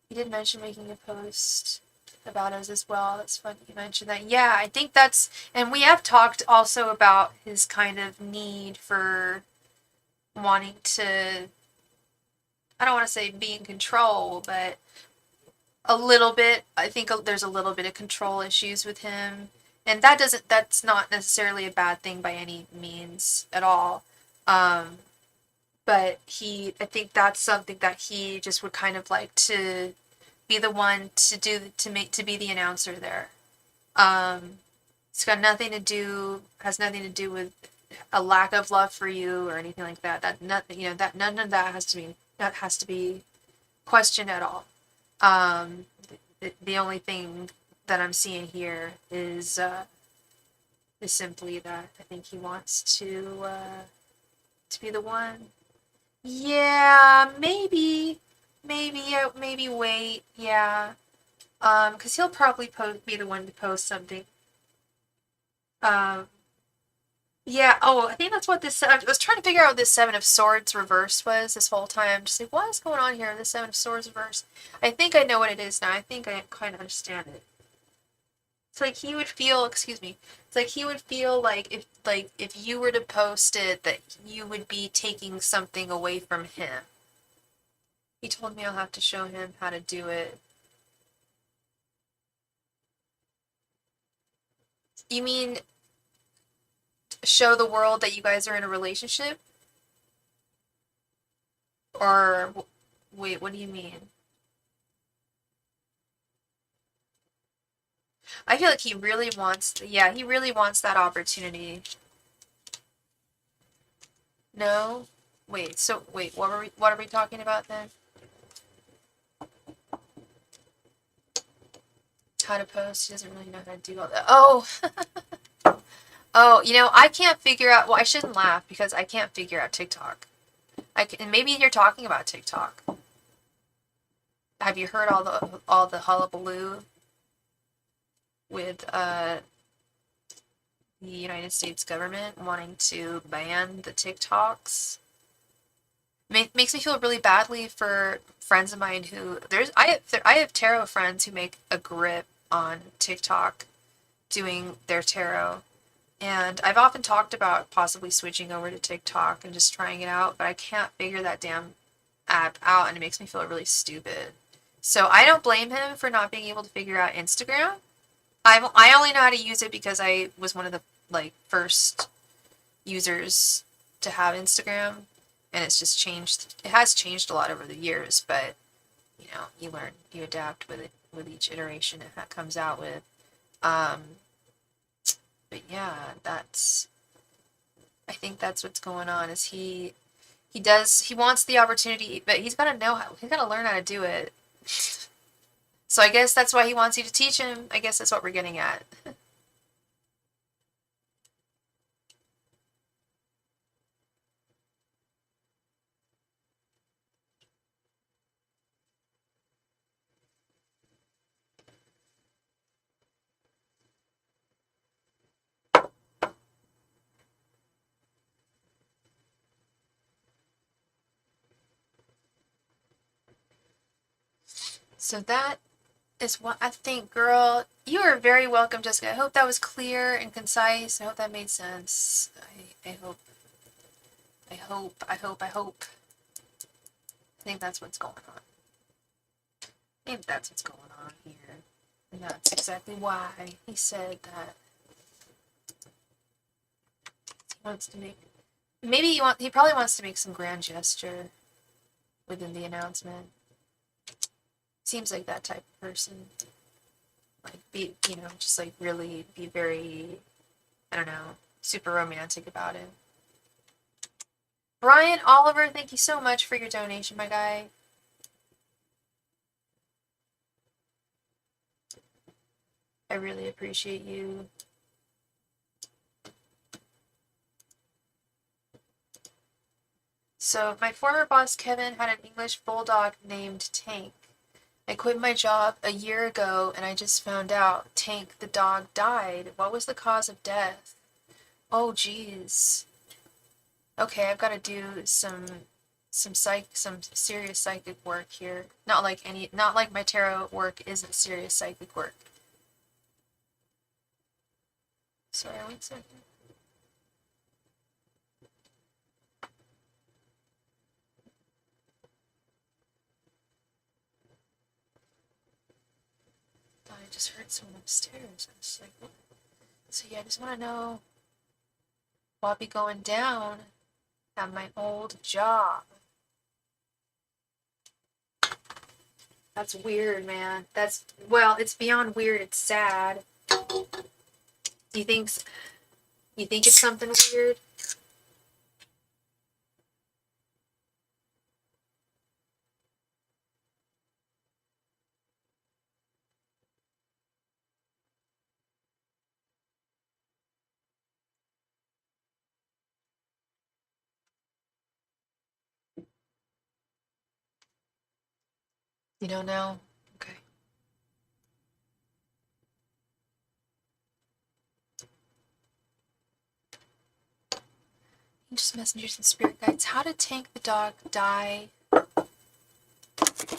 He did mention making a post about us as well. That's funny you mentioned that. Yeah, I think that's, and we have talked also about his kind of need for wanting to, I don't want to say be in control, but a little bit. I think there's a little bit of control issues with him. And that's not necessarily a bad thing by any means at all. But I think that's something that he just would kind of like to be the one to be the announcer there. It's got nothing to do, has nothing to do with a lack of love for you or anything like that. None of that has to be questioned at all. The only thing that I'm seeing here is simply that I think he wants to be the one. Yeah, maybe wait. Yeah, because he'll probably be the one to post something. Yeah. Oh, I think that's what this. I was trying to figure out what this Seven of Swords reverse was this whole time. Just like, what is going on here? The Seven of Swords reverse. I think I know what it is now. I think I kind of understand it. It's like he would feel. Excuse me. It's like he would feel like if you were to post it, that you would be taking something away from him. He told me I'll have to show him how to do it. You mean show the world that you guys are in a relationship? Or wait, what do you mean? I feel like he really wants, yeah, he really wants that opportunity. No? Wait, what are we talking about then? How to post, he doesn't really know how to do all that. Oh! Oh, I can't figure out, well, I shouldn't laugh because I can't figure out TikTok. And maybe you're talking about TikTok. Have you heard all the hullabaloo with the United States government wanting to ban the TikToks? Makes me feel really badly for friends of mine who I have tarot friends who make a grip on TikTok doing their tarot. And I've often talked about possibly switching over to TikTok and just trying it out, but I can't figure that damn app out, and it makes me feel really stupid So I don't blame him for not being able to figure out Instagram. I only know how to use it because I was one of the like first users to have Instagram, and it's just changed. It has changed a lot over the years, but you know, you learn, you adapt with it with each iteration it comes out with. Um, but yeah, I think that's what's going on. Is he wants the opportunity, but he's got to learn how to do it. So I guess that's why he wants you to teach him. I guess that's what we're getting at. So that is what I think, girl. You are very welcome, Jessica. I hope that was clear and concise. I hope that made sense. I hope. I hope. I hope. I hope. I think that's what's going on. I think that's what's going on here. And that's exactly why he said that he wants to make. Maybe he probably wants to make some grand gesture within the announcement. Seems like that type of person. Like just like really be very, I don't know, super romantic about it. Brian Oliver, thank you so much for your donation, my guy. I really appreciate you. So, my former boss, Kevin, had an English bulldog named Tank. I quit my job a year ago and I just found out Tank the dog died. What was the cause of death? Oh, geez. Okay, I've got to do some serious psychic work here. Not like my tarot work isn't serious psychic work. Sorry, 1 second. Thought I just heard someone upstairs. I was like, what? So yeah, I just want to know what'll be going down at my old job. That's weird, man. It's beyond weird. It's sad. You think it's something weird? You don't know? Okay. Just messengers and spirit guides. How to tank the dog die.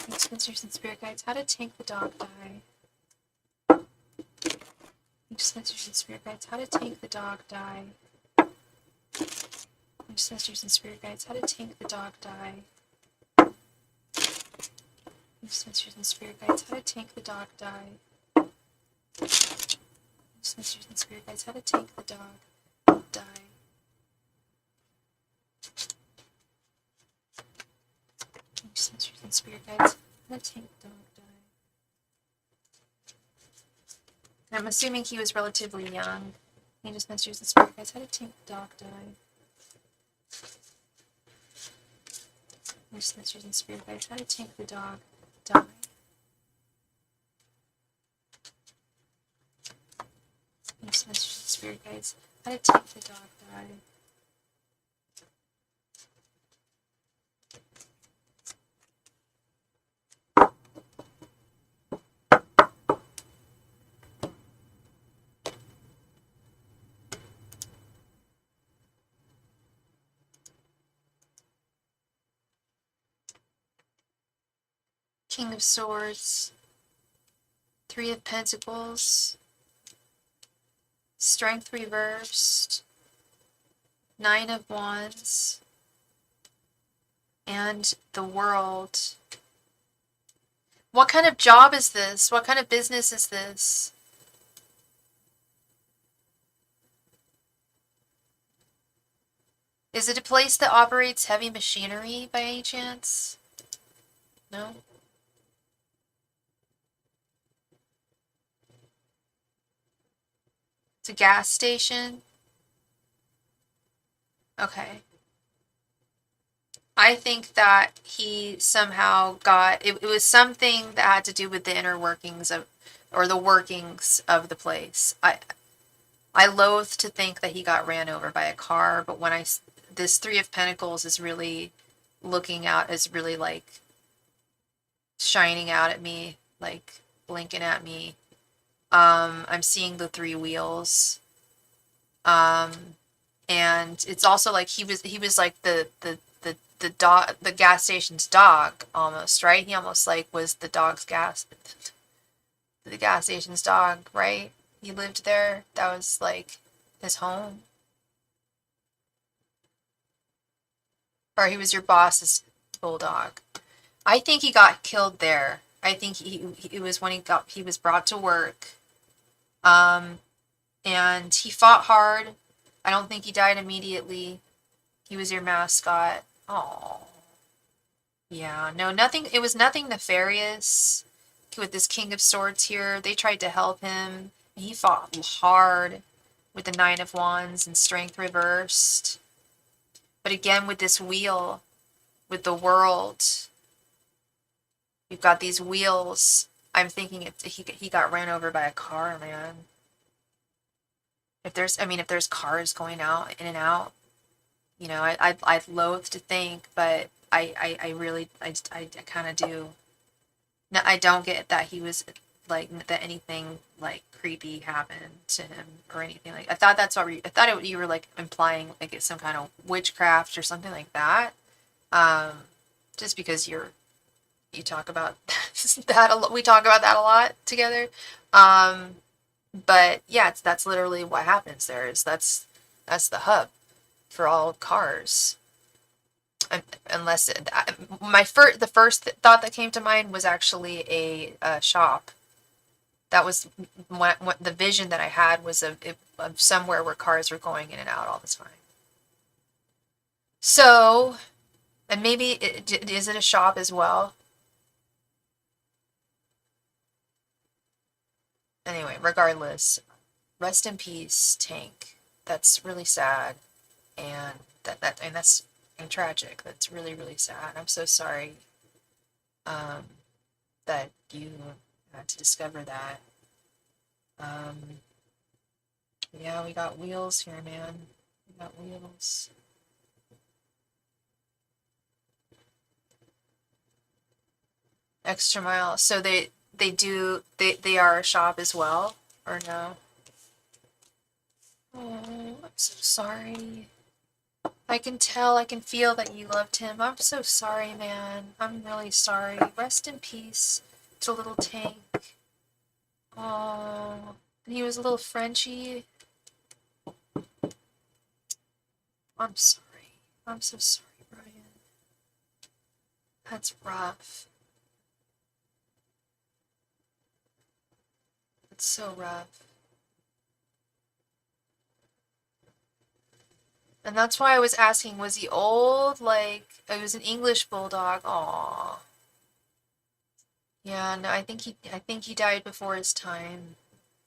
Messengers and spirit guides. How to tank the dog die. Just messengers and spirit guides. How to tank the dog die. Just messengers and spirit guides. How to tank the dog die. Just messengers and spirit guides. How to tank the dog die. Just messengers and spirit guides. How to tank the dog die. Messengers and spirit guides. How to tank the dog die. I'm assuming he was relatively young. He just messengers and spirit guides. How to tank the dog die. Just messengers and spirit guides. How to tank the dog die. Just messengers and spirit guides. How to tank the dog die. King of Swords, Three of Pentacles, Strength reversed, Nine of Wands, and the World. What kind of job is this? What kind of business is this? Is it a place that operates heavy machinery by any chance? No? It's a gas station? Okay. I think that he somehow got it was something that had to do with the inner workings of or the workings of the place. I loathe to think that he got ran over by a car, but when this Three of Pentacles is really looking out, is really like shining out at me, like blinking at me. I'm seeing the three wheels. Um, and it's also like he was like the dog, the gas station's dog almost, right? He almost like was the gas station's dog, right? He lived there. That was like his home. Or he was your boss's bulldog. I think he got killed there. I think he was when he was brought to work. And he fought hard. I don't think he died immediately. He was your mascot. Oh. Yeah, no, nothing, it was nothing nefarious with this King of Swords here. They tried to help him. He fought hard with the Nine of Wands and Strength reversed. But again, with this wheel, with the world, you've got these wheels. I'm thinking he got ran over by a car, man. If there's cars going out, in and out, you know, I'd loathe to think, but I really, I kind of do. No, I don't get that he was, like, that anything, like, creepy happened to him or anything. Like, I thought that's what I thought you were, like, implying, like, it's some kind of witchcraft or something like that. Just because you talk about that a lot, we talk about that a lot together. But yeah, that's literally what happens there. That's the hub for all cars. Unless the first thought that came to mind was actually a shop. That was what the vision that I had was of somewhere where cars were going in and out all the time. So, and maybe is it a shop as well? Anyway, regardless, rest in peace, Tank. That's really sad, and that's and tragic. That's really, really sad. I'm so sorry um, that you had to discover that. Um, yeah, we got wheels here, man. We got wheels. Extra mile. So they are a shop as well, or no? Oh, I'm so sorry. I can tell, I can feel that you loved him. I'm so sorry, man. I'm really sorry. Rest in peace to little Tank. Oh, he was a little Frenchy. I'm sorry. I'm so sorry, Brian. That's rough. It's so rough. And that's why I was asking, was he old? Like, it was an English bulldog. Aw. Yeah, no, I think he died before his time,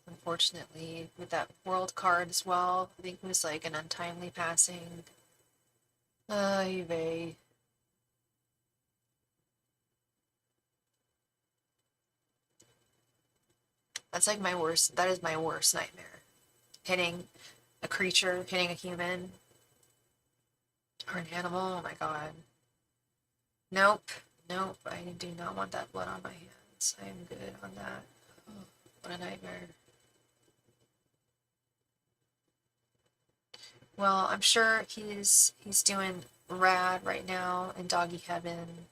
unfortunately, with that world card as well. I think it was like an untimely passing. Ay vey. That's like that is my worst nightmare. Hitting a creature, hitting a human, or an animal, oh my god. Nope, nope, I do not want that blood on my hands. I am good on that. Oh, what a nightmare. Well, I'm sure he's doing rad right now in doggy heaven,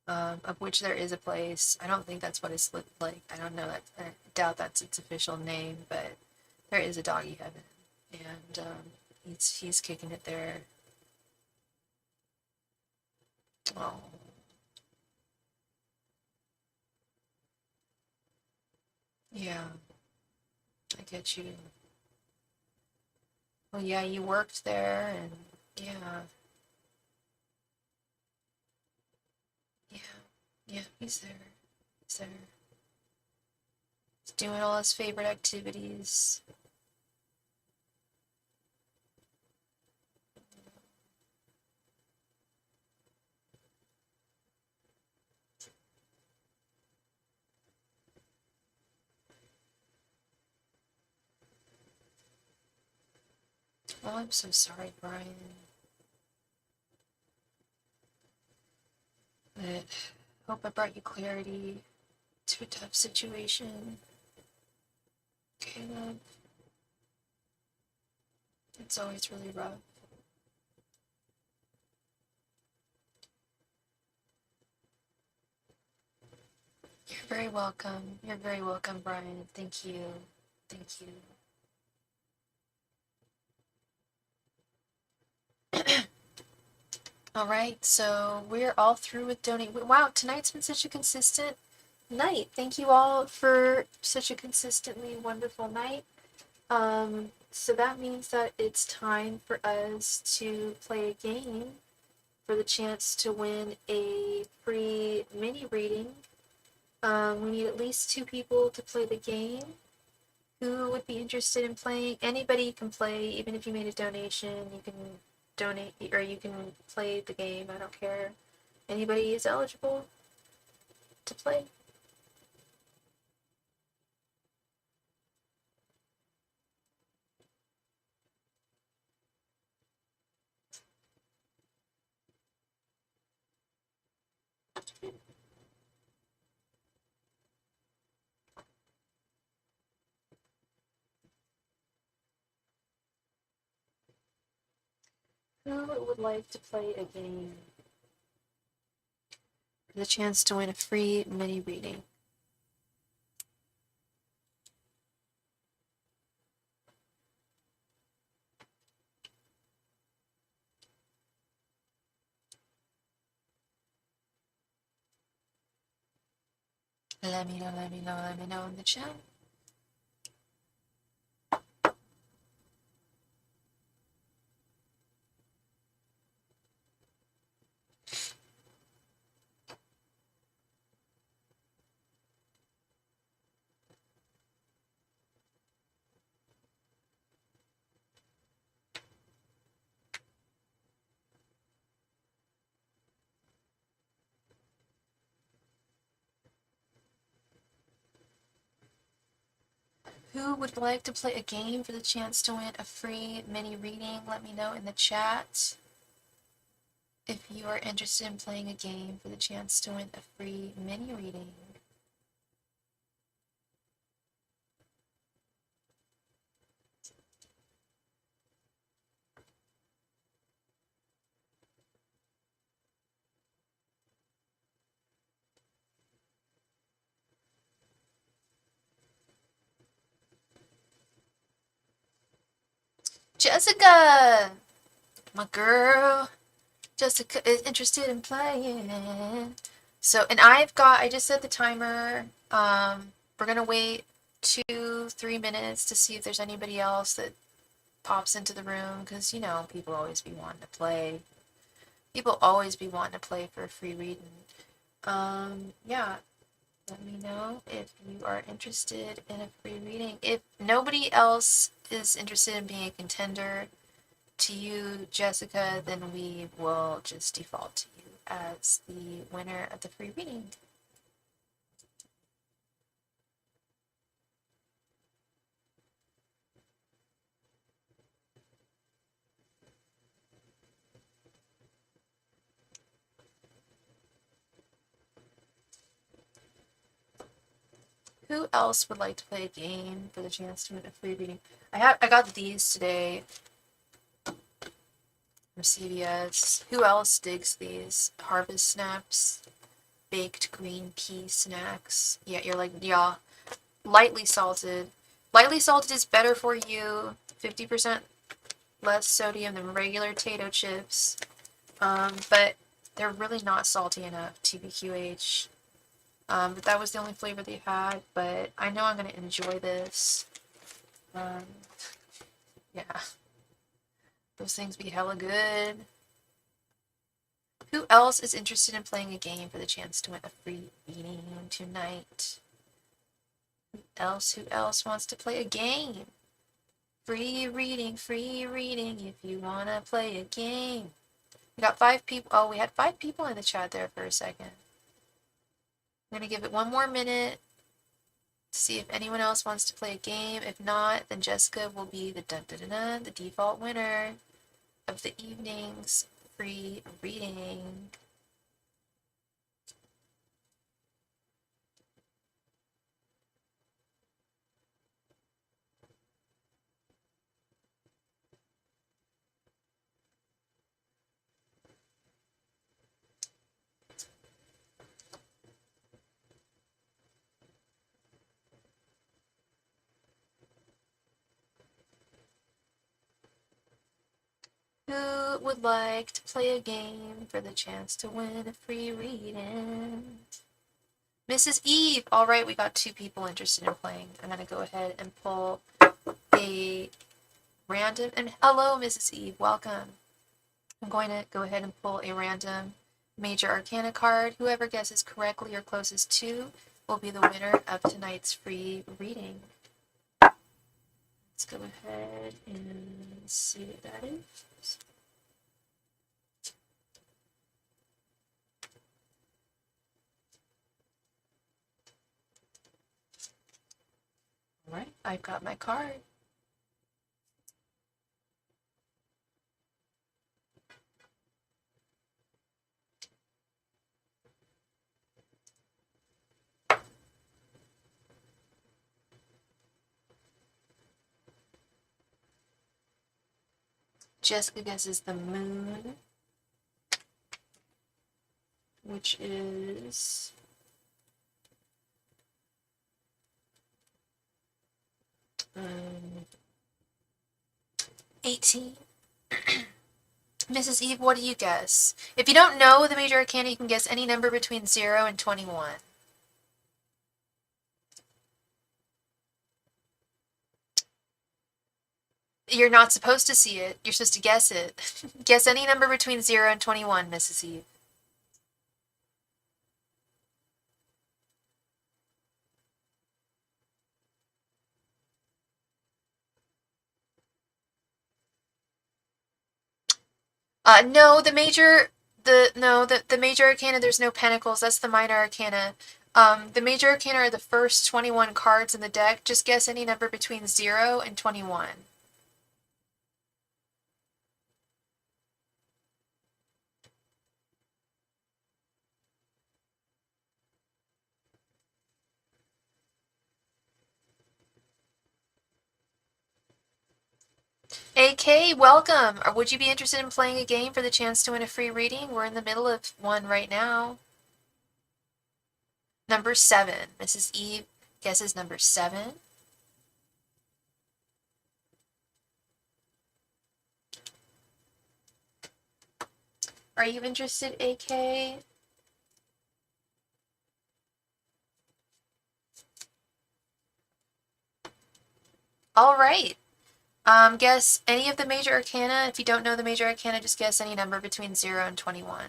of which there is a place. I don't think that's what it's like. I don't know that. I doubt that's its official name, but there is a doggy heaven, and he's kicking it there. Oh, Yeah, I get you. Well, yeah, you worked there, and yeah, yeah, yeah, he's there. He's there. He's doing all his favorite activities. Oh, I'm so sorry, Brian. But hope I brought you clarity to a tough situation. Okay, love. It's always really rough. You're very welcome. You're very welcome, Brian. Thank you. Thank you. All right, so we're all through with donating. Wow, tonight's been such a consistent night. Thank you all for such a consistently wonderful night. So that means that it's time for us to play a game for the chance to win a free mini reading. We need at least 2 people to play the game. Who would be interested in playing? Anybody can play, even if you made a donation. You can donate or you can play the game. I don't care. Anybody is eligible to play. Who would like to play a game for the chance to win a free mini reading? Let me know, let me know, let me know in the chat. Who would like to play a game for the chance to win a free mini reading? Let me know in the chat if you are interested in playing a game for the chance to win a free mini reading. Jessica! My girl! Jessica is interested in playing. So, and I just set the timer. We're gonna wait 2-3 minutes to see if there's anybody else that pops into the room, because, people always be wanting to play. People always be wanting to play for a free reading. Yeah, let me know if you are interested in a free reading. If nobody else is interested in being a contender to you, Jessica, then we will just default to you as the winner of the free reading. Who else would like to play a game for the chance to win a free reading? I got these today from CVS. Who else digs these? Harvest Snaps, baked green pea snacks. Yeah, you're like, yeah, lightly salted. Lightly salted is better for you. 50% less sodium than regular potato chips. But they're really not salty enough, TBQH. But that was the only flavor they had. But I know I'm going to enjoy this. Yeah. Those things be hella good. Who else is interested in playing a game for the chance to win a free reading tonight? Who else wants to play a game? Free reading if you want to play a game. We got 5 people. Oh, we had 5 people in the chat there for a second. I'm going to give it one more minute to see if anyone else wants to play a game. If not, then Jessica will be the the default winner of the evening's free reading. Who would like to play a game for the chance to win a free reading? Mrs. Eve! Alright, we got 2 people interested in playing. I'm going to go ahead and pull a random. And hello, Mrs. Eve. Welcome. I'm going to go ahead and pull a random Major Arcana card. Whoever guesses correctly or closest to will be the winner of tonight's free reading. Let's go ahead and see what that is. Alright, I've got my card. Jessica guesses the moon, which is 18. Mrs. Eve, what do you guess? If you don't know the Major Arcana, you can guess any number between 0 and 21. You're not supposed to see it. You're supposed to guess it. Guess any number between 0 and 21, Mrs. Eve. No, the Major Arcana, there's no pentacles. That's the Minor Arcana. The Major Arcana are the first 21 cards in the deck. Just guess any number between 0 and 21. AK, welcome! Or would you be interested in playing a game for the chance to win a free reading? We're in the middle of one right now. Number 7. Mrs. Eve guesses number 7. Are you interested, AK? All right. Guess any of the Major Arcana. If you don't know the Major Arcana, just guess any number between 0 and 21.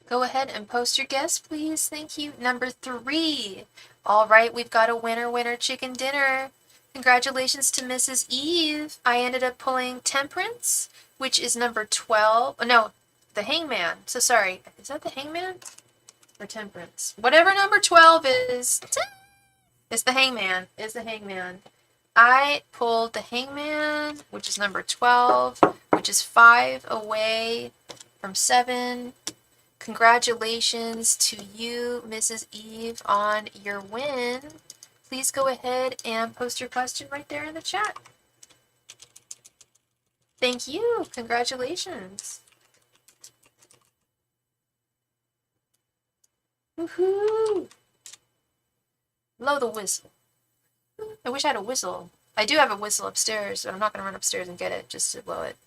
Go ahead and post your guess, please. Thank you. Number 3. All right, we've got a winner chicken dinner. Congratulations to Mrs. Eve. I ended up pulling Temperance, which is number 12. Oh, no, the Hangman. So sorry. Is that the Hangman? Or Temperance? Whatever number 12 is. It's the Hangman. Is the Hangman. I pulled the Hangman, which is number 12, which is 5 away from 7. Congratulations to you, Mrs. Eve, on your win. Please go ahead and post your question right there in the chat. Thank you. Congratulations. Woohoo! Blow the whistle. I wish I had a whistle. I do have a whistle upstairs, but I'm not going to run upstairs and get it just to blow it.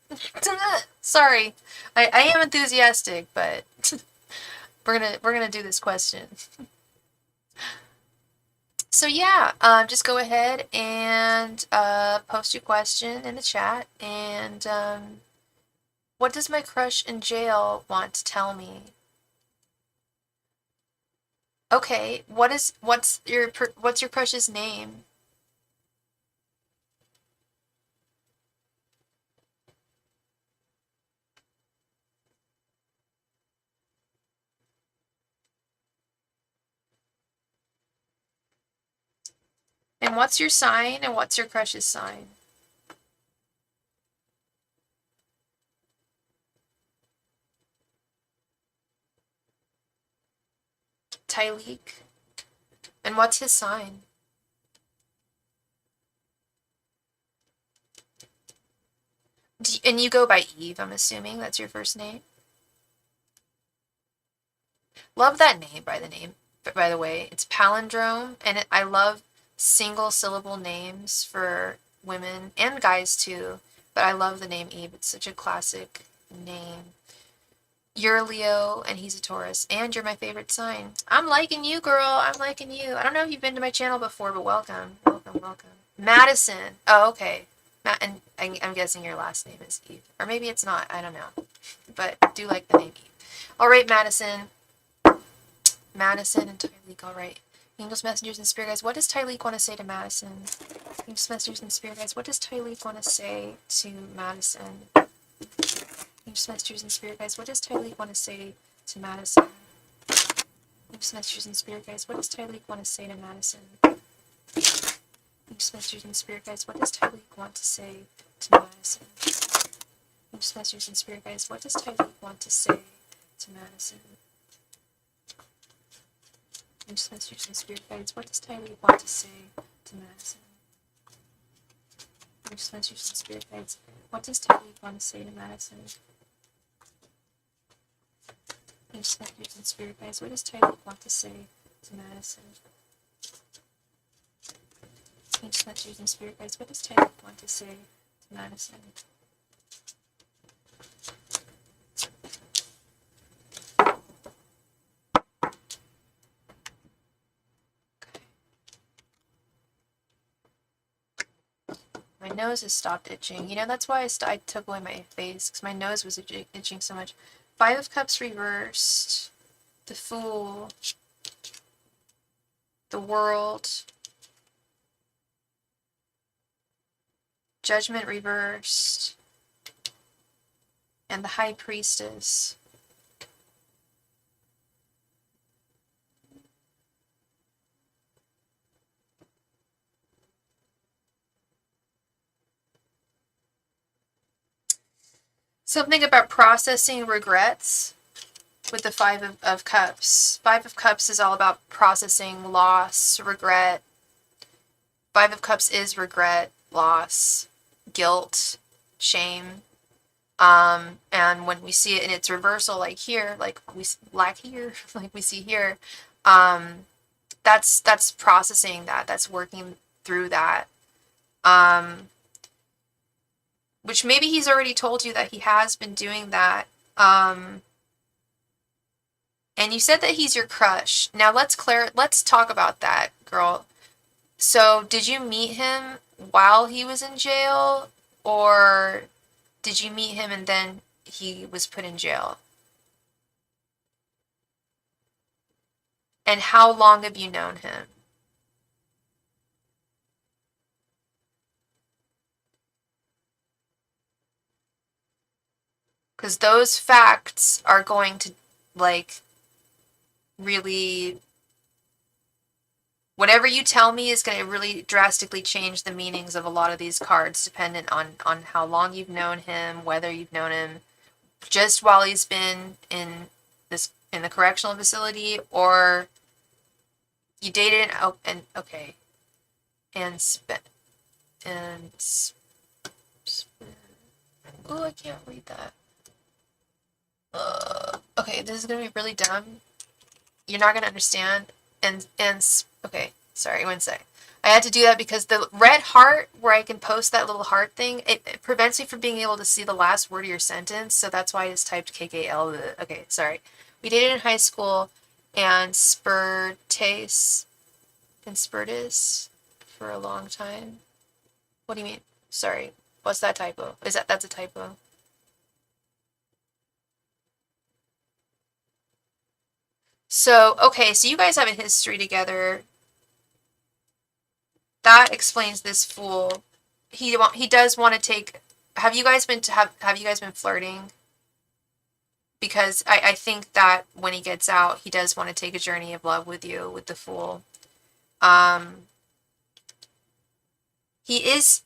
Sorry. I am enthusiastic, but we're gonna do this question. So yeah, just go ahead and post your question in the chat. And what does my crush in jail want to tell me? Okay, what's your crush's name? And what's your sign? And what's your crush's sign? Tyleek. And what's his sign? And you go by Eve, I'm assuming that's your first name. Love that name, by the way. It's palindrome, and I love single syllable names for women and guys too. But I love the name Eve. It's such a classic name. You're a Leo, and he's a Taurus, and you're my favorite sign. I'm liking you, girl. I'm liking you. I don't know if you've been to my channel before, but welcome, welcome, welcome. Madison. Oh, okay. And I'm guessing your last name is Eve, or maybe it's not. I don't know, but I do like the name Eve. All right, Madison. Madison and Tyleek, all right. Angels, messengers, and spirit guides. What does Tyleek want to say to Madison? Angels, messengers, and spirit guides. What does Tyleek want to say to Madison? Angels, messengers, and spirit guides. What does Tyleek want to say to Madison? Angels, messengers, and spirit guides. What does Tyleek want to say to Madison? Angels, messengers, and spirit guides. What does Tyleek want to say to Madison? Angels, messengers, and spirit guides. What does Tyleek want to say to Madison? Angels, messengers, and spirit guides. What does Tyleek want to say to Madison? Angels, messengers, and spirit guides. What does Tyleek want to say to Madison? Angels, messengers, and spirit guides. What does Tyleek want to say to Madison? Angels, messengers, and spirit guides. What does Tyleek want to say to Madison? My nose has stopped itching. You know, that's why I took away my face, because my nose was itching so much. 5 of Cups reversed. The Fool. The World. Judgment reversed. And the High Priestess. Something about processing regrets with the 5 of Cups. 5 of Cups is all about processing loss, regret. 5 of Cups is regret, loss, guilt, shame. And when we see it in its reversal, like here, like we like here, like we see here, that's processing that. That's working through that. Which maybe he's already told you that he has been doing that. And you said that he's your crush. Now let's talk about that, girl. So did you meet him while he was in jail, or did you meet him and then he was put in jail? And how long have you known him? Because those facts are going to, like, really Whatever you tell me is going to really drastically change the meanings of a lot of these cards, dependent on how long you've known him, whether you've known him just while he's been in the correctional facility, or you dated and okay, and spent and oh, I can't read that. Okay, this is gonna be really dumb. You're not gonna understand. Okay, sorry, one sec. I had to do that because the red heart, where I can post that little heart thing, it prevents me from being able to see the last word of your sentence. So that's why I just typed KKL. Okay, sorry. We dated in high school, and Spurtis for a long time. What do you mean? Sorry. What's that typo? That's a typo? So, okay, so you guys have a history together. That explains this fool. He does want to take. Have you guys been flirting? Because I think that when he gets out, he does want to take a journey of love with you, with the fool. Um, he is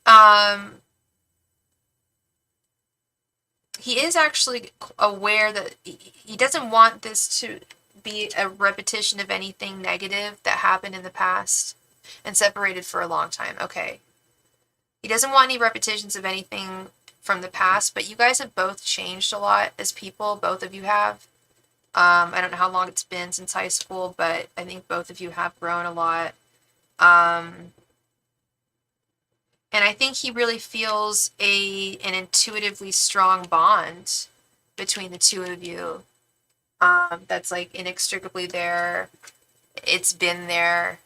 he is actually aware that he doesn't want this to be a repetition of anything negative that happened in the past and separated for a long time. Okay. He doesn't want any repetitions of anything from the past, but you guys have both changed a lot as people. Both of you have. I don't know how long it's been since high school, but I think both of you have grown a lot. And I think he really feels an intuitively strong bond between the two of you. That's like inextricably there. It's been there.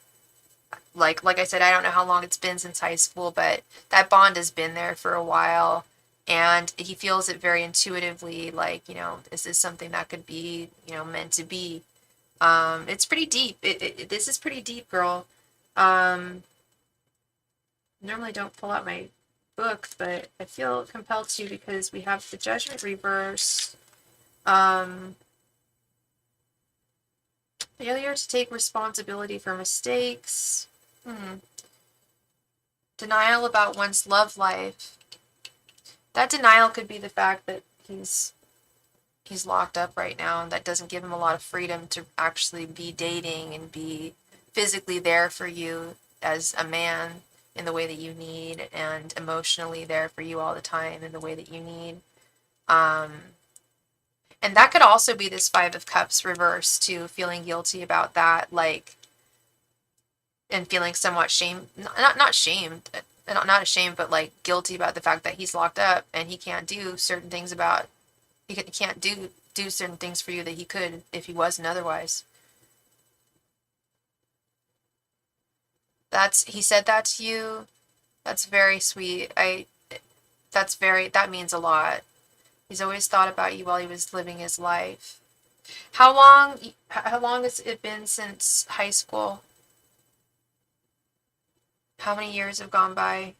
Like I said, I don't know how long it's been since high school, but that bond has been there for a while. And he feels it very intuitively, like, this is something that could be, meant to be. It's pretty deep. This is pretty deep, girl. Normally don't pull out my book, but I feel compelled to because we have the Judgment reverse. Failure to take responsibility for mistakes. Denial about one's love life. That denial could be the fact that he's locked up right now, and that doesn't give him a lot of freedom to actually be dating and be physically there for you as a man in the way that you need, and emotionally there for you all the time in the way that you need. And that could also be this Five of Cups reverse too, feeling guilty about that, like, and feeling somewhat shamed, not shamed, not ashamed, but like guilty about the fact that he's locked up and he can't do certain things he can't do certain things for you that he could if he wasn't otherwise. He said that to you. That's very sweet. That means a lot. He's always thought about you while he was living his life. How long has it been since high school? How many years have gone by?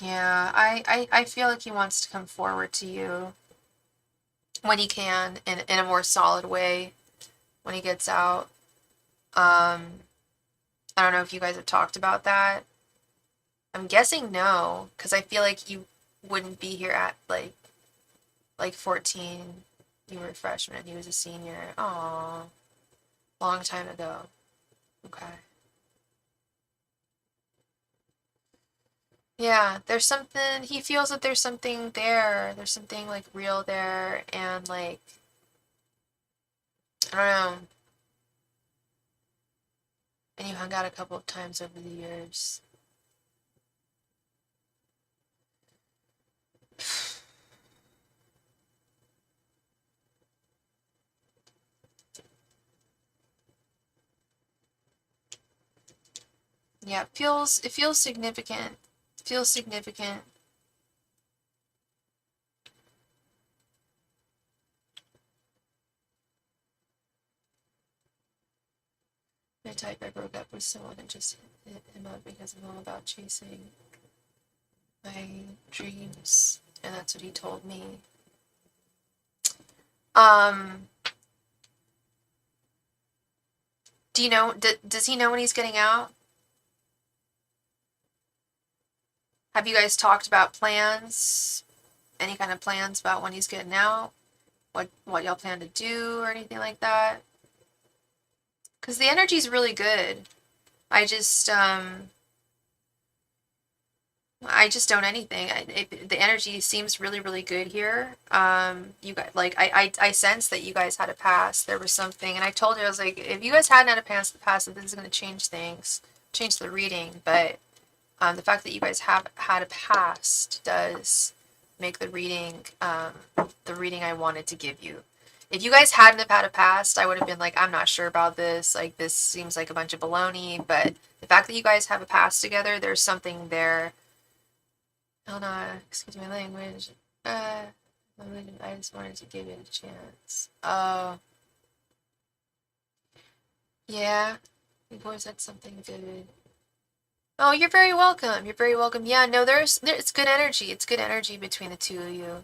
Yeah, I feel like he wants to come forward to you when he can, in a more solid way when he gets out. I don't know if you guys have talked about that. I'm guessing no, because I feel like you wouldn't be here at like 14. You were a freshman and he was a senior. Aw, long time ago. Okay. Yeah, he feels that there's something there. There's something like real there, and like, I don't know. And you hung out a couple of times over the years. Yeah, it feels significant. It feels significant. The type I broke up with someone and just hit him up because I'm all about chasing my dreams. And that's what he told me. Um, do you know, does he know when he's getting out? Have you guys talked about plans? Any kind of plans about when he's getting out? What y'all plan to do or anything like that? Because the energy's really good. I just don't anything. The energy seems really, really good here. You guys, like, I sense that you guys had a past. There was something, and I told you, I was like, if you guys hadn't had a past, this is going to change things, change the reading. But the fact that you guys have had a past does make the reading I wanted to give you. If you guys hadn't have had a past, I would have been like, I'm not sure about this. Like, this seems like a bunch of baloney. But the fact that you guys have a past together, there's something there. Oh no, excuse my language. I just wanted to give it a chance. Oh, yeah. You've always had something good. Oh, you're very welcome. You're very welcome. Yeah, no, it's good energy. It's good energy between the two of you.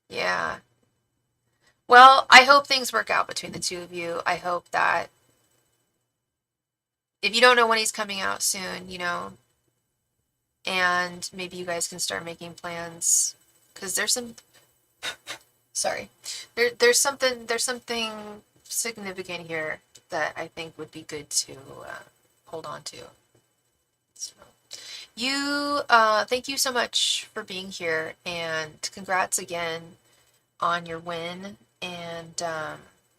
Yeah. Well, I hope things work out between the two of you. I hope that if you don't know when he's coming out soon, and maybe you guys can start making plans, because there's some, sorry, there's something significant here that I think would be good to hold on to. So, thank you so much for being here, and congrats again on your win. And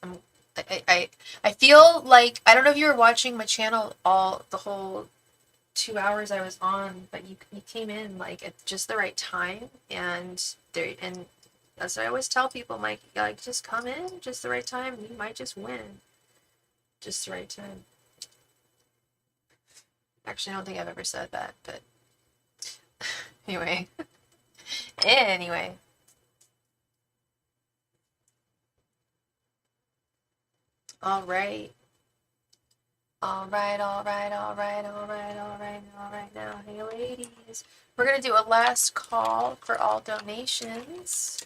I'm, I feel like, I don't know if you were watching my channel the whole 2 hours I was on, but you came in like at just the right time, and that's what I always tell people. I'm like, just come in just the right time, and you might just win. Just the right time. Actually, I don't think I've ever said that, but anyway. Anyway. All right. All right, all right, all right, all right, all right, all right. Now, hey ladies, we're going to do a last call for all donations.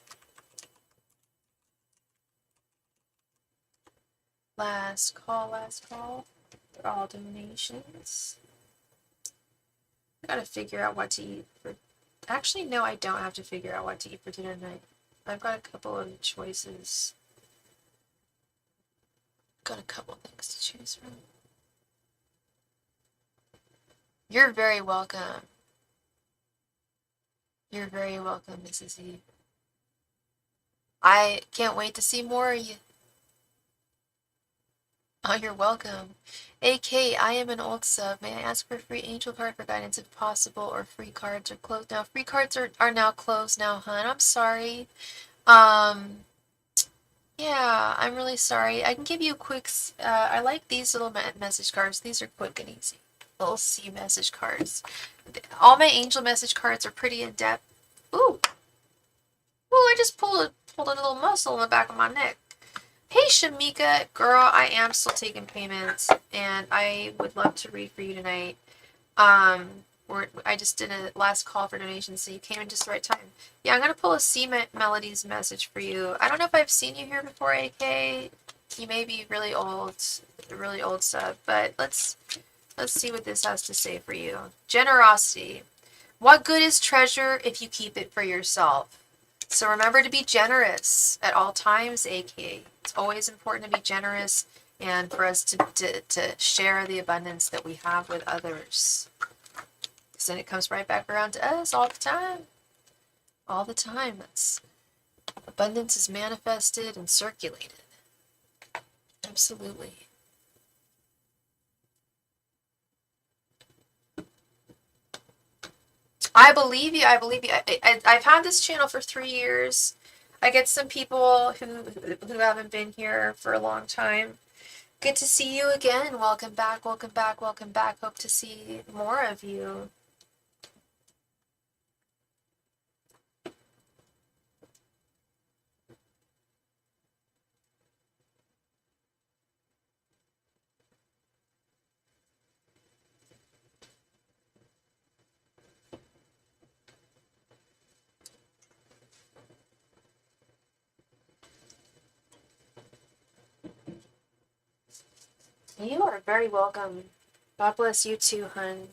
Last call for all donations. I gotta figure out what to eat for. Actually, no, I don't have to figure out what to eat for dinner tonight. I've got a couple of choices. Got a couple things to choose from. You're very welcome. You're very welcome, Mrs. E. I can't wait to see more of you. Oh, you're welcome. AK, I am an old sub. May I ask for a free angel card for guidance if possible, or free cards are closed now? Free cards are now closed now, hun. I'm sorry. Yeah, I'm really sorry. I can give you a quick, I like these little message cards. These are quick and easy. Little C message cards. All my angel message cards are pretty in-depth. Ooh. Ooh, I just pulled a little muscle in the back of my neck. Hey, Shamika, girl, I am still taking payments, and I would love to read for you tonight. I just did a last call for donations, so you came in just the right time. Yeah, I'm gonna pull a C Melodies message for you. I don't know if I've seen you here before, AK. You may be really old sub, but let's see what this has to say for you. Generosity. What good is treasure if you keep it for yourself? So remember to be generous at all times, AK. It's always important to be generous and for us to share the abundance that we have with others. Because then it comes right back around to us all the time. All the time. Abundance is manifested and circulated. Absolutely. I believe you. I've had this channel for 3 years. I get some people who haven't been here for a long time. Good to see you again. Welcome back, welcome back, welcome back. Hope to see more of you. You are very welcome. God bless you too, hun.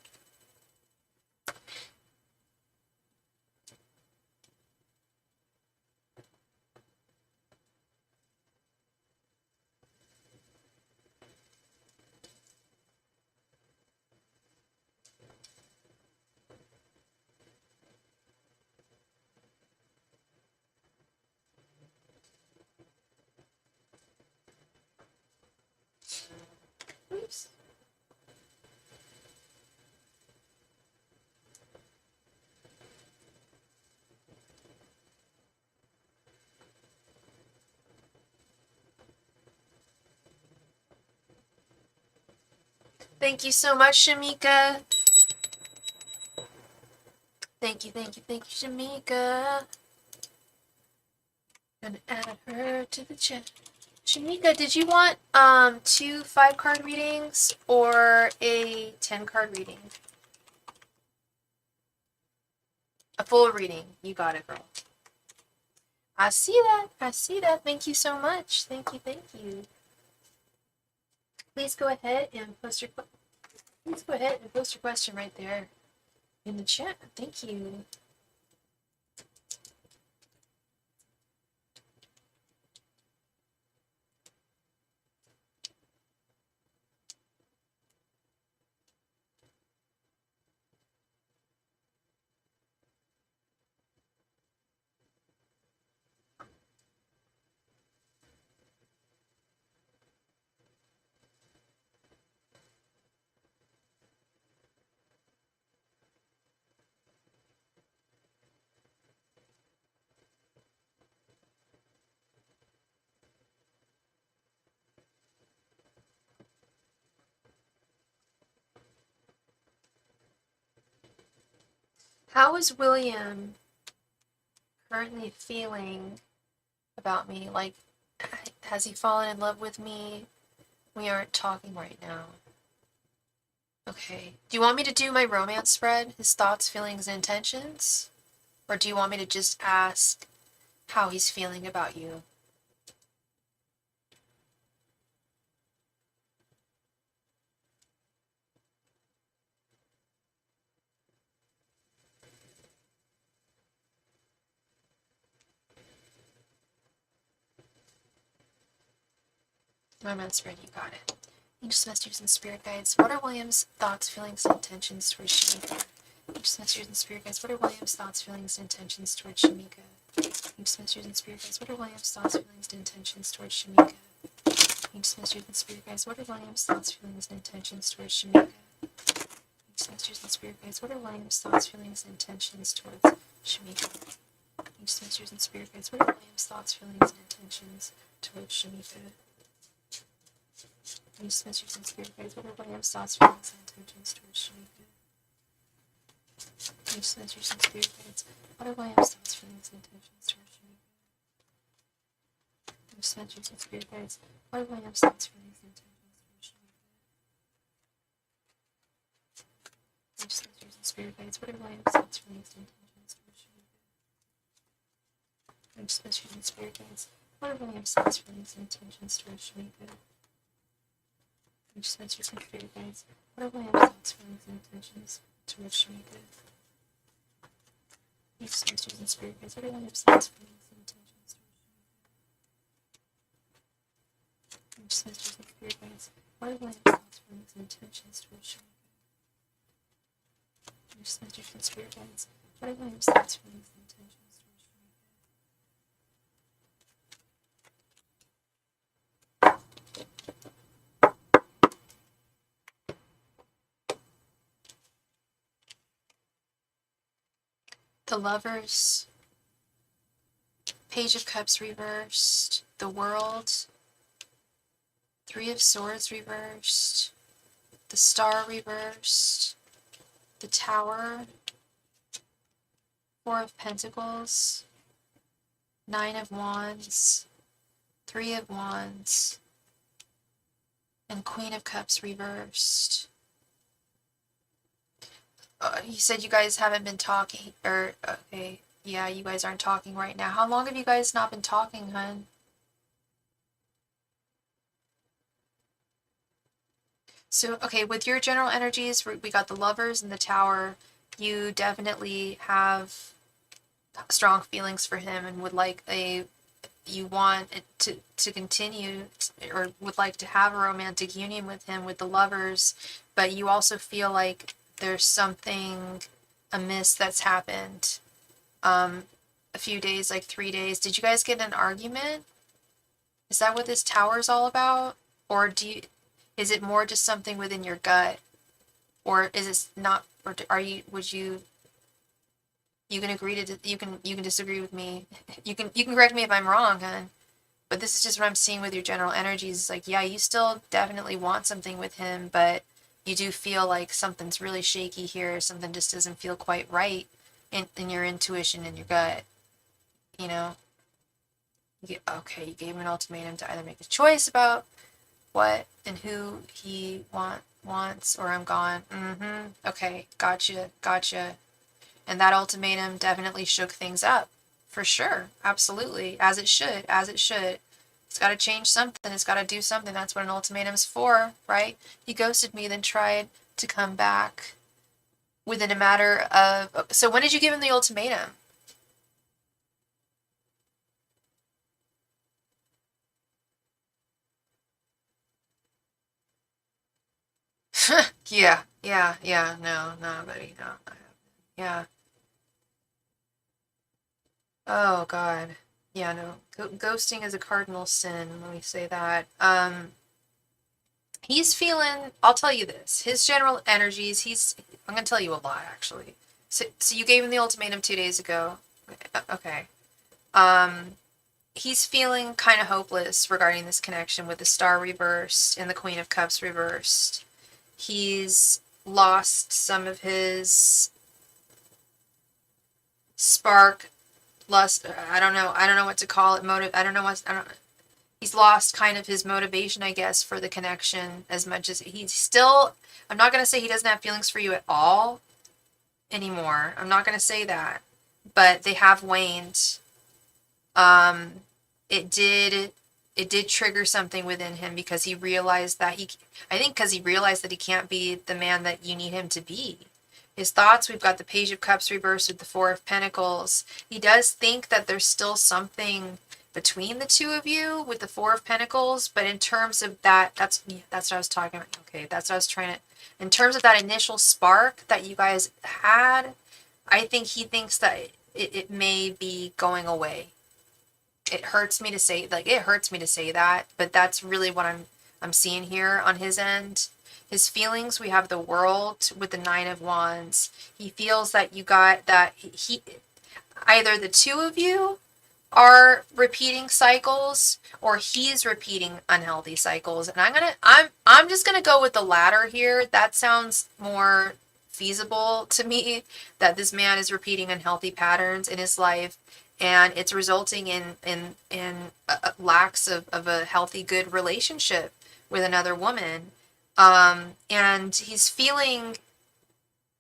Oops. Thank you so much, Shamika. Thank you, Shamika. Gonna add her to the chat. Shamika, did you want 2 5-card readings or a 10-card reading? A full reading. You got it, girl. I see that. I see that. Thank you so much. Thank you, thank you. Please go ahead and post your question right there in the chat. Thank you. How is William currently feeling about me? Like, has he fallen in love with me? We aren't talking right now. Okay. Do you want me to do my romance spread? His thoughts, feelings, and intentions? Or do you want me to just ask how he's feeling about you? Romance spread, you got it. Angels, messengers, and spirit guides. What are William's thoughts, feelings, and intentions towards Shamika? Angels, messengers, and spirit guides. What are William's thoughts, feelings, and intentions towards Shamika? Angels, messengers, and spirit guides. What are William's thoughts, feelings, and intentions towards Shamika? Angels, messengers, and spirit guides. What are William's thoughts, feelings, and intentions towards Shamika? Angels, messengers, and spirit guides. What are William's thoughts, feelings, and intentions towards Shamika? Angels, messengers, and spirit guides. What are William's thoughts, feelings, and intentions towards Shamika? Angels, messengers, and spirit guides. What are William's thoughts, feelings, and intentions towards Shamika? Angels, messengers, and spirit guides. What are William's thoughts, feelings, and intentions towards Shamika? Angels, messengers, and spirit guides. What are William's thoughts, feelings, and intentions towards Shamika? Angels, messengers, and spirit guides. What are William's thoughts, feelings, and intentions towards Shamika? Angels, messengers, and spirit guides. What are William's thoughts, feelings, and intentions towards Shamika? Angels, messengers, and spirit guides. What are William's thoughts, feelings, and intentions towards Shamika? Angels, messengers, and spirit guides. What are William's thoughts, feelings, and intentions towards Shamika? Angels, messengers, and spirit guides. What are William's thoughts, feelings, and intentions towards Shamika? Angels, messengers, and spirit guides. What are William's thoughts, feelings, and intentions towards Shamika? The Lovers, Page of Cups reversed, the World, 3 of Swords reversed, the Star reversed, the Tower, 4 of Pentacles, 9 of Wands, 3 of Wands, and Queen of Cups reversed. You said you guys haven't been talking, or, okay, yeah, you guys aren't talking right now. How long have you guys not been talking, hun? So, okay, with your general energies, we got the Lovers and the Tower. You definitely have strong feelings for him and would like you want it to continue or would like to have a romantic union with him with the Lovers, but you also feel like there's something amiss that's happened a few days, like 3 days. Did you guys get in an argument? Is that what this tower is all about? Or is it more just something within your gut? Or is it not, or are you, would you can agree to, you can disagree with me. You can correct me if I'm wrong, hon. But this is just what I'm seeing with your general energies. It's like, yeah, you still definitely want something with him, but you do feel like something's really shaky here. Something just doesn't feel quite right in your intuition, in your gut. You know? Okay, you gave him an ultimatum to either make a choice about what and who he wants, or I'm gone. Okay, gotcha. And that ultimatum definitely shook things up. For sure. Absolutely. As it should. As it should. It's got to change something. It's got to do something. That's what an ultimatum's for, right? He ghosted me, then tried to come back within a matter of... So when did you give him the ultimatum? Yeah. No, buddy, no. Yeah. Oh, God. Yeah, no. Ghosting is a cardinal sin. Let me say that. He's feeling, I'll tell you this, his general energies, I'm going to tell you a lot, actually. So you gave him the ultimatum 2 days ago. Okay. He's feeling kind of hopeless regarding this connection with the Star reversed and the Queen of Cups reversed. He's lost some of his spark, lust, I don't know what to call it, he's lost kind of his motivation, I guess, for the connection as much as he's still, I'm not going to say he doesn't have feelings for you at all anymore. I'm not going to say that, but they have waned. It did trigger something within him because he realized that because he realized that he can't be the man that you need him to be. His thoughts, we've got the Page of Cups reversed with the Four of Pentacles. He does think that there's still something between the two of you with the Four of Pentacles, but in terms of that's what I was talking about. Okay, that's what I was trying to, in terms of that initial spark that you guys had, I think he thinks that it may be going away. It hurts me to say that, but that's really what I'm seeing here on his end. His feelings, we have the World with the Nine of Wands. He feels that you got that he either the two of you are repeating cycles or he's repeating unhealthy cycles. And I'm just gonna go with the latter here. That sounds more feasible to me, that this man is repeating unhealthy patterns in his life and it's resulting in lacks of a healthy, good relationship with another woman. And he's feeling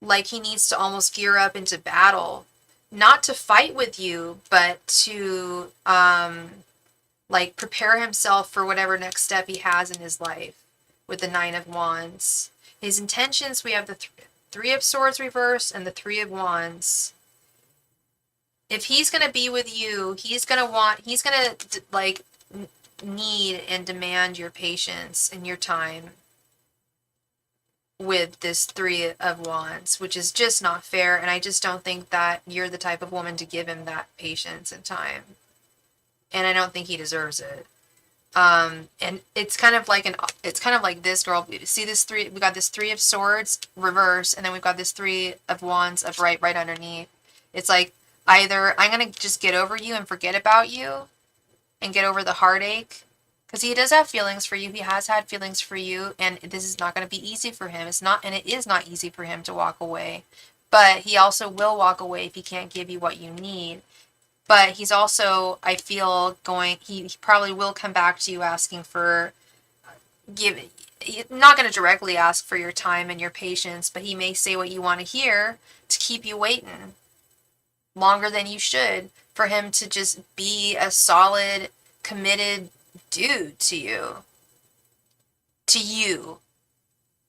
like he needs to almost gear up into battle, not to fight with you, but to like prepare himself for whatever next step he has in his life with the Nine of Wands. His intentions, we have the Three of Swords reversed and the Three of Wands. If he's going to be with you, he's going to like need and demand your patience and your time with this Three of Wands, which is just not fair. And I just don't think that you're the type of woman to give him that patience and time. And I don't think he deserves it. And it's kind of like this, girl. See this three, we got this Three of Swords reverse, and then we've got this Three of Wands upright right underneath. It's like, either I'm going to just get over you and forget about you and get over the heartache, because he does have feelings for you. He has had feelings for you, and this is not going to be easy for him. It is not easy for him to walk away, but he also will walk away if he can't give you what you need. But he's also, I feel, he probably will come back to you asking for, not going to directly ask for your time and your patience, but he may say what you want to hear to keep you waiting longer than you should, for him to just be a solid, committed dude to you.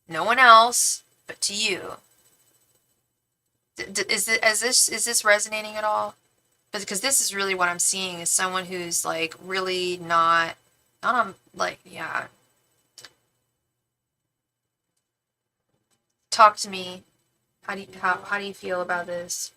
No one else, but to you. Is this resonating at all? Because this is really what I'm seeing is someone who's like really not on like, yeah. Talk to me. How do you feel about this?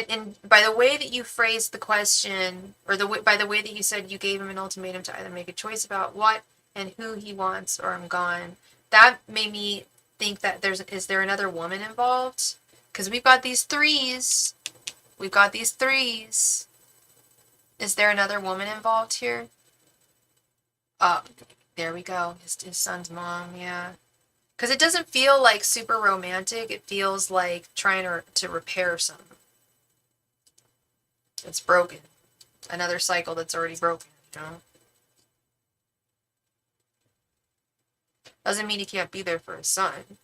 And by the way that you phrased the question, or by the way that you said you gave him an ultimatum to either make a choice about what and who he wants, or I'm gone. That made me think that is there another woman involved? Because we've got these threes. We've got these threes. Is there another woman involved here? Oh, there we go. His son's mom, yeah. Because it doesn't feel like super romantic. It feels like trying to repair something. It's broken. Another cycle that's already broken, you know? Doesn't mean he can't be there for his son.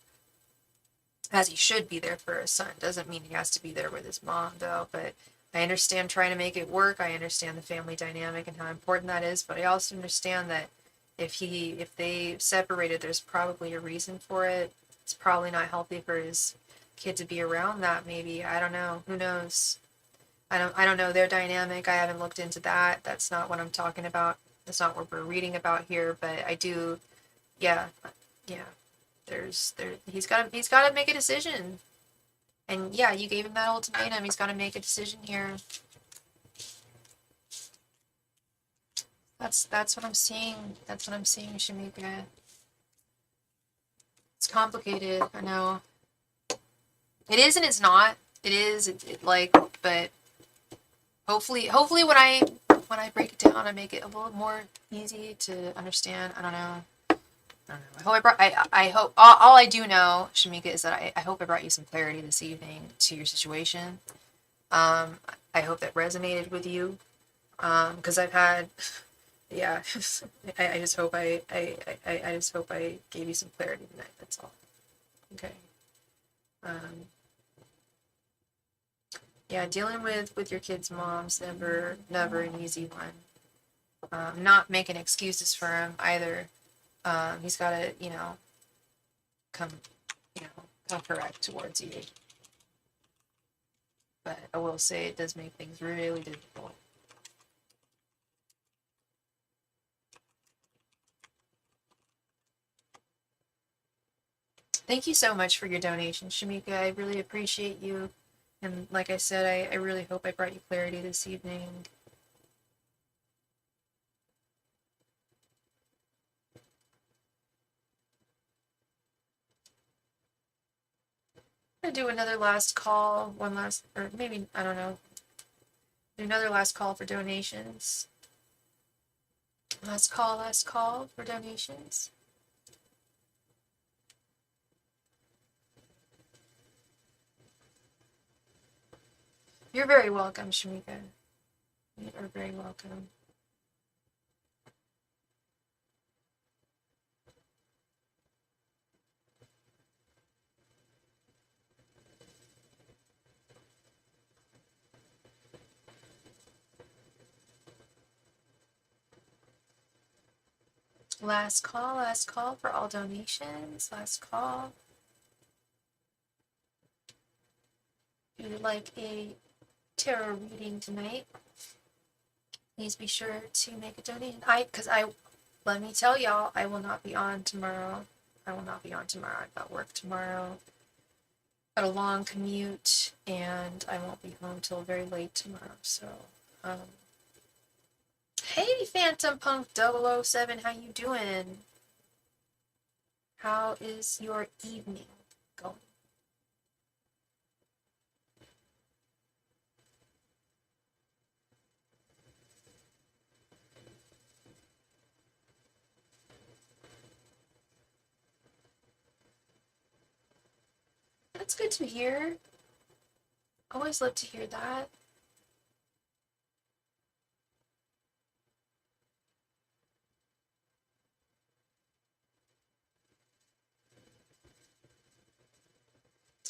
As he should be there for his son. Doesn't mean he has to be there with his mom, though. But I understand trying to make it work. I understand the family dynamic and how important that is. But I also understand that if they separated, there's probably a reason for it. It's probably not healthy for his kid to be around that, maybe. I don't know. Who knows? I don't know their dynamic. I haven't looked into that. That's not what I'm talking about. That's not what we're reading about here, but I do, yeah. Yeah. He's got to make a decision. And yeah, you gave him that ultimatum. He's got to make a decision here. That's what I'm seeing. That's what I'm seeing, Shamika. It's complicated, I know. It is and it's not. It is, like, but hopefully when I break it down, I make it a little more easy to understand. I don't know. I hope I hope all I do know, Shamika, is that I hope I brought you some clarity this evening to your situation. I hope that resonated with you. Because I've had, yeah, I just hope I just hope I gave you some clarity tonight. That's all. Okay. Yeah, dealing with your kid's mom's never an easy one. Not making excuses for him either. He's got to, come, come correct towards you. But I will say it does make things really difficult. Thank you so much for your donation, Shamika. I really appreciate you. And like I said, I really hope I brought you clarity this evening. I'm going to do another last call. Or maybe, I don't know. Do another last call for donations. Last call for donations. You're very welcome, Shamika. You are very welcome. Last call for all donations. Last call. If you would like a tarot reading tonight, please be sure to make a donation. Let me tell y'all, I will not be on tomorrow. I've got work tomorrow. Got a long commute, and I won't be home till very late tomorrow. So, hey, Phantom Punk 007, how you doing? How is your evening going? That's good to hear. Always love to hear that.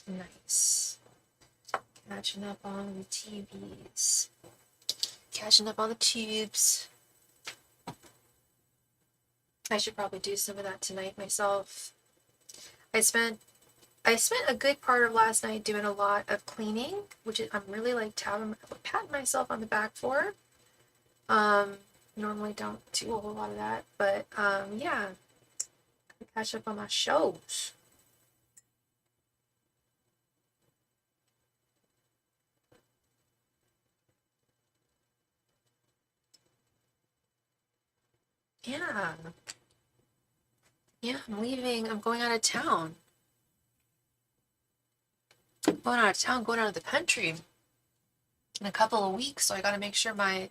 Nice. Catching up on the TVs. Catching up on the tubes. I should probably do some of that tonight myself. I spent a good part of last night doing a lot of cleaning, which I'm really like patting myself on the back for. Normally don't do a whole lot of that, but yeah, catch up on my shows. Yeah. Yeah, I'm leaving. I'm going out of town. Going out of town, going out of the country in a couple of weeks, so I gotta make sure my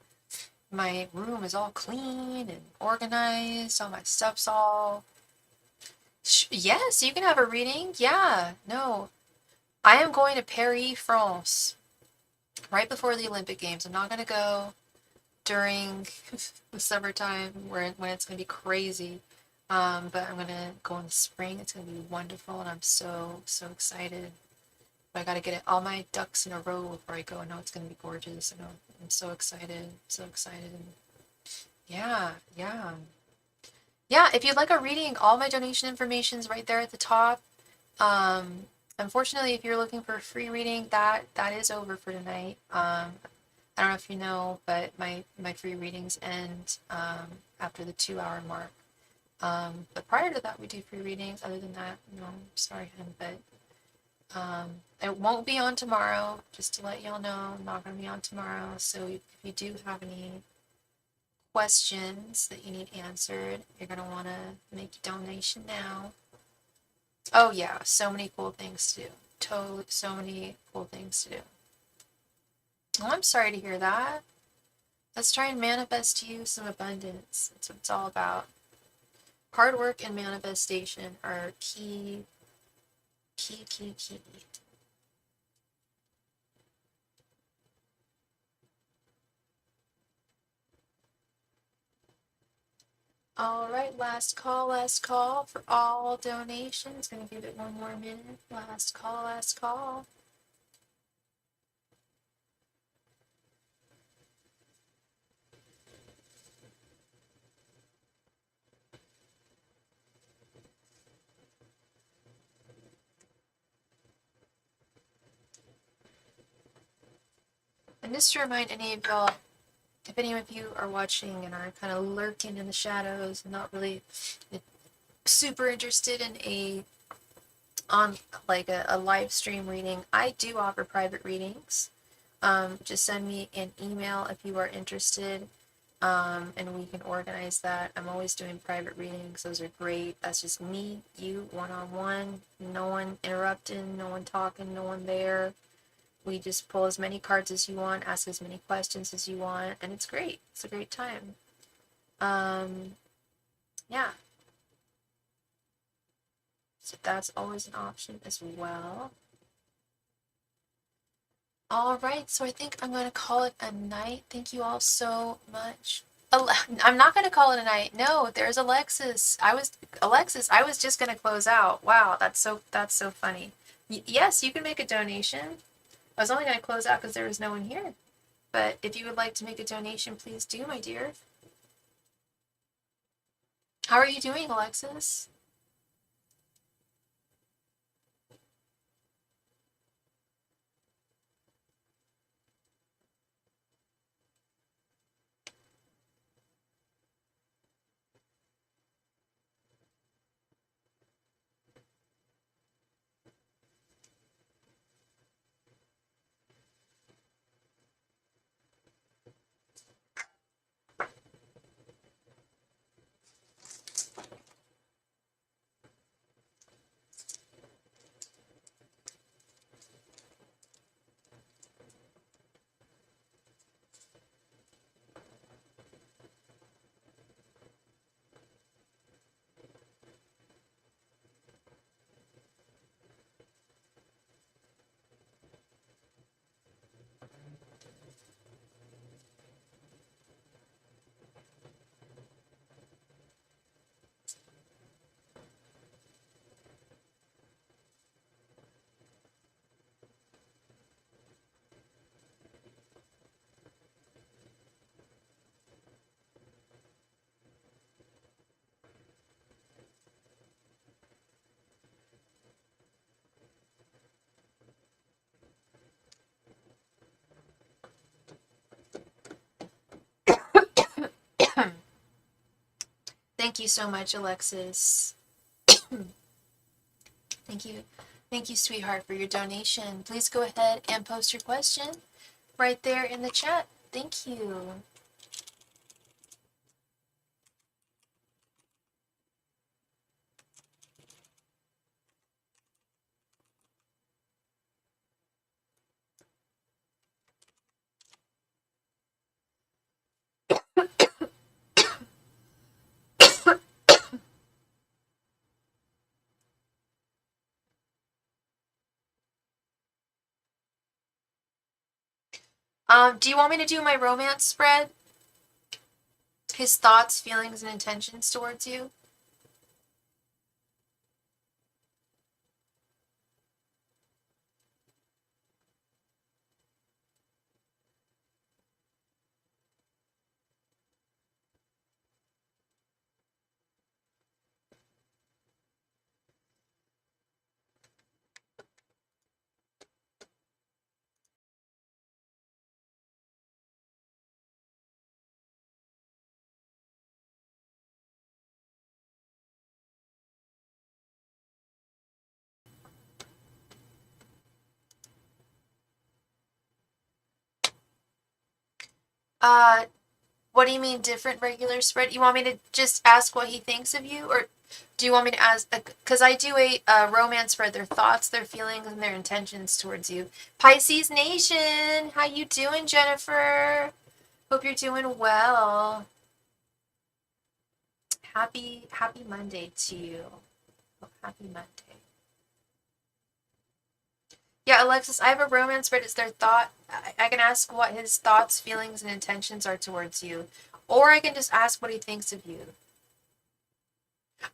room is all clean and organized, all my stuff's all... Yes, you can have a reading. Yeah, no. I am going to Paris, France, right before the Olympic Games. I'm not gonna go during the summertime when it's gonna be crazy. But I'm gonna go in the spring. It's gonna be wonderful, and I'm so excited. But I gotta get all my ducks in a row before I go. I know it's gonna be gorgeous. I know I'm so excited, so excited. Yeah, yeah. Yeah, if you'd like a reading, all my donation information is right there at the top. Unfortunately, if you're looking for a free reading, that is over for tonight. I don't know if you know, but my free readings end after the 2-hour mark. But prior to that, we do free readings. Other than that, no, I'm sorry, hon, but it won't be on tomorrow, just to let y'all know. I'm not going to be on tomorrow. So if you do have any questions that you need answered, you're going to want to make a donation now. Oh yeah, so many cool things to do. Totally, so many cool things to do. Oh, I'm sorry to hear that. Let's try and manifest to you some abundance. That's what it's all about. Hard work and manifestation are key. All right, last call for all donations. Gonna give it one more minute. Last call. And just to remind any of y'all, if any of you are watching and are kind of lurking in the shadows and not really super interested in a live stream reading, I do offer private readings. Just send me an email if you are interested, and we can organize that. I'm always doing private readings. Those are great. That's just me, you, one-on-one, no one interrupting, no one talking, no one there. We just pull as many cards as you want, ask as many questions as you want, and it's great. It's a great time. Yeah. So that's always an option as well. All right, so I think I'm going to call it a night. Thank you all so much. I'm not going to call it a night. No, there's Alexis. I was just going to close out. Wow, that's so funny. Yes, you can make a donation. I was only going to close out because there was no one here. But if you would like to make a donation, please do, my dear. How are you doing, Alexis? Thank you so much, Alexis. Thank you. Thank you, sweetheart, for your donation. Please go ahead and post your question right there in the chat. Thank you. Do you want me to do my romance spread? His thoughts, feelings, and intentions towards you? What do you mean different regular spread? You want me to just ask what he thinks of you? Or do you want me to ask, because I do a romance spread, their thoughts, their feelings, and their intentions towards you. Pisces Nation, how you doing, Jennifer? Hope you're doing well. Happy Monday to you. Oh, happy Monday. Yeah, Alexis, I have a romance spread. It's their thought. I can ask what his thoughts, feelings, and intentions are towards you. Or I can just ask what he thinks of you.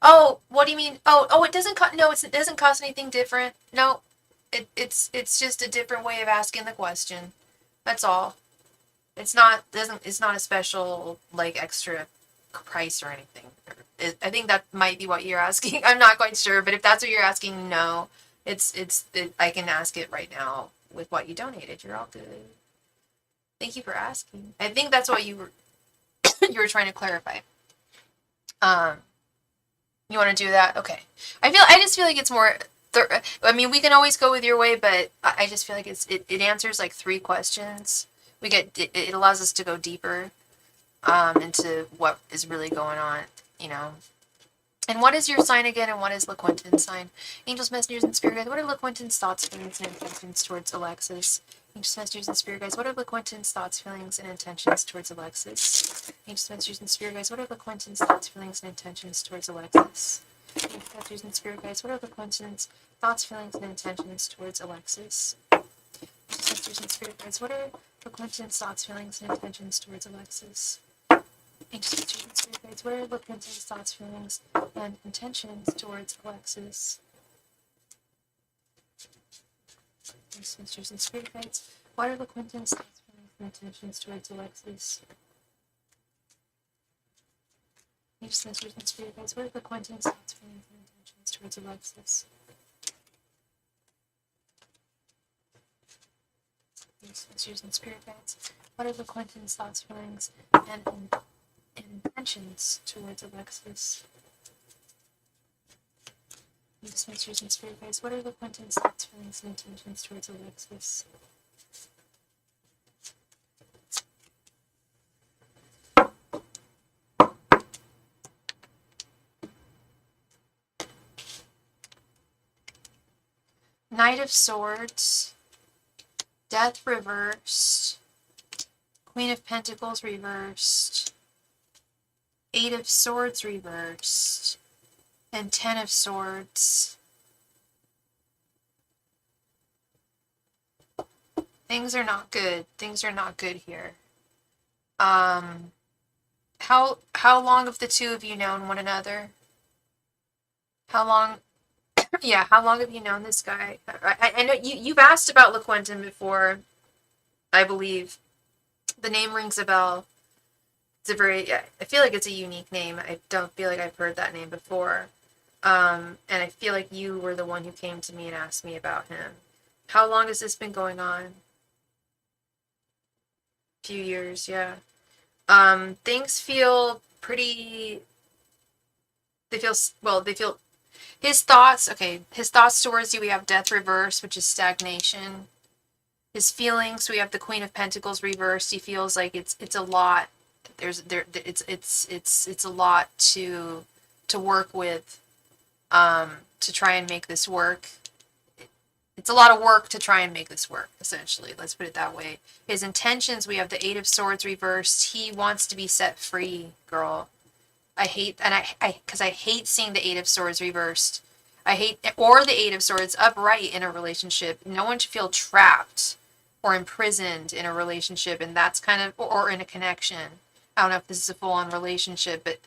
Oh, what do you mean? Oh, it doesn't cost. No, it doesn't cost anything different. No, it's just a different way of asking the question. That's all. It's not a special like extra price or anything. I think that might be what you're asking. I'm not quite sure, but if that's what you're asking, no. I can ask it right now with what you donated. You're all good. Thank you for asking. I think that's what you were you were trying to clarify. Um, you want to do that? Okay. I just feel like it's more. I mean, we can always go with your way, but I just feel like it answers like 3 questions. It allows us to go deeper into what is really going on, you know. And what is your sign again, and what is LaQuentin's sign? Angels, messengers, and spirit guides, what are LaQuentin's thoughts, feelings, and intentions towards Alexis? Angels, messengers, and spirit guides, what are LaQuentin's thoughts, feelings, and intentions towards Alexis? Angels, messengers, and spirit guides, what are LaQuentin's thoughts, feelings, and intentions towards Alexis? Angels, messengers, and spirit guides, what are LaQuentin's thoughts, feelings, and intentions towards Alexis? Angels, messengers, and spirit guides, what are LaQuentin's thoughts, feelings, and intentions towards Alexis? Angels, messengers, and spirit guides, what are LaQuentin's thoughts, feelings, and intentions towards Alexis? Angels, messengers, and spirit guides, what are LaQuentin's thoughts, feelings, and intentions towards Alexis? Angels, messengers, and spirit guides, what are LaQuentin's thoughts, feelings, and intentions towards Alexis? Angels, messengers, and spirit guides, what are LaQuentin's thoughts, feelings, and intentions towards Alexis? Angels, messengers, and spirit guides, what are LaQuentin's thoughts, feelings, and intentions towards Alexis? Knight of Swords, Death reversed, Queen of Pentacles reversed, 8 of Swords reversed, and 10 of Swords. Things are not good. Things are not good here. How long have the two of you known one another? How long? Yeah, how long have you known this guy? I know you've asked about LaQuentin before, I believe. The name rings a bell. I feel like it's a unique name. I don't feel like I've heard that name before. And I feel like you were the one who came to me and asked me about him. How long has this been going on? Few years, yeah. Things feel pretty They feel, well, they feel, his thoughts, okay, his thoughts towards you, we have death reversed, which is stagnation. His feelings, we have the Queen of Pentacles reversed. He feels like it's a lot. It's a lot to work with, to try and make this work. It's a lot of work to try and make this work, essentially. Let's put it that way. His intentions, we have the Eight of Swords reversed. He wants to be set free, girl. I hate, and because I hate seeing the Eight of Swords reversed. I hate, or the Eight of Swords upright in a relationship. No one should feel trapped or imprisoned in a relationship, and that's kind of, or in a connection. I don't know if this is a full-on relationship, but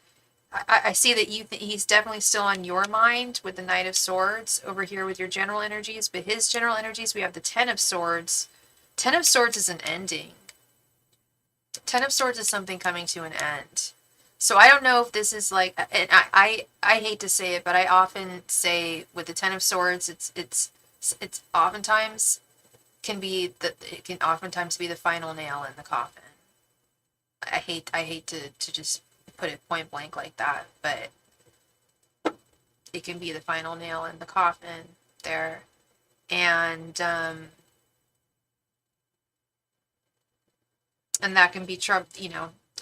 I see that he's definitely still on your mind with the Knight of Swords over here with your general energies, but his general energies, we have the Ten of Swords. Ten of Swords is an ending. Ten of Swords is something coming to an end. So I don't know if this is like, and I hate to say it, but I often say with the Ten of Swords, it's oftentimes it can oftentimes be the final nail in the coffin. I hate to just put it point blank like that, but it can be the final nail in the coffin there. And that can be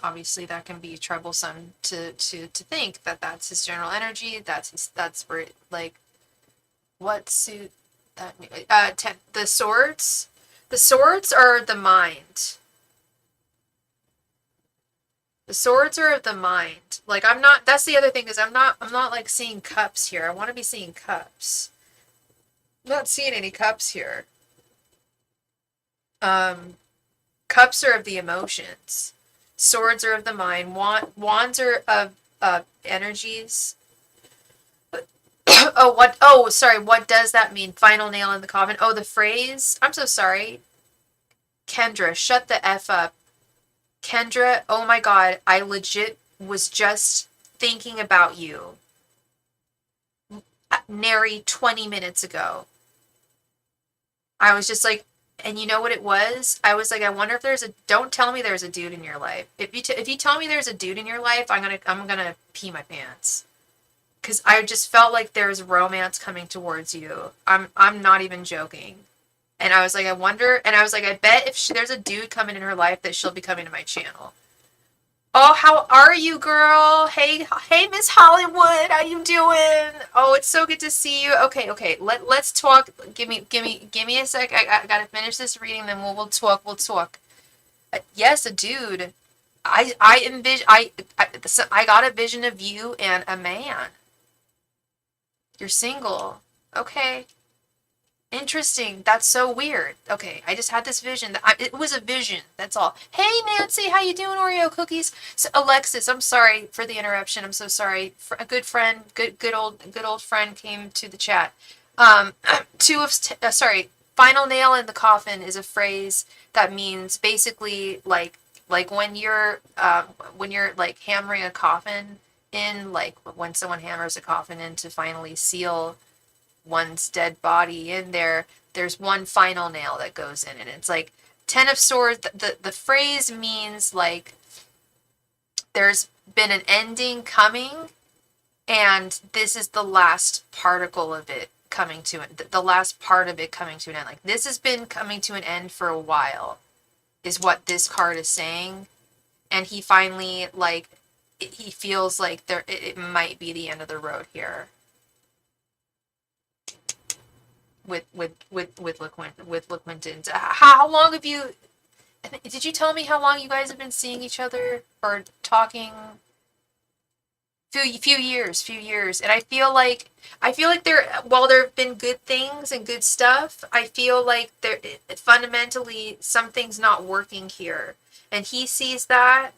obviously that can be troublesome to think that that's his general energy. That's where like, what suit that the swords are the mind. The swords are of the mind. Like, I'm not, that's the other thing, is I'm not like seeing cups here. I want to be seeing cups. I'm not seeing any cups here. Cups are of the emotions. Swords are of the mind. Wands are of energies. Sorry, what does that mean? Final nail in the coffin. Oh, the phrase. I'm so sorry. Kendra, shut the F up. Kendra, oh my God, I legit was just thinking about you. Nary 20 minutes ago. I was just like, and you know what it was? I was like, I wonder if don't tell me there's a dude in your life. If you tell me there's a dude in your life, I'm gonna pee my pants. Cause I just felt like there's romance coming towards you. I'm not even joking. And I was like, I wonder, and I was like, I bet if there's a dude coming in her life that she'll be coming to my channel. Oh, how are you, girl? Hey, Miss Hollywood, how you doing? Oh, it's so good to see you. Okay. Let's talk. Give me a sec. I gotta finish this reading, then we'll talk. Yes, a dude. I got a vision of you and a man. You're single. Okay. Interesting. That's so weird. Okay, I just had this vision. It was a vision. That's all. Hey, Nancy, how you doing, Oreo cookies? So, Alexis, I'm sorry for the interruption. I'm so sorry. A good friend, good old friend came to the chat. Final nail in the coffin is a phrase that means basically like when you're like hammering a coffin in, like when someone hammers a coffin in to finally seal one's dead body in there, there's one final nail that goes in, and it's like Ten of Swords. The phrase means like there's been an ending coming, and this is the last particle of it coming to it. The last part of it coming to an end. Like, this has been coming to an end for a while, is what this card is saying, and he finally, like, he feels like it might be the end of the road here. With LaQuinton. How long have you, did you tell me how long you guys have been seeing each other or talking? Few years. And I feel like while there have been good things and good stuff, I feel like fundamentally something's not working here, and he sees that,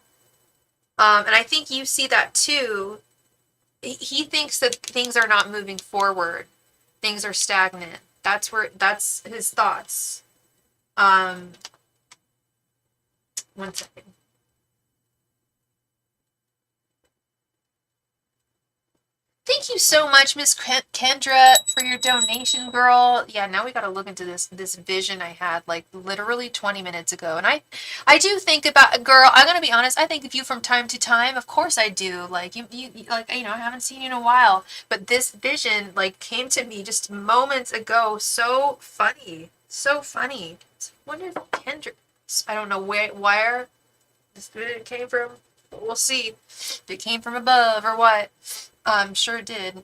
and I think you see that too. He thinks that things are not moving forward, things are stagnant. That's his thoughts. 1 second. Thank Thank you so much, Miss Kendra, for your donation, girl. Yeah, now we got to look into this vision I had like literally 20 minutes ago, and I do think about, girl. I'm gonna be honest. I think of you from time to time. Of course I do. Like you like I haven't seen you in a while, but this vision like came to me just moments ago. So funny, so funny. I wonder if Kendra. I don't know where this vision came from. But we'll see if it came from above or what. Sure did.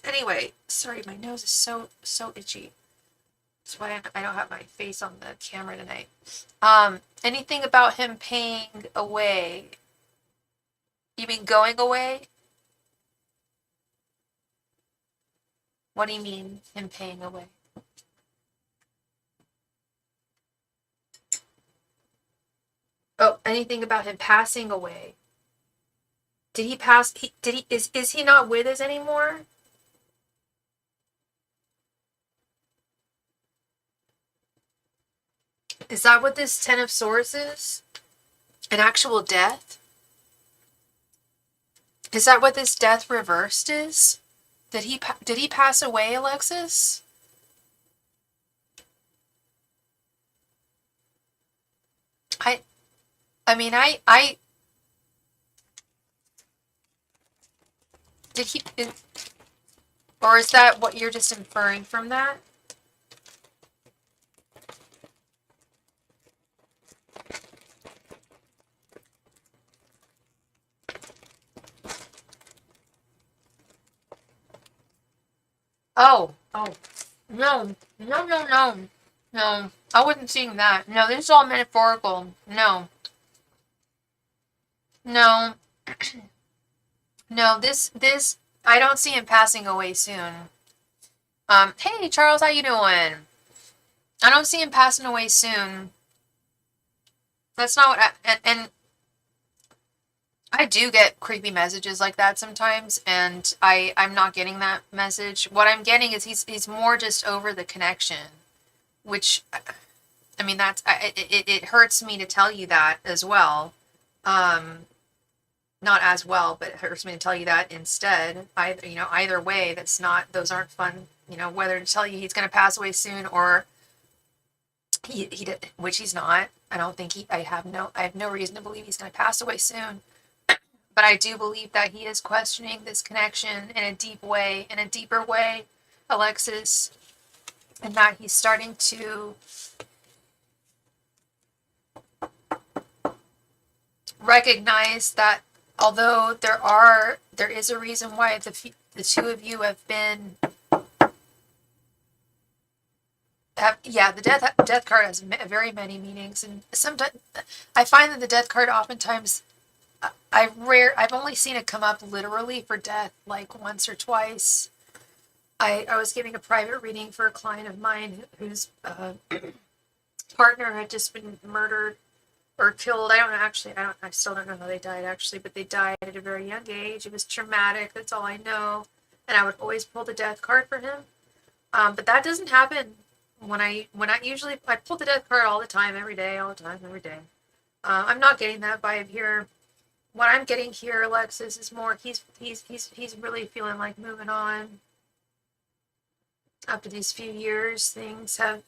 Anyway, sorry, my nose is so itchy. That's why I don't have my face on the camera tonight. Anything about him paying away? You mean going away? What do you mean, him paying away? Oh, anything about him passing away? Did he pass? Is he not with us anymore? Is that what this Ten of Swords is? An actual death? Is that what this death reversed is? Did he pass away, Alexis? I mean, I did he, or is that what you're just inferring from that? Oh, no, no, no, no, no. I wasn't seeing that. No, this is all metaphorical. No, no, no. This, I don't see him passing away soon. Hey, Charles, how you doing? I don't see him passing away soon. That's not what and I do get creepy messages like that sometimes, and I'm not getting that message. What I'm getting is he's more just over the connection, which, I mean, it hurts me to tell you that as well. Not as well, but it hurts me to tell you that instead. Either way, those aren't fun. Whether to tell you he's going to pass away soon or he did, which he's not. I don't think I have no reason to believe he's going to pass away soon. But I do believe that he is questioning this connection in a deeper way, Alexis, and that he's starting to recognize that although there is a reason why the two of you have been the death card has very many meanings, and sometimes I find that the death card oftentimes I've only seen it come up literally for death like once or twice. I was giving a private reading for a client of mine whose partner had just been murdered or killed. I still don't know how they died actually, but they died at a very young age. It was traumatic. That's all I know. And I would always pull the death card for him. But that doesn't happen when I pull the death card all the time, every day, all the time, every day. I'm not getting that vibe here. What I'm getting here, Alexis, is more he's really feeling like moving on. After these few years, things have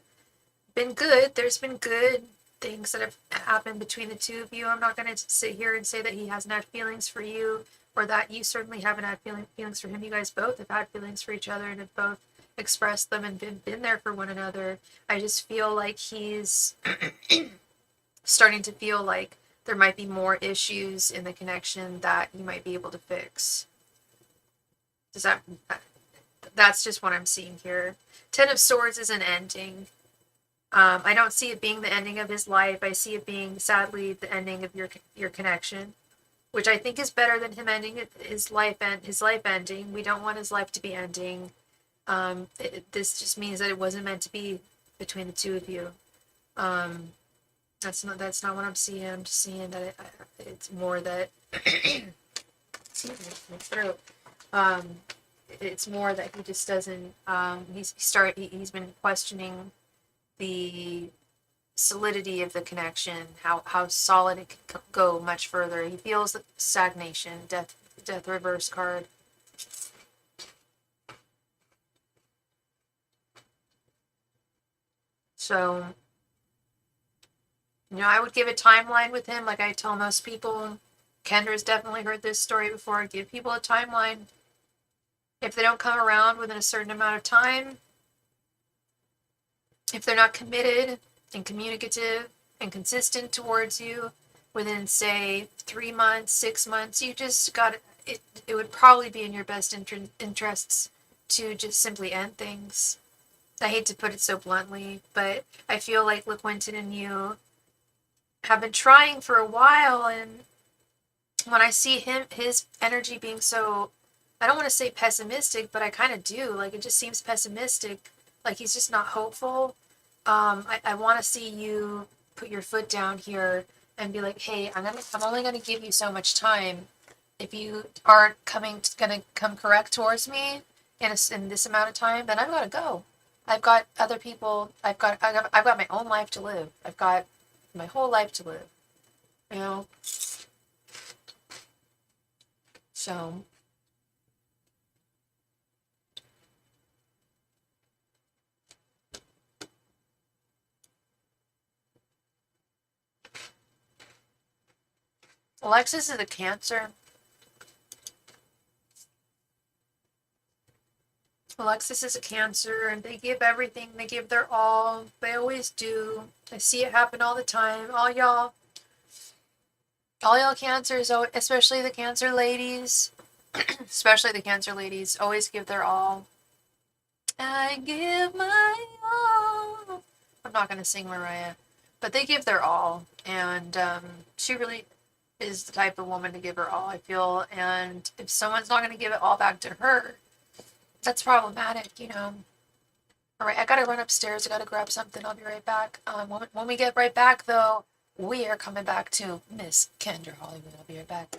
been good. There's been good things that have happened between the two of you. I'm not going to sit here and say that he hasn't had feelings for you, or that you certainly haven't had feelings for him. You guys both have had feelings for each other and have both expressed them and been there for one another. I just feel like he's starting to feel like there might be more issues in the connection that you might be able to fix. That's just what I'm seeing here. Ten of Swords is an ending. I don't see it being the ending of his life. I see it being, sadly, the ending of your connection, which I think is better than him ending his life ending. We don't want his life to be ending. This just means that it wasn't meant to be between the two of you. That's not what I'm seeing. I'm just seeing that it's more that excuse me, my throat. It's more that he just doesn't. He's been questioning the solidity of the connection, how solid it can go much further. He feels stagnation. Death reverse card. So, I would give a timeline with him, like I tell most people. Kendra's definitely heard this story before. Give people a timeline. If they don't come around within a certain amount of time, if they're not committed and communicative and consistent towards you within, say, 3 months, 6 months, you just got it. It would probably be in your best interests to just simply end things. I hate to put it so bluntly, but I feel like LaQuinton and you have been trying for a while, and when I see his energy being so, I don't want to say pessimistic, but I kind of do. Like, it just seems pessimistic. Like, he's just not hopeful. I want to see you put your foot down here and be like, hey, I'm only gonna give you so much time. If you aren't gonna come correct towards me in this amount of time, then I've got to go. I've got other people. I've got my own life to live. I've got my whole life to live. You know. So. Alexis is a Cancer. Alexis is a Cancer, and they give everything. They give their all. They always do. I see it happen all the time. All y'all Cancers, especially the Cancer ladies, always give their all. I give my all. I'm not gonna sing Mariah, but they give their all, and she really is the type of woman to give her all, I feel. And if someone's not gonna give it all back to her, that's problematic, All right, I gotta run upstairs. I gotta grab something. I'll be right back. When we get right back, though, we are coming back to Miss Kendra Hollywood. I'll be right back.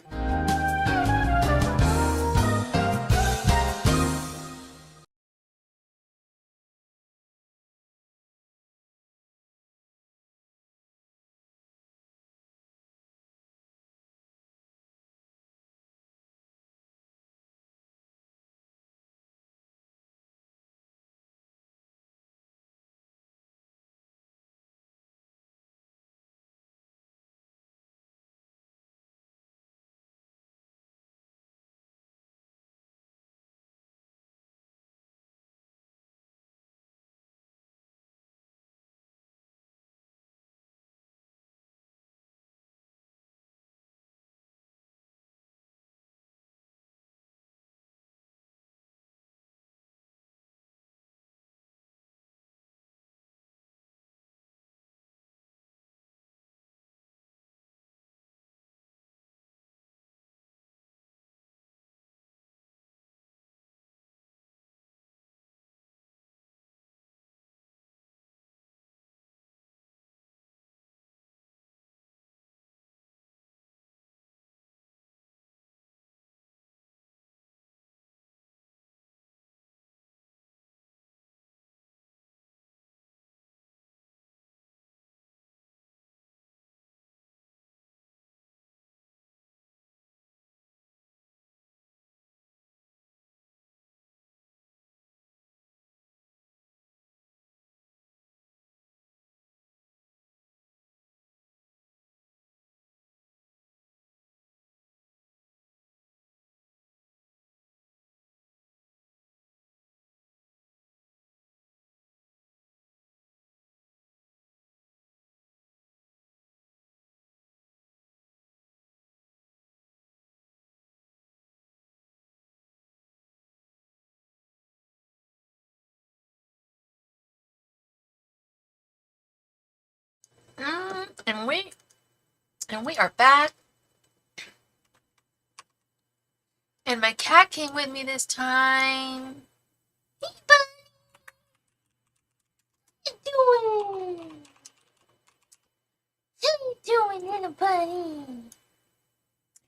And we are back. And my cat came with me this time. Hey, buddy. What you doing? How you doing, little buddy?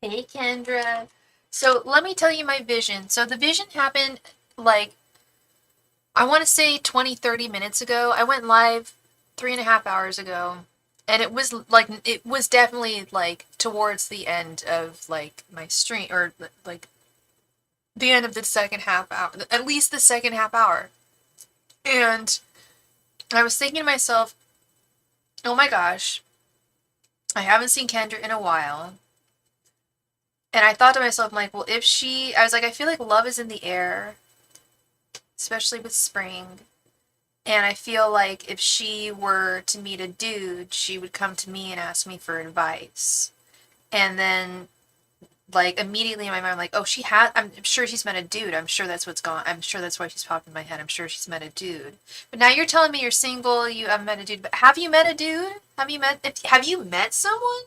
Hey, Kendra. So let me tell you my vision. So the vision happened, like, I want to say 20, 30 minutes ago. I went live 3.5 hours ago. And it was definitely like towards the end of like my stream, or like the end of the second half hour, at least the second half hour. And I was thinking to myself, oh my gosh, I haven't seen Kendra in a while. And I thought to myself, I'm like, well, I was like, I feel like love is in the air, especially with spring. And I feel like if she were to meet a dude, she would come to me and ask me for advice. And then, like, immediately in my mind, I'm like, oh, I'm sure she's met a dude. I'm sure that's what's gone. I'm sure that's why she's popped in my head. I'm sure she's met a dude. But now you're telling me you're single, you haven't met a dude. But have you met a dude? Have you met someone?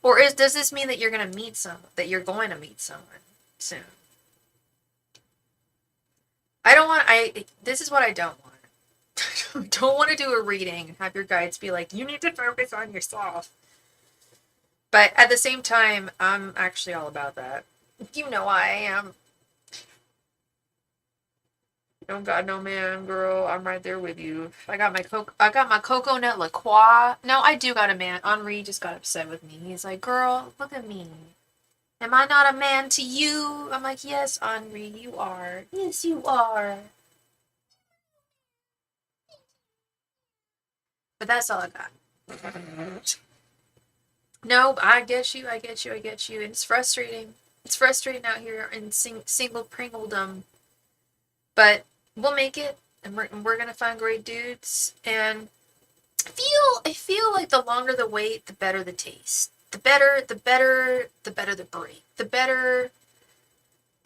Or does this mean that you're going to meet someone soon? This is what I don't want. I don't want to do a reading and have your guides be like, you need to focus on yourself. But at the same time, I'm actually all about that. You know I am. No God, no man, girl. I'm right there with you. I got my coconut LaCroix. No, I do got a man. Henri just got upset with me. He's like, girl, look at me. Am I not a man to you? I'm like, yes, Henri, you are. Yes, you are. But that's all I got. No, I get you. And it's frustrating. It's frustrating out here in single pringledom. But we'll make it, and we're gonna find great dudes. And I feel like the longer the wait, the better the taste. The better the break. The better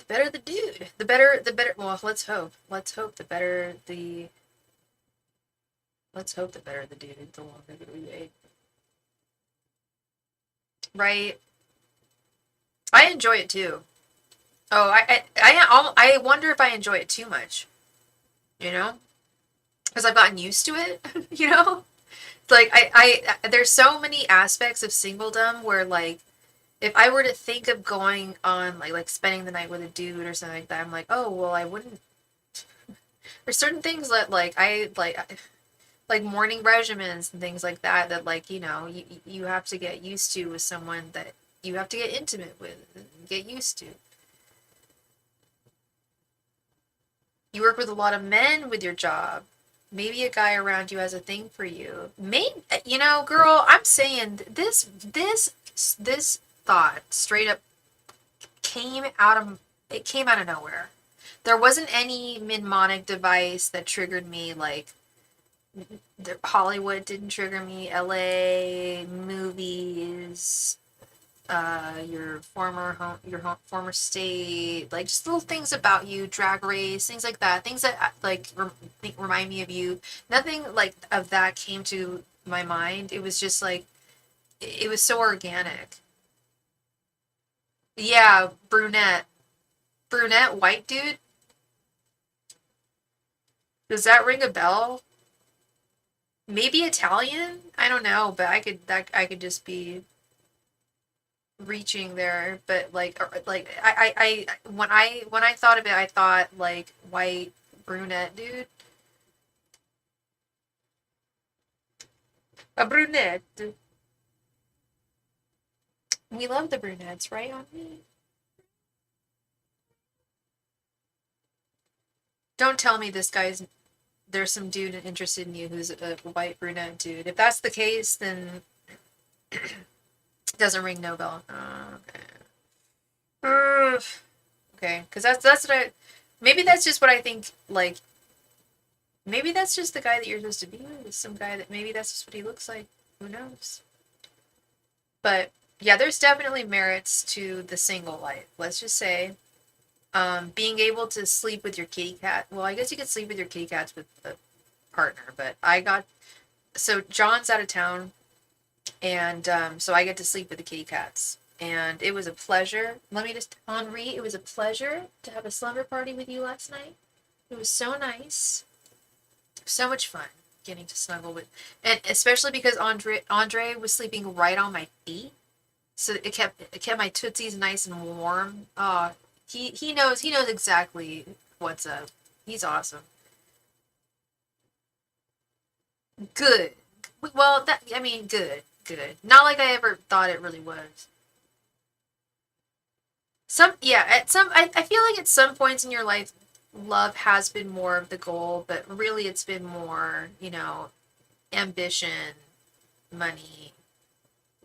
the dude. The better. Well, let's hope. Let's hope the better the dude. The longer that we wait. Right. I enjoy it too. Oh, I wonder if I enjoy it too much. You know, because I've gotten used to it. You know, like there's so many aspects of singledom where like if I were to think of going on like spending the night with a dude or something like that, I'm like, oh well, I wouldn't. There's certain things that like morning regimens and things like that like you have to get used to with someone that you have to get intimate with and get used to. You work with a lot of men with your job. Maybe a guy around you has a thing for you. Maybe, girl, I'm saying this thought straight up came out of nowhere. There wasn't any mnemonic device that triggered me like Hollywood didn't trigger me, LA, movies, your former state, like just little things about you, Drag Race, things like that, things that like remind me of you. Nothing like of that came to my mind. It was just like it was so organic. Yeah, brunette, white dude. Does that ring a bell? Maybe Italian? I don't know, but I could just be reaching there, but like when I thought of it, I thought like white brunette dude, a brunette. We love the brunettes, right? On me. Don't tell me there's some dude interested in you who's a white brunette dude. If that's the case, then it doesn't ring no bell. Okay. Okay, because that's what I. Maybe that's just what I think. Like, maybe that's just the guy that you're supposed to be with. Some guy that maybe that's just what he looks like. Who knows? But yeah, there's definitely merits to the single life. Let's just say, being able to sleep with your kitty cat. Well, I guess you could sleep with your kitty cats with a partner, but so John's out of town, and so I get to sleep with the kitty cats. And it was a pleasure. Henri, it was a pleasure to have a slumber party with you last night. It was so nice. So much fun getting to snuggle with, and especially because Andre was sleeping right on my feet, so it kept my tootsies nice and warm. He knows exactly what's up. He's awesome. Good. Well, that I mean, good. Not like I ever thought it really was. I feel like at some points in your life, love has been more of the goal, but really it's been more, ambition, money.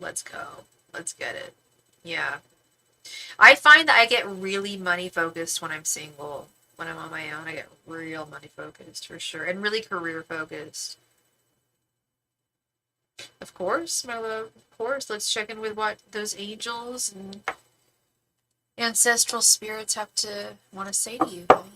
Let's go. Let's get it. Yeah. I find that I get really money focused when I'm single. When I'm on my own, I get real money focused for sure, and really career focused. Of course, my love. Of course. Let's check in with what those angels and ancestral spirits have to want to say to you, honey.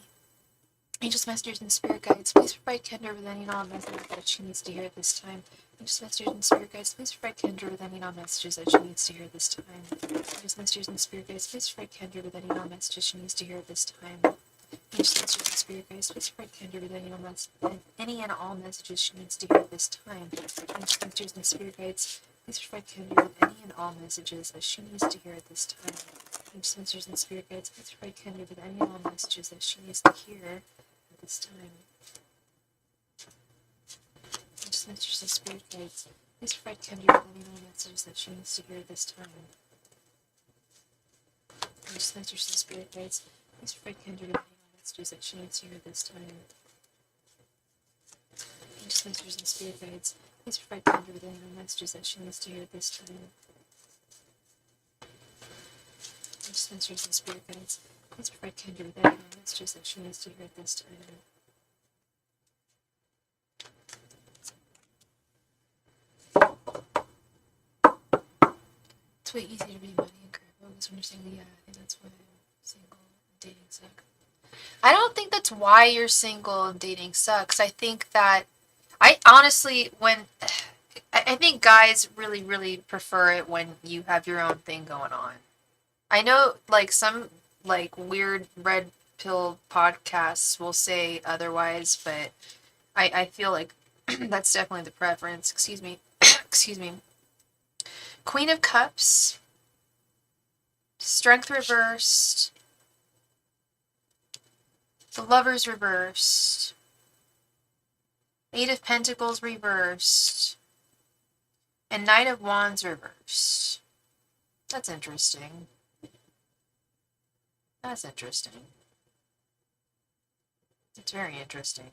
Angels, messengers, and spirit guides, please provide Kendra with any non-messages that she needs to hear at this time. Angels, messengers, and spirit guides, please provide Kendra with any non-messages that she needs to hear at this time. Angels, messengers, and spirit guides, please provide Kendra with any non-messages she needs to hear at this time. Angels, messengers, and spirit guides, please provide Kendra with any and all messages she needs to hear at this time. Angels, messengers, and spirit guides, please provide Kendra with any and all messages that she needs to hear at this time. Angels, messengers, and spirit guides, please provide Kendra with any and all messages that she needs to hear this time. Just messages and spirit guides. Please provide Kendra with any more messages that she needs to hear this time. Just messages and spirit guides. Please provide Kendra with any more messages that she needs to hear this time. Just messages and spirit guides. Please provide Kendra with any more messages that she needs to hear this time. Just messages and spirit guides. Please provide Kendra with any more messages that she needs to hear this time. It's way easier to be money and career focused when you're single. Yeah, I think that's why I'm single and dating sucks. I don't think that's why you're single and dating sucks. I think that I honestly I think guys really, really prefer it when you have your own thing going on. I know like some like weird red pill podcasts will say otherwise, but I feel like that's definitely the preference. Excuse me. Excuse me. Queen of Cups, Strength reversed, the Lovers reversed, Eight of Pentacles reversed, and Knight of Wands reversed. That's interesting. That's interesting. It's very interesting.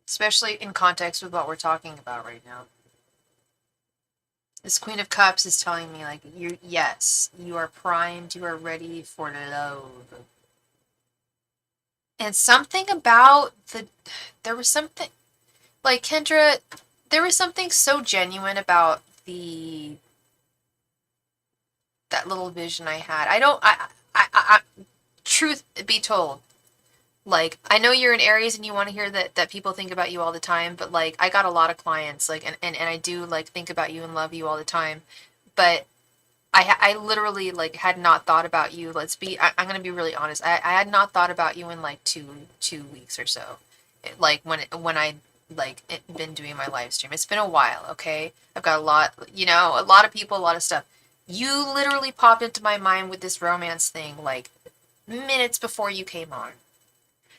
Especially in context with what we're talking about right now. This Queen of Cups is telling me, like, yes, you are primed, you are ready for love. And something about there was something, like, Kendra, there was something so genuine about that little vision I had. Truth be told, like, I know you're in Aries and you want to hear that people think about you all the time, but, like, I got a lot of clients, like, and I do, like, think about you and love you all the time, but I literally, like, had not thought about you. I'm going to be really honest. I had not thought about you in, like, two weeks or so. Like, when I, like, been doing my live stream. It's been a while, okay? I've got a lot of people, a lot of stuff. You literally popped into my mind with this romance thing, like, minutes before you came on.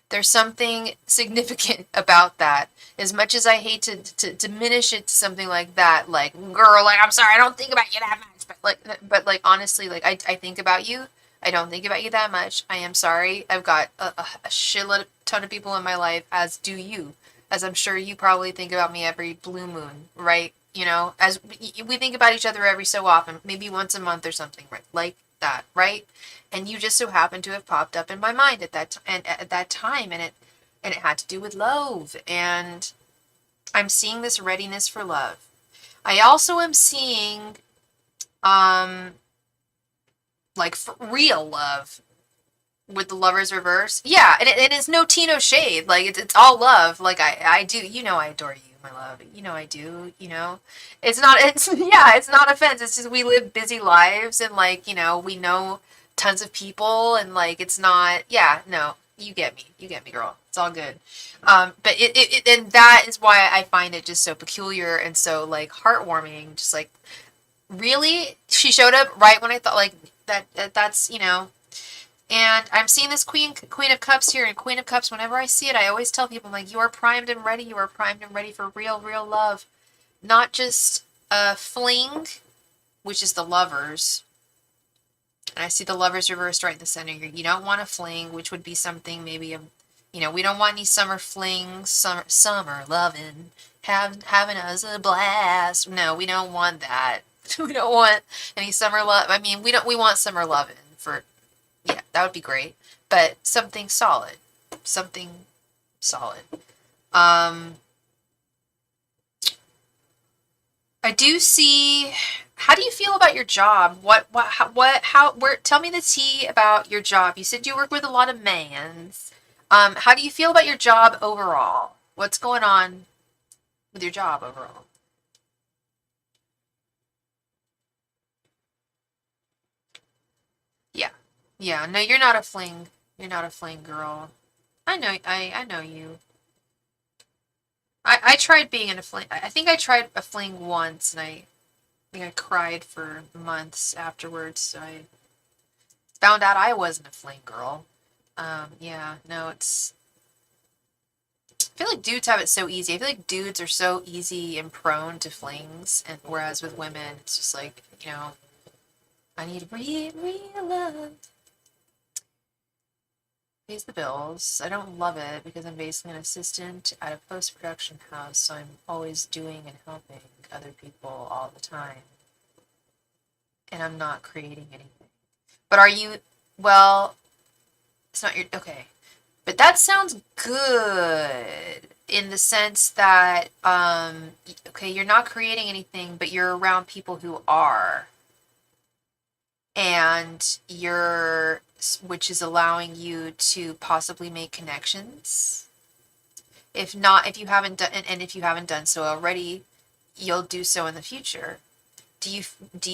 There's something significant about that. As much as I hate to diminish it to something like that, like, girl, like, I'm sorry, I don't think about you that much. But honestly, like, I think about you. I don't think about you that much. I am sorry. I've got a shitload ton of people in my life, as do you. As I'm sure you probably think about me every blue moon, right? You know, as we think about each other every so often, maybe once a month or something, right? Like that, right? And you just so happened to have popped up in my mind at that time, and it had to do with love, and I'm seeing this readiness for love. I also am seeing like, for real love with the Lovers reverse. Yeah, and it is no tea, no shade. Like, it's all love. Like, I do, I adore you, my love. I do, it's not offense. It's just we live busy lives, and, like, we know tons of people, and, like, it's not, yeah, no, you get me, girl. It's all good. But and that is why I find it just so peculiar and so, like, heartwarming. Just like, really, she showed up right when I thought, like, that's, and I'm seeing this Queen of Cups here, and Queen of Cups, whenever I see it, I always tell people, like, you are primed and ready. You are primed and ready for real love. Not just a fling, which is the Lovers, And I see the Lovers reversed right in the center here. You don't want a fling, which would be something maybe, we don't want any summer flings, summer loving, having us a blast. No, we don't want that. We don't want any summer love. I mean, we want summer loving for, yeah, that would be great. But something solid. Something solid. I do see. How do you feel about your job? Tell me the tea about your job. You said you work with a lot of mans. How do you feel about your job overall? What's going on with your job overall? Yeah. Yeah. No, you're not a fling. You're not a fling girl. I know you. I tried being in a fling. I think I tried a fling once, and I think I cried for months afterwards. So I found out I wasn't a fling girl. Yeah, no, I feel like dudes have it so easy. I feel like dudes are so easy and prone to flings, and whereas with women, it's just like, I need real love. Pays the bills. I don't love it because I'm basically an assistant at a post-production house, so I'm always doing and helping other people all the time. And I'm not creating anything. But are you, well, it's not your, okay. But that sounds good in the sense that, okay, you're not creating anything, but you're around people who are. And which is allowing you to possibly make connections. If not, if you haven't done, and if you haven't done so already, you'll do so in the future. Do you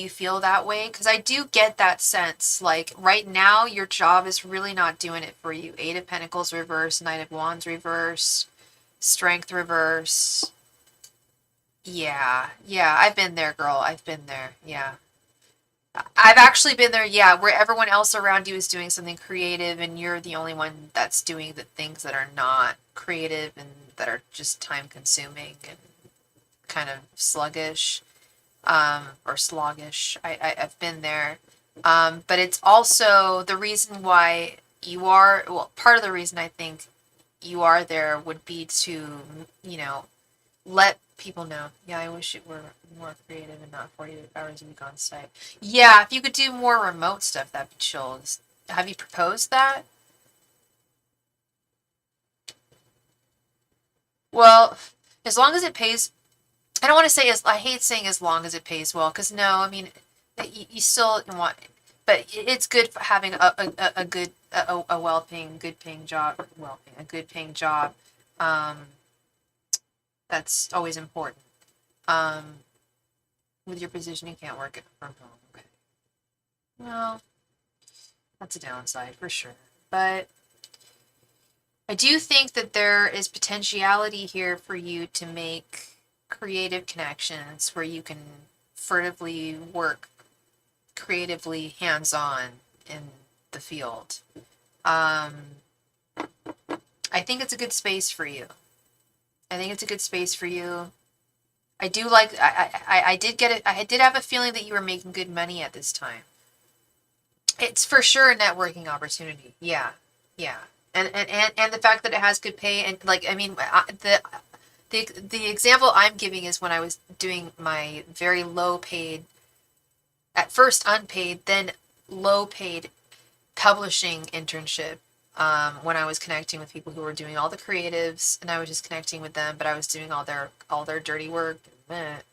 feel that way? Because I do get that sense. Like right now, your job is really not doing it for you. Eight of Pentacles reverse, Knight of Wands reverse, Strength reverse. Yeah, yeah, I've been there, girl. I've been there. Yeah. I've actually been there, yeah, where everyone else around you is doing something creative and you're the only one that's doing the things that are not creative and that are just time consuming and kind of sluggish, or sloggish. I've been there. But it's also the reason why part of the reason I think you are there would be to, let people know. Yeah, I wish it were more creative and not 48 hours a week on site. Yeah, if you could do more remote stuff, that'd be chill. Have you proposed that? Well, as long as it pays, I don't want to say I hate saying as long as it pays well, because no, I mean, you still want, but it's good for having a good, a well-paying, good-paying job, a good-paying job. That's always important. With your position, you can't work it from home. Okay. Well, that's a downside for sure. But I do think that there is potentiality here for you to make creative connections where you can furtively work creatively hands-on in the field. I think it's a good space for you. I think it's a good space for you. I do like, I did get it. I did have a feeling that you were making good money at this time. It's for sure a networking opportunity. Yeah. Yeah. And the fact that it has good pay and like, I mean, the example I'm giving is when I was doing my very low paid, at first unpaid, then low paid publishing internship. When I was connecting with people who were doing all the creatives, and I was just connecting with them, but I was doing all their dirty work. If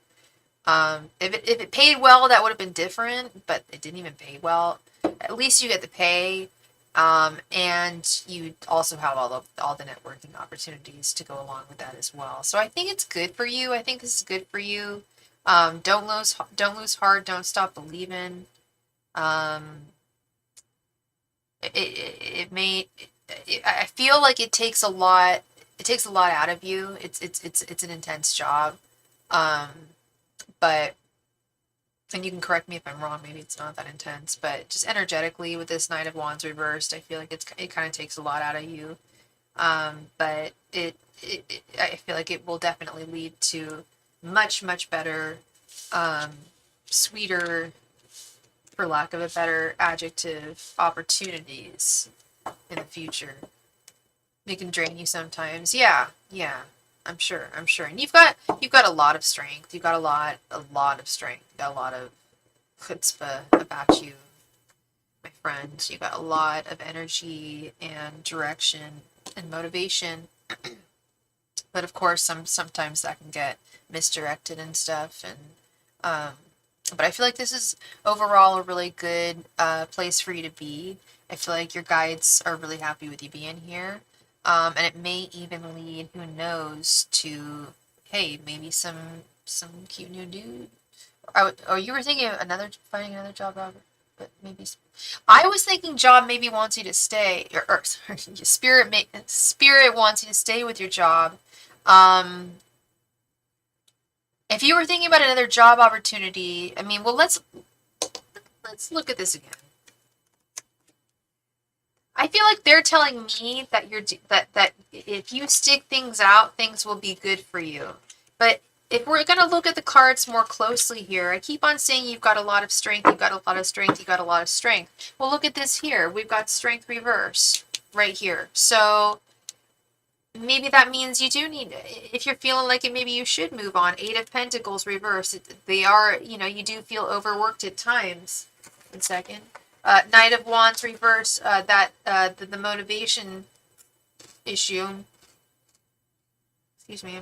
it paid well, that would have been different, but it didn't even pay well. At least you get the pay, and you also have all the networking opportunities to go along with that as well. So I think it's good for you. I think this is good for you. Don't lose heart. Don't stop believing. I feel like it takes a lot. It takes a lot out of you. It's an intense job. But and you can correct me if I'm wrong. Maybe it's not that intense, but just energetically with this Knight of Wands reversed, I feel like it kind of takes a lot out of you. But I feel like it will definitely lead to much better, sweeter for lack of a better adjective, opportunities in the future. They can drain you sometimes. Yeah, yeah. I'm sure. And you've got a lot of strength. You've got a lot of strength. You've got a lot of chutzpah about you, my friend. You've got a lot of energy and direction and motivation. But of course, sometimes that can get misdirected and stuff. And but I feel like this is overall a really good place for you to be. I feel like your guides are really happy with you being here. And it may even lead, who knows, to, hey, maybe some cute new dude. Or you were thinking of finding another job, Robert? But maybe I was thinking job maybe wants you to stay, or sorry, spirit wants you to stay with your job. If you were thinking about another job opportunity, I mean, well, let's look at this again. I feel like they're telling me that that if you stick things out, things will be good for you. But if we're going to look at the cards more closely here, I keep on saying you've got a lot of strength, you've got a lot of strength, you've got a lot of strength. Well, look at this here. We've got strength reverse right here. So maybe that means you do need, if you're feeling like it, maybe you should move on. 8 of Pentacles reverse. They are, you do feel overworked at times. 1 second. Knight of Wands reverse, the motivation issue. Excuse me.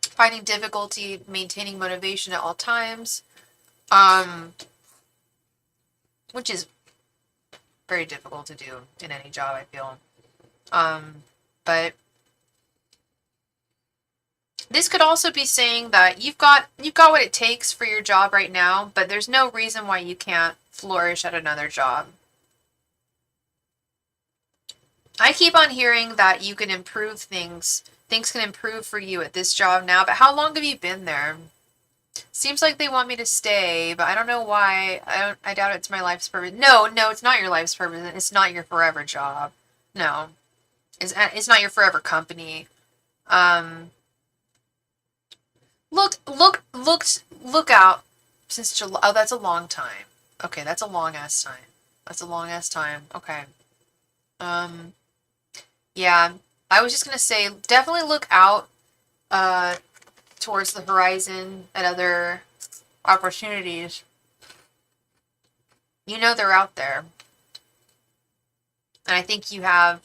Finding difficulty maintaining motivation at all times. Which is very difficult to do in any job, I feel. But this could also be saying that you've got what it takes for your job right now, but there's no reason why you can't flourish at another job. I keep on hearing that you can improve things. Things can improve for you at this job now, but how long have you been there? Seems like they want me to stay, but I don't know why. I doubt it's my life's purpose. No, it's not your life's purpose. It's not your forever job. No. It's not your forever company. Look out since July. Oh, that's a long time. Okay, that's a long ass time. Okay. Yeah, I was just gonna say, definitely look out towards the horizon at other opportunities. They're out there. And I think you have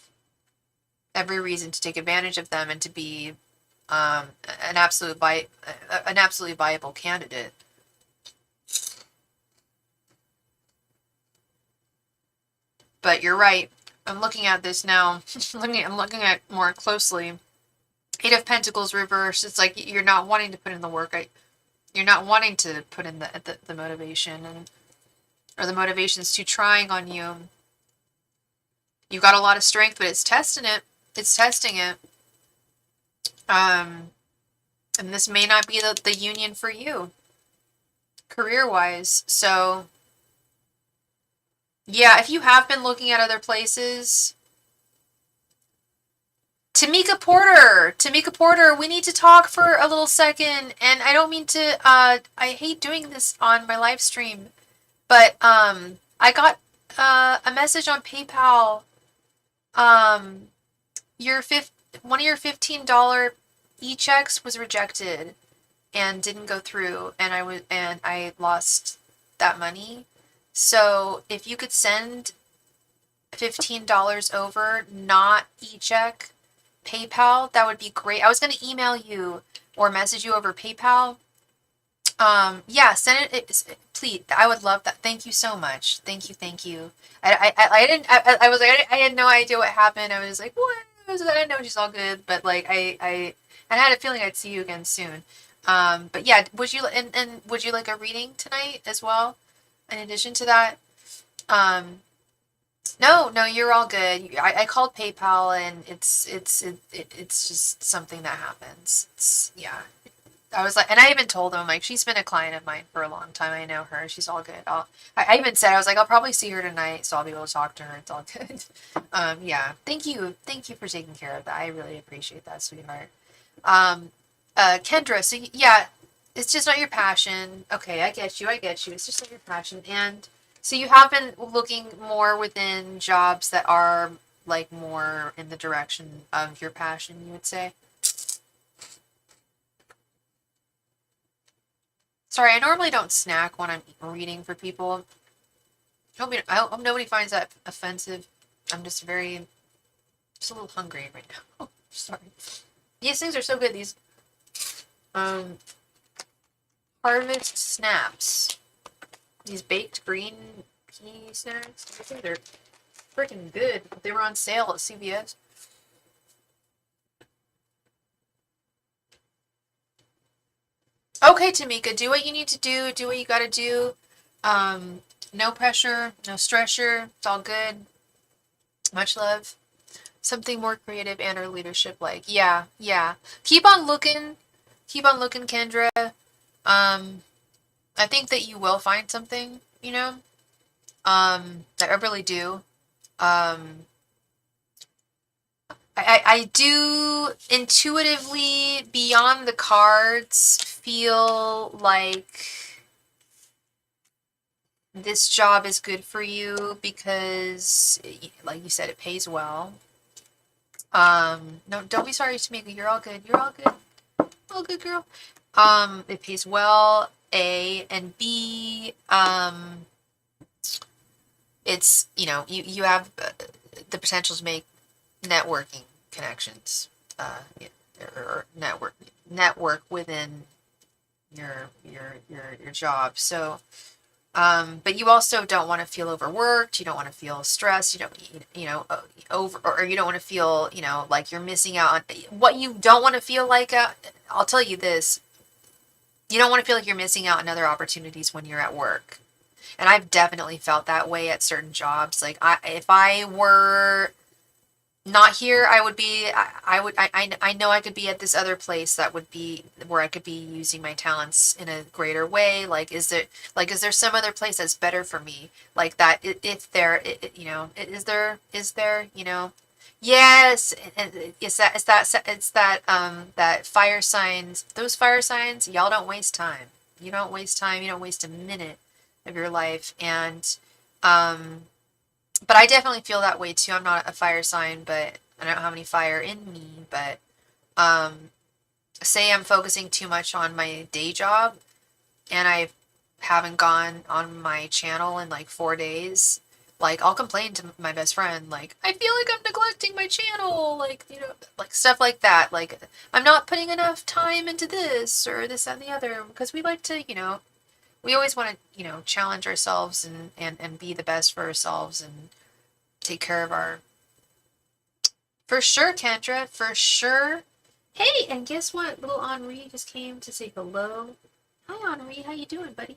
every reason to take advantage of them and to be an absolutely viable candidate. But you're right. I'm looking at this now. I'm looking at more closely. 8 of Pentacles reversed. It's like you're not wanting to put in the work. You're not wanting to put in the motivation, or the motivation's too trying on you. You've got a lot of strength, but it's testing it. And this may not be the union for you, career-wise. So, yeah, if you have been looking at other places, Tamika Porter, we need to talk for a little second. And I don't mean to, I hate doing this on my live stream, but I got a message on PayPal. One of your $15 e-checks was rejected and didn't go through, and I lost that money. So if you could send $15 over, not e-check, PayPal, that would be great. I was going to email you or message you over PayPal. Yeah, send it, please. I would love that. Thank you so much. Thank you. I was like, I had no idea what happened. I was like, what? I didn't know she's all good, but like, I had a feeling I'd see you again soon. But yeah, would you like a reading tonight as well? In addition to that, no, you're all good. I called PayPal, and it's just something that happens. Yeah. I was like, and I even told him, like, she's been a client of mine for a long time. I know her. She's all good. I even said, I was like, I'll probably see her tonight, so I'll be able to talk to her. It's all good. Yeah. Thank you for taking care of that. I really appreciate that, sweetheart. Kendra, so yeah, It's just not your passion. Okay, I get you. I get you. It's just not your passion. And so you have been looking more within jobs that are like more in the direction of your passion, you would say? Sorry, I normally don't snack when I'm reading for people. I hope nobody finds that offensive. I'm just just a little hungry right now. Sorry. These things are so good. These um harvest snaps. These baked green pea snacks. I think they're freaking good. They were on sale at CVS. Okay, Tamika, do what you need to do. Do what you gotta do. No pressure, no stressor. It's all good. Much love. Something more creative and or leadership like. Yeah, yeah. Keep on looking. Keep on looking, Kendra. I think that you will find something, you know? That I really do. Um, I do intuitively, beyond the cards, feel like this job is good for you because, like you said, it pays well. No, don't be sorry, Tamika. You're all good. You're all good. All good, girl. It pays well. A and B. It's you have the potential to make networking connections, yeah, or network within your job. So, but you also don't want to feel overworked. You don't want to feel stressed. You don't, over, or you don't want to feel, like you're missing out on what you don't want to feel like. I'll tell you this: you don't want to feel like you're missing out on other opportunities when you're at work. And I've definitely felt that way at certain jobs. Like if I were not here, I would be, I know I could be at this other place that would be where I could be using my talents in a greater way. Is there some other place that's better for me? Like that, if there, is there, yes, and that fire signs, those fire signs, y'all don't waste time. You don't waste time. You don't waste a minute of your life. And, but I definitely feel that way too. I'm not a fire sign, but I don't have any fire in me. But um, say I'm focusing too much on my day job and I haven't gone on my channel in like 4 days, like I'll complain to my best friend, like, I feel like I'm neglecting my channel, like, like stuff like that. Like, I'm not putting enough time into this or this and the other because we like to, we always want to, challenge ourselves and be the best for ourselves and take care of our. For sure, Kendra, for sure. Hey, and guess what? Little Henri just came to say hello. Hi, Henri. How you doing, buddy?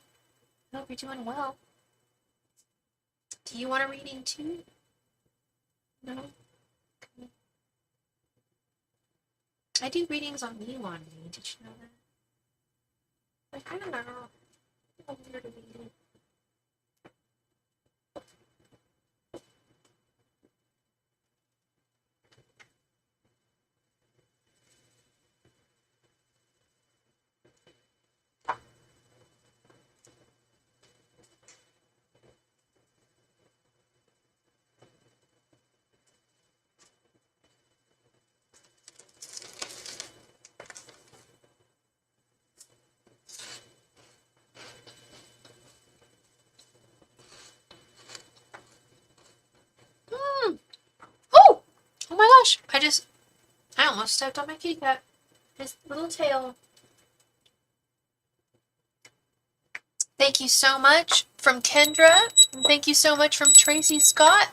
I hope you're doing well. Do you want a reading too? No? Okay. I do readings on you, Henri. Did you know that? Like, I don't know. I'm weird reading. Hmm. Oh! Oh my gosh! I almost stepped on my kitty cat. His little tail. Thank you so much from Kendra. And thank you so much from Tracy Scott.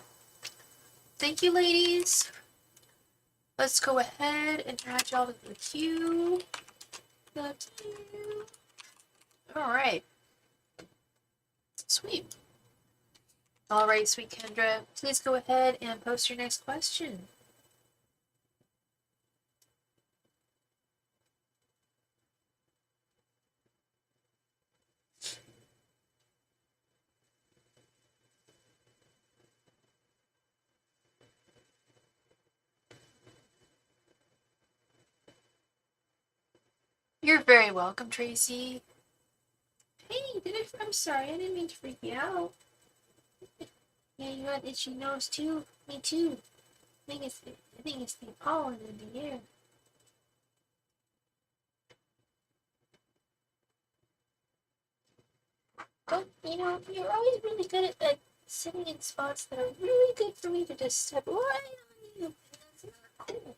Thank you, ladies. Let's go ahead and add y'all to the queue. All right. Sweet. All right, sweet Kendra. Please go ahead and post your next question. You're very welcome, Tracy. Hey, I'm sorry, I didn't mean to freak you out. Yeah, you got itchy nose too. Me too. I think it's the pollen in the air. But you're always really good at like sitting in spots that are really good for me to just step right on you. And that's not cool.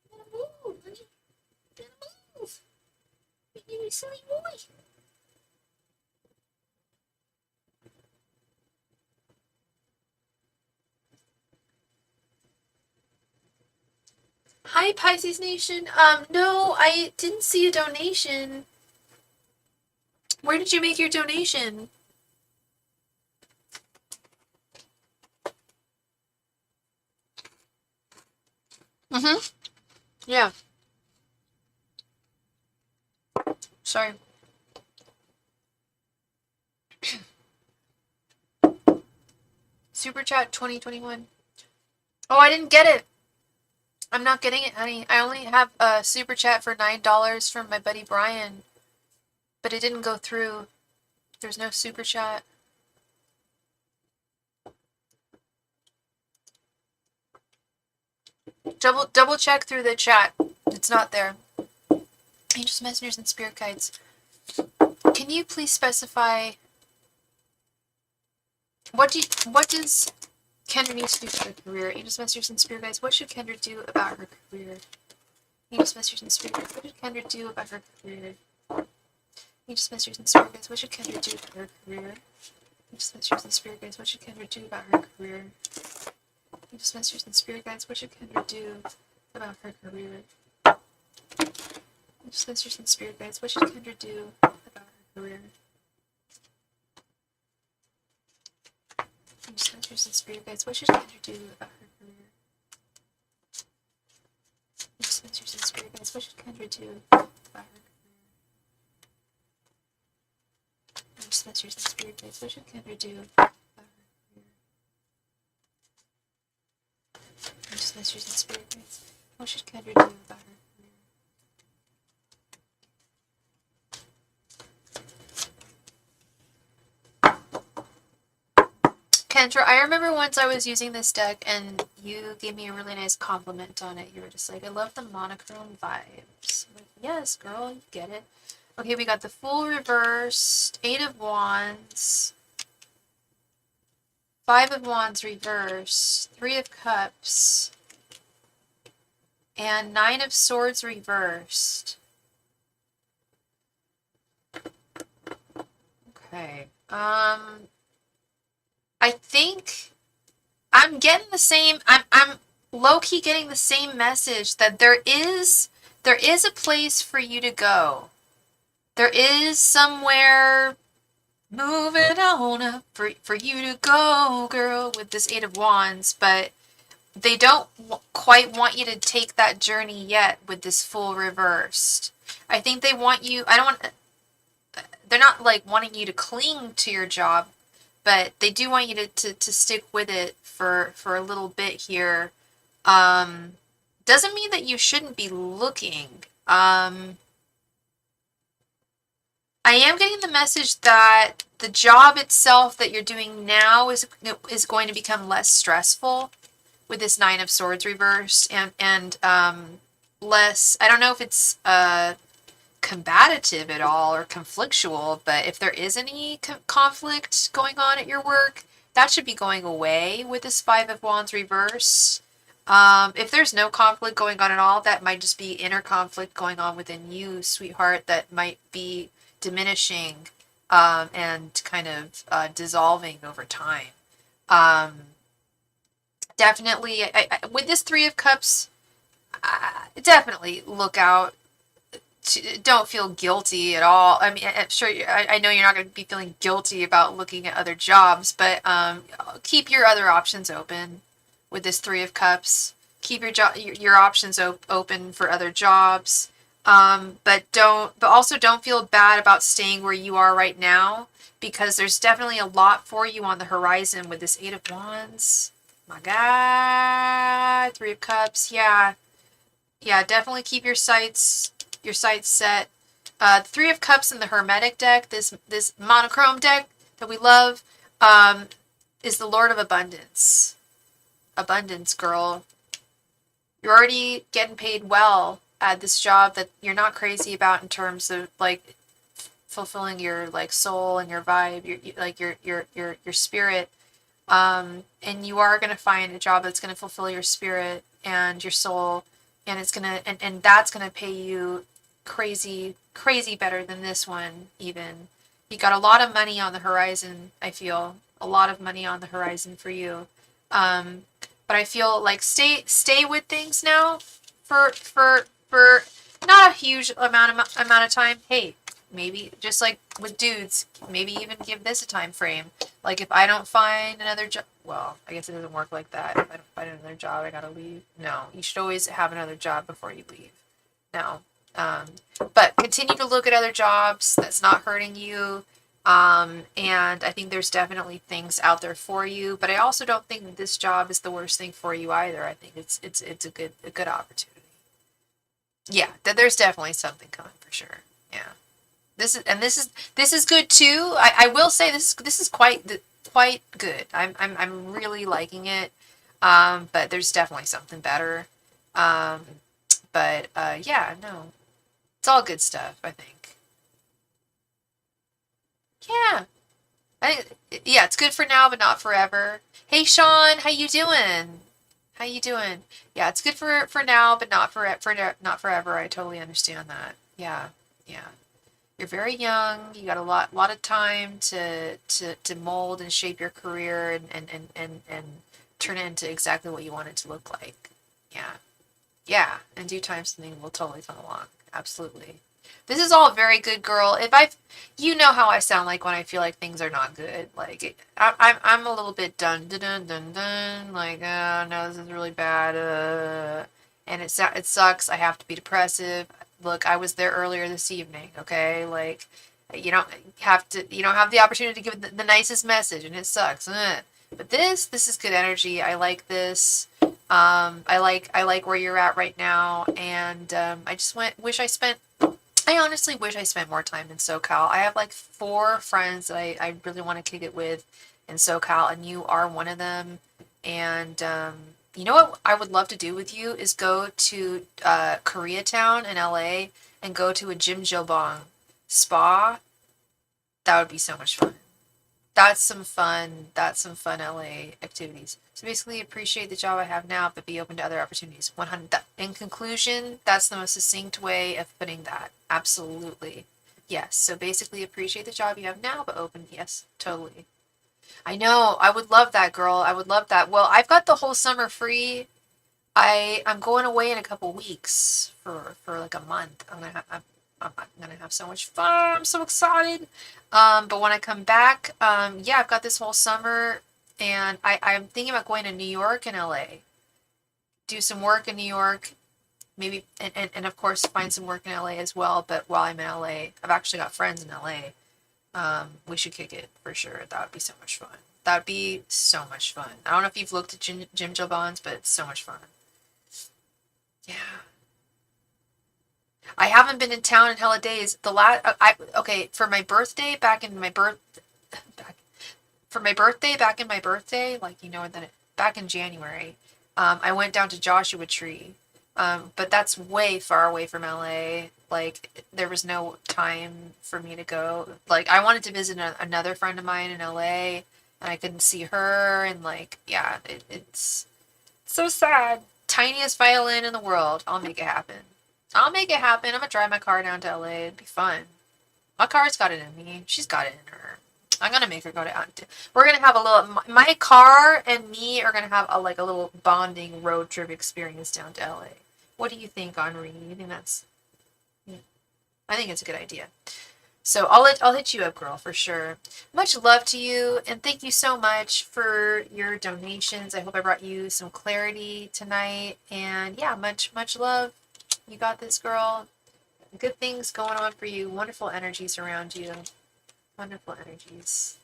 You gotta move, honey. You gotta move. You're a silly boy. Hi, Pisces Nation. No, I didn't see a donation. Where did you make your donation? Mm-hmm. Yeah. Sorry. SuperChat 2021. Oh, I didn't get it. I'm not getting it, honey. I only have a SuperChat for $9 from my buddy Brian. But it didn't go through. There's no SuperChat. Double check through the chat. It's not there. Angels, messengers, and spirit guides. Can you please specify what does Kendra need to do for her career? Angels, messengers, and spirit guides. What should Kendra do about her career? Angels, messengers, and spirit guides. What should Kendra do about her career? Angels, messengers, and spirit guides. What should Kendra do about her career? Angels, messengers, and spirit guides. What should Kendra do about her career? Angels, messengers, and spirit guides. What should Kendra do about her career? Angels, messengers, and spirit guides. What should Kendra do about her career? Angels, messengers, and spirit guides. What should Kendra do about her career? Angels, messengers, and spirit guides. What should Kendra do about her career? Angels, messengers, and spirit guides. What should Kendra do about her career? Angels, messengers, and spirit guides. What should Kendra do about her career? Kendra, I remember once I was using this deck and you gave me a really nice compliment on it. You were just like, I love the monochrome vibes. I'm like, yes, girl, you get it. Okay, we got the Fool reversed, 8 of Wands, 5 of Wands reversed, 3 of Cups, and 9 of Swords reversed. Okay. I think I'm getting the same. I'm low key getting the same message that there is a place for you to go. There is somewhere moving on up for you to go, girl, with this 8 of Wands, but they don't quite want you to take that journey yet with this Fool reversed. I think they want you. They're not like wanting you to cling to your job, but they do want you to stick with it for a little bit here. Doesn't mean that you shouldn't be looking. I am getting the message that the job itself that you're doing now is going to become less stressful with this 9 of Swords reversed and less. I don't know if it's combative at all or conflictual, but if there is any conflict going on at your work, that should be going away with this 5 of Wands reverse. If there's no conflict going on at all, that might just be inner conflict going on within you, sweetheart, that might be diminishing and kind of dissolving over time. Definitely, with this 3 of Cups, definitely look out. Don't feel guilty at all. I mean, I'm sure I know you're not going to be feeling guilty about looking at other jobs, but keep your other options open with this 3 of Cups. Keep your options open for other jobs, but also don't feel bad about staying where you are right now, because there's definitely a lot for you on the horizon with this 8 of Wands. My God, 3 of Cups, yeah, definitely keep your sights set. Three of Cups in the Hermetic deck, this monochrome deck that we love, is the Lord of Abundance. Abundance, girl. You're already getting paid well at this job that you're not crazy about in terms of like fulfilling your like soul and your vibe, your spirit. And you are gonna find a job that's gonna fulfill your spirit and your soul, and it's gonna and that's gonna pay you crazy better than this one even. You got a lot of money on the horizon, I feel. A lot of money on the horizon for you. But I feel like stay with things now for not a huge amount of time. Hey, maybe just like with dudes, maybe even give this a time frame. Like if I don't find another job, well, I guess it doesn't work like that. If I don't find another job, I gotta leave. No, you should always have another job before you leave. No. But continue to look at other jobs. That's not hurting you. And I think there's definitely things out there for you, but I also don't think that this job is the worst thing for you either. I think it's a good opportunity. Yeah, there's definitely something coming for sure. Yeah. This is good too. I will say this is quite good. I'm really liking it. But there's definitely something better. Um, but yeah, no. It's all good stuff, I think. Yeah. I think yeah, it's good for now but not forever. Hey Sean, how you doing? How you doing? Yeah, it's good for now but not forever. I totally understand that. Yeah. Yeah. You're very young. You got a lot of time to mold and shape your career and turn it into exactly what you want it to look like. Yeah. Yeah. In due time something will totally come along. Absolutely. This is all very good, girl. If I, you know how I sound like when I feel like things are not good. Like I'm a little bit dun. Like no, this is really bad. And it sucks. I have to be depressive. Look, I was there earlier this evening. Okay, like you don't have the opportunity to give the nicest message, and it sucks. But this is good energy. I like this. I like where you're at right now, and I honestly wish I spent more time in SoCal. I have like 4 friends that I really want to kick it with in SoCal, and you are one of them. And you know what I would love to do with you is go to Koreatown in LA and go to a Jim Jilbong spa. That would be so much fun. That's some fun. That's some fun LA activities. So basically, appreciate the job I have now, but be open to other opportunities. 100. In conclusion, that's the most succinct way of putting that. Absolutely. Yes. So basically, appreciate the job you have now, but open. Yes, totally. I know. I would love that, girl. I would love that. Well, I've got the whole summer free. I'm going away in a couple weeks for like a month. I'm gonna have so much fun. I'm so excited. But when I come back, yeah, I've got this whole summer, and I'm thinking about going to New York and LA. Do some work in New York, maybe, and of course find some work in LA as well. But while I'm in LA, I've actually got friends in LA. We should kick it for sure. That would be so much fun. That would be so much fun. I don't know if you've looked at Jim Jill Bonds, but it's so much fun. Yeah. I haven't been in town in hella days. Okay, for my birthday back for my birthday back in my birthday, like back in January, I went down to Joshua Tree. But that's way far away from LA. Like there was no time for me to go. Like I wanted to visit another friend of mine in LA, and I couldn't see her, and like yeah, it's so sad. Tiniest violin in the world. I'll make it happen. I'll make it happen. I'm gonna drive my car down to LA. It'd be fun. My car's got it in me. She's got it in her. I'm gonna make her go to. We're gonna have a little. My car and me are gonna have a little bonding road trip experience down to LA. What do you think, Henri? You think that's? Yeah, I think it's a good idea. So I'll hit you up, girl, for sure. Much love to you, and thank you so much for your donations. I hope I brought you some clarity tonight. And yeah, much love. You got this, girl. Good things going on for you. Wonderful energies around you. Wonderful energies.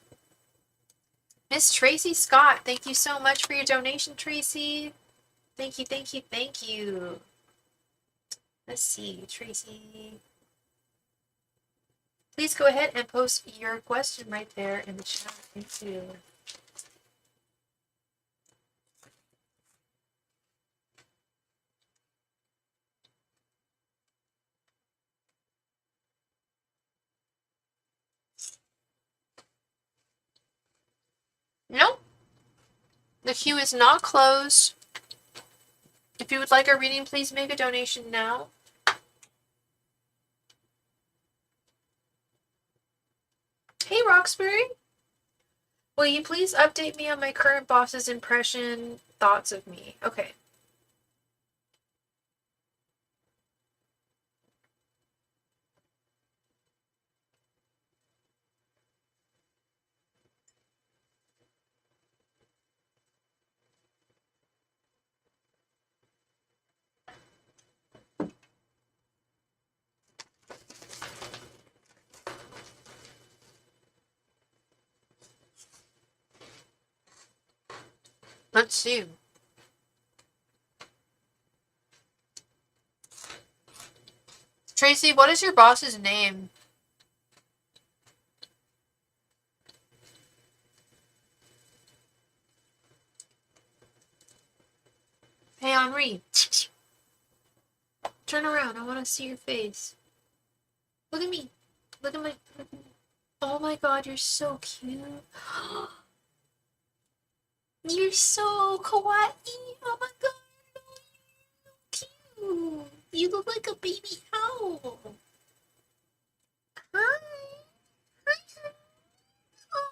Miss Tracy Scott, thank you so much for your donation, Tracy. Thank you, thank you, thank you. Let's see, Tracy. Please go ahead and post your question right there in the chat. Thank you. Nope. The queue is not closed. If you would like a reading, please make a donation now. Hey, Roxbury. Will you please update me on my current boss's impression, thoughts of me? Okay. Let's see. Tracy, what is your boss's name? Hey, Henri. Turn around. I want to see your face. Look at me. Look at me. Oh my god, you're so cute. You're so kawaii. Oh my god. Cute. You look like a baby owl. Hi. Hi. Oh,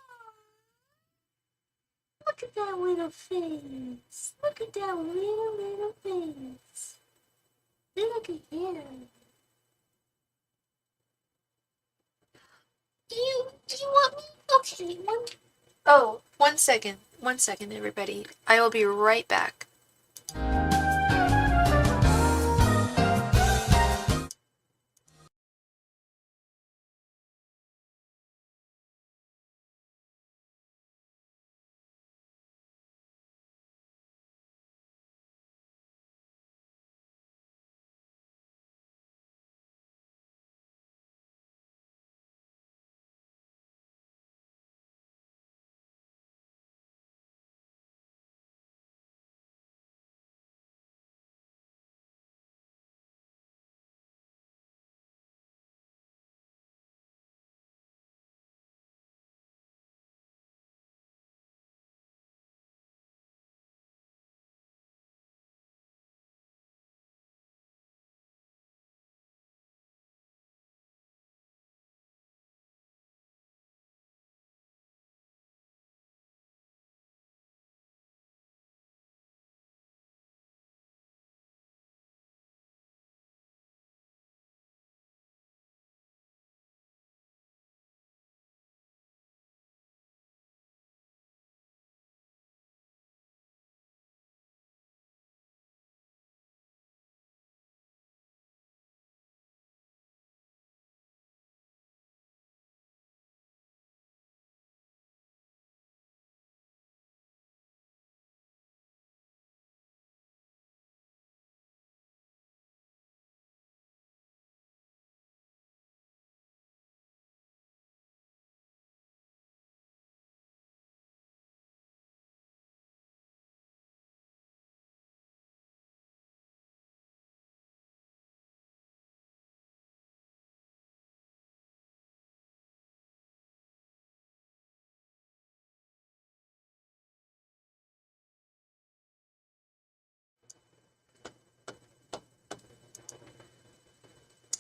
look at that little face. Look at that little face. Look at him. Do you want me? Okay, one second. 1 second, everybody. I will be right back.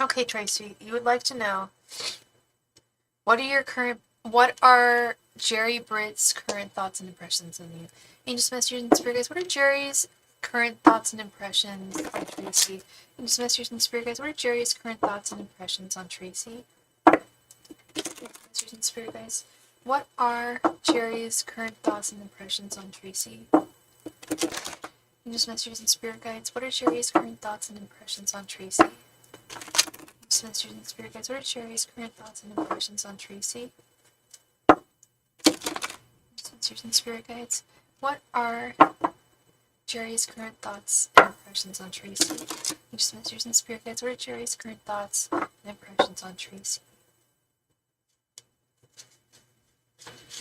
Okay, Tracy, you would like to know what are Jerry Britt's current thoughts and impressions of you? Angels, Messengers, and Spirit Guides, what are Jerry's current thoughts and impressions on Tracy? Angels, Messengers, and Spirit Guides, what are Jerry's current thoughts and impressions on Tracy? Messengers and Spirit Guides, what are Jerry's current thoughts and impressions on Tracy? Angels, Messengers, and Spirit Guides, what are Jerry's current thoughts and impressions on Tracy? Messengers and Spirit Guides, what are Jerry's current thoughts and impressions on Tracy? Messengers and Spirit Guides, what are Jerry's current thoughts and impressions on Tracy? Messengers and Spirit Guides, what are Jerry's current thoughts and impressions on Tracy?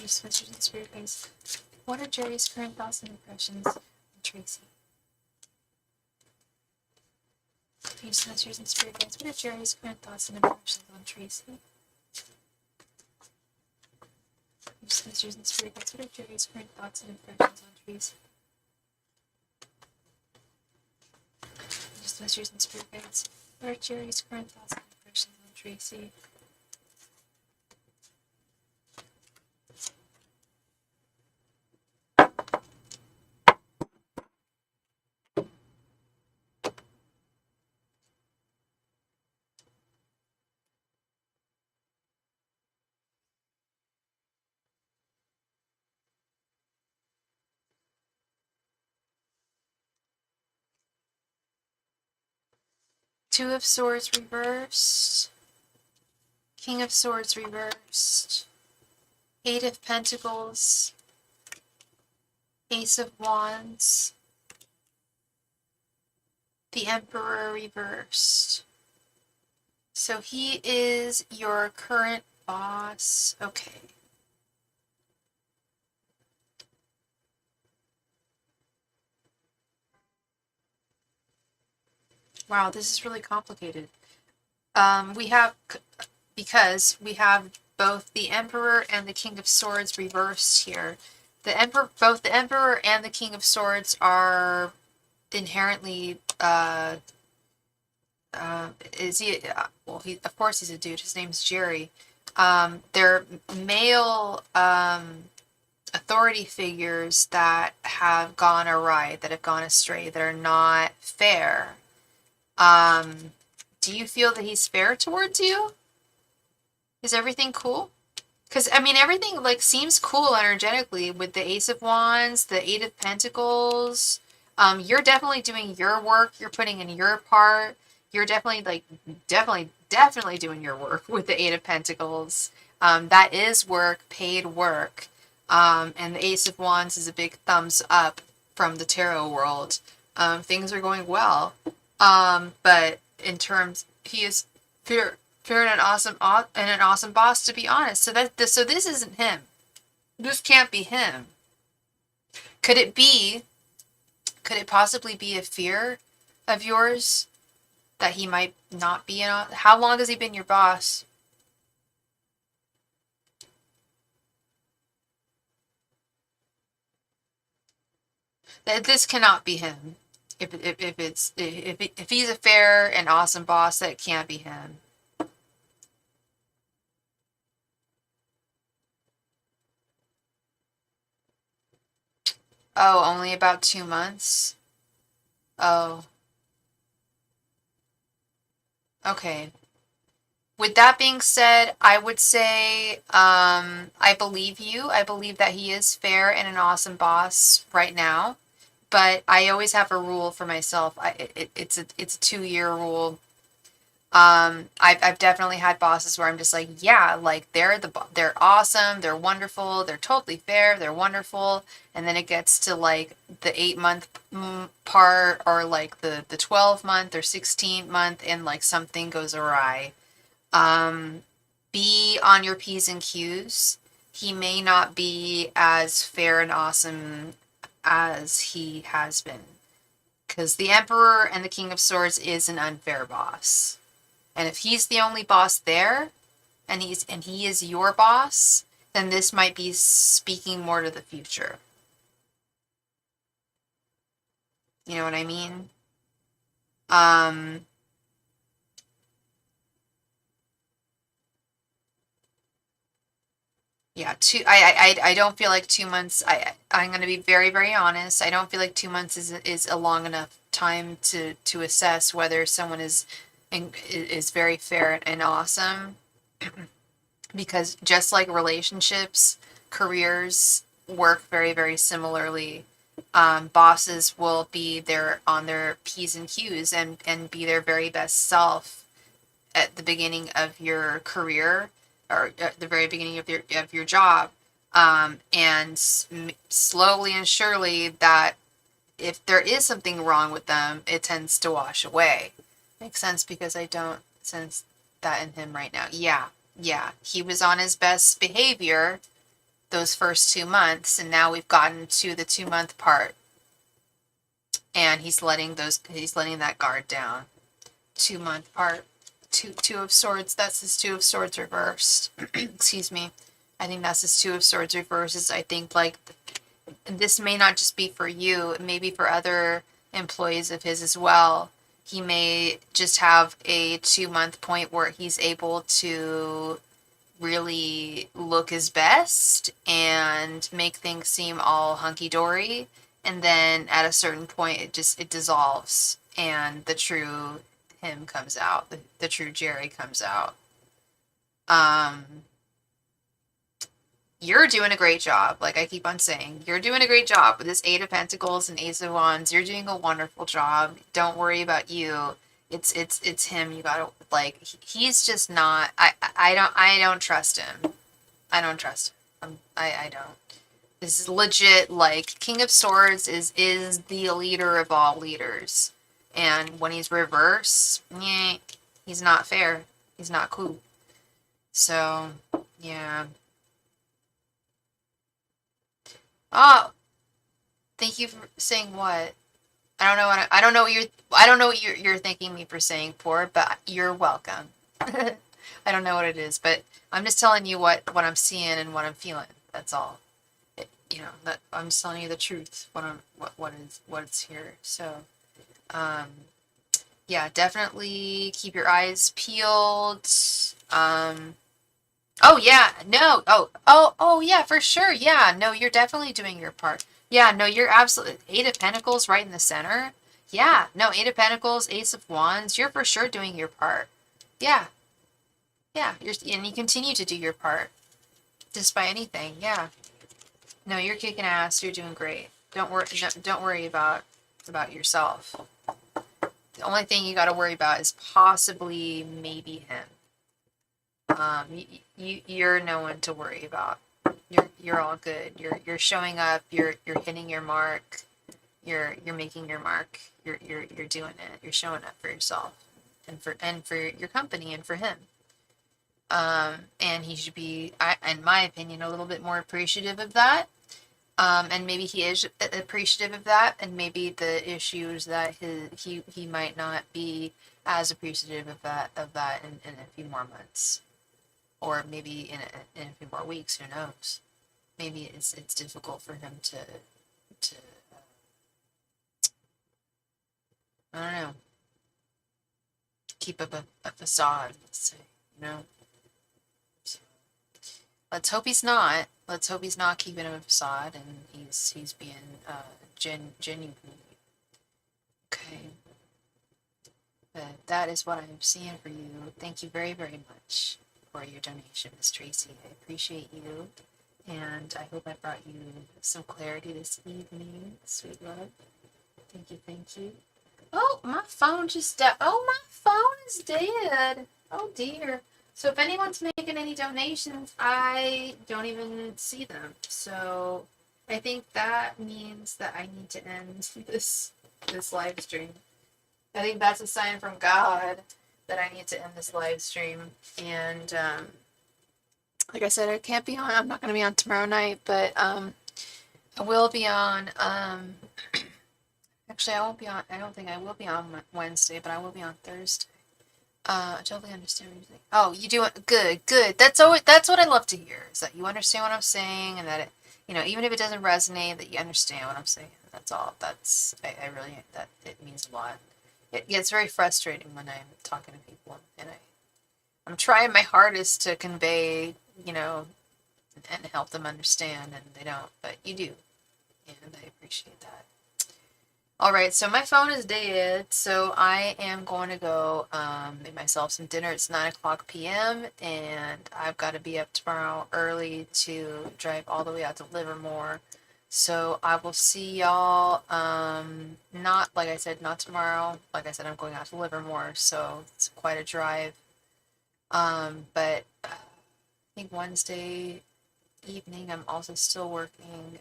Messages, messages, and spirit guides. What are Jerry's current thoughts and impressions on Tracy? Messages, messages, and spirit guides. What are Jerry's current thoughts and impressions on Tracy? Messages, and spirit guides. What are Jerry's current thoughts and impressions on Tracy? Messages, and spirit guides. What are Jerry's current thoughts and impressions on Tracy? Two of Swords reversed. King of Swords reversed. Eight of Pentacles. Ace of Wands. The Emperor reversed. So he is your current boss. Okay. Wow, this is really complicated. Because we have both the Emperor and the King of Swords reversed here. Both the Emperor and the King of Swords are inherently, of course he's a dude, his name's Jerry. They're male, authority figures that have gone awry, that have gone astray, that are not fair. Do you feel that he's fair towards you? Is everything cool? Because, I mean, everything, like, seems cool energetically with the Ace of Wands, the Eight of Pentacles. You're definitely doing your work. You're putting in your part. You're definitely doing your work with the Eight of Pentacles. That is work, paid work. And the Ace of Wands is a big thumbs up from the tarot world. Things are going well. But in terms, he is fair and an awesome boss, to be honest. So this isn't him. This can't be him. Could it possibly be a fear of yours that he might not be how long has he been your boss? This cannot be him. If he's a fair and awesome boss, that can't be him. Oh, only about 2 months? Oh. Okay. With that being said, I would say, I believe you. I believe that he is fair and an awesome boss right now. But I always have a rule for myself. It's a 2-year rule. I've definitely had bosses where I'm just like, yeah, like they're awesome, they're wonderful, they're totally fair, they're wonderful, and then it gets to like the 8-month part, or like the 12-month or 16-month, and like something goes awry. Be on your P's and Q's. He may not be as fair and awesome as he has been, because the Emperor and the King of Swords is an unfair boss. And if he's the only boss there, and he is your boss, then this might be speaking more to the future. You know what I mean? Yeah, I don't feel like 2 months. I'm going to be very, very honest. I don't feel like 2 months is a long enough time to assess whether someone is very fair and awesome. Because just like relationships, careers work very, very similarly. Bosses will be there on their P's and Q's and be their very best self at the beginning of your career, or at the very beginning of your job. And slowly and surely, that if there is something wrong with them, it tends to wash away. Makes sense, because I don't sense that in him right now. Yeah, he was on his best behavior those first 2 months, and now we've gotten to the 2 month part, and he's letting that guard down. 2 month part, two of swords. That's his Two of Swords reversed. Excuse me. I think that's his Two of Swords reverses. I think like this may not just be for you, it may be for other employees of his as well. He may just have a 2 month point where he's able to really look his best and make things seem all hunky-dory, and then at a certain point it dissolves and the true him comes out, the true Jerry comes out. You're doing a great job. Like I keep on saying, you're doing a great job with this Eight of Pentacles and Ace of Wands. You're doing a wonderful job. Don't worry about you. It's him. You gotta, like, he's just not, I don't trust him. I don't trust him. I don't. This is legit, like, King of Swords is the leader of all leaders. And when he's reverse, he's not fair. He's not cool. So, yeah. Oh, thank you for saying what? I don't know what you're thanking me for saying, poor, but you're welcome. I don't know what it is, but I'm just telling you what I'm seeing and what I'm feeling. That's all. That I'm just telling you the truth. What's here. So, yeah, definitely keep your eyes peeled. Oh yeah, no, oh yeah, for sure. Yeah, no, you're definitely doing your part. Yeah, no, you're absolutely Eight of Pentacles right in the center. Yeah, no, Eight of Pentacles, Ace of Wands, you're for sure doing your part. Yeah, yeah, and you continue to do your part, despite anything. Yeah, no, you're kicking ass. You're doing great. Don't worry about yourself. The only thing you got to worry about is possibly maybe him. You're no one to worry about. You're all good. You're showing up. You're hitting your mark. You're making your mark. You're doing it. You're showing up for yourself, and for your company and for him. And he should be, in my opinion, a little bit more appreciative of that. And maybe he is appreciative of that, and maybe the issue is that he might not be as appreciative of that in a few more months. Or maybe in a few more weeks, who knows? Maybe it's difficult for him to I don't know, keep up a facade, let's say, So, let's hope he's not. Let's hope he's not keeping up a facade and he's being genuine. Okay. But that is what I'm seeing for you. Thank you very, very much for your donation, Miss Tracy. I appreciate you, and I hope I brought you some clarity this evening, sweet love. Thank you. Oh, my phone just died. Oh, my phone is dead. Oh, dear. So if anyone's making any donations, I don't even see them. So I think that means that I need to end this live stream. I think that's a sign from God that I need to end this live stream. And like I said, I can't be on. I'm not going to be on tomorrow night, but I will be on. Actually, I won't be on. I don't think I will be on Wednesday, but I will be on Thursday. I totally understand what you're saying. Oh, you do it. Good. That's what I love to hear, is that you understand what I'm saying, and that it, even if it doesn't resonate, that you understand what I'm saying. That's all. I really, that it means a lot. It gets very frustrating when I'm talking to people, and I'm trying my hardest to convey, and help them understand, and they don't, but you do, and I appreciate that. All right, so my phone is dead, so I am going to go make myself some dinner. It's 9:00 p.m., and I've got to be up tomorrow early to drive all the way out to Livermore. So I will see y'all, not, like I said, not tomorrow. Like I said, I'm going out to Livermore, so it's quite a drive. But I think Wednesday evening I'm also still working.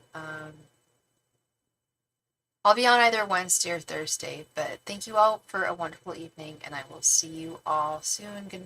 I'll be on either Wednesday or Thursday, but thank you all for a wonderful evening, and I will see you all soon. Good night.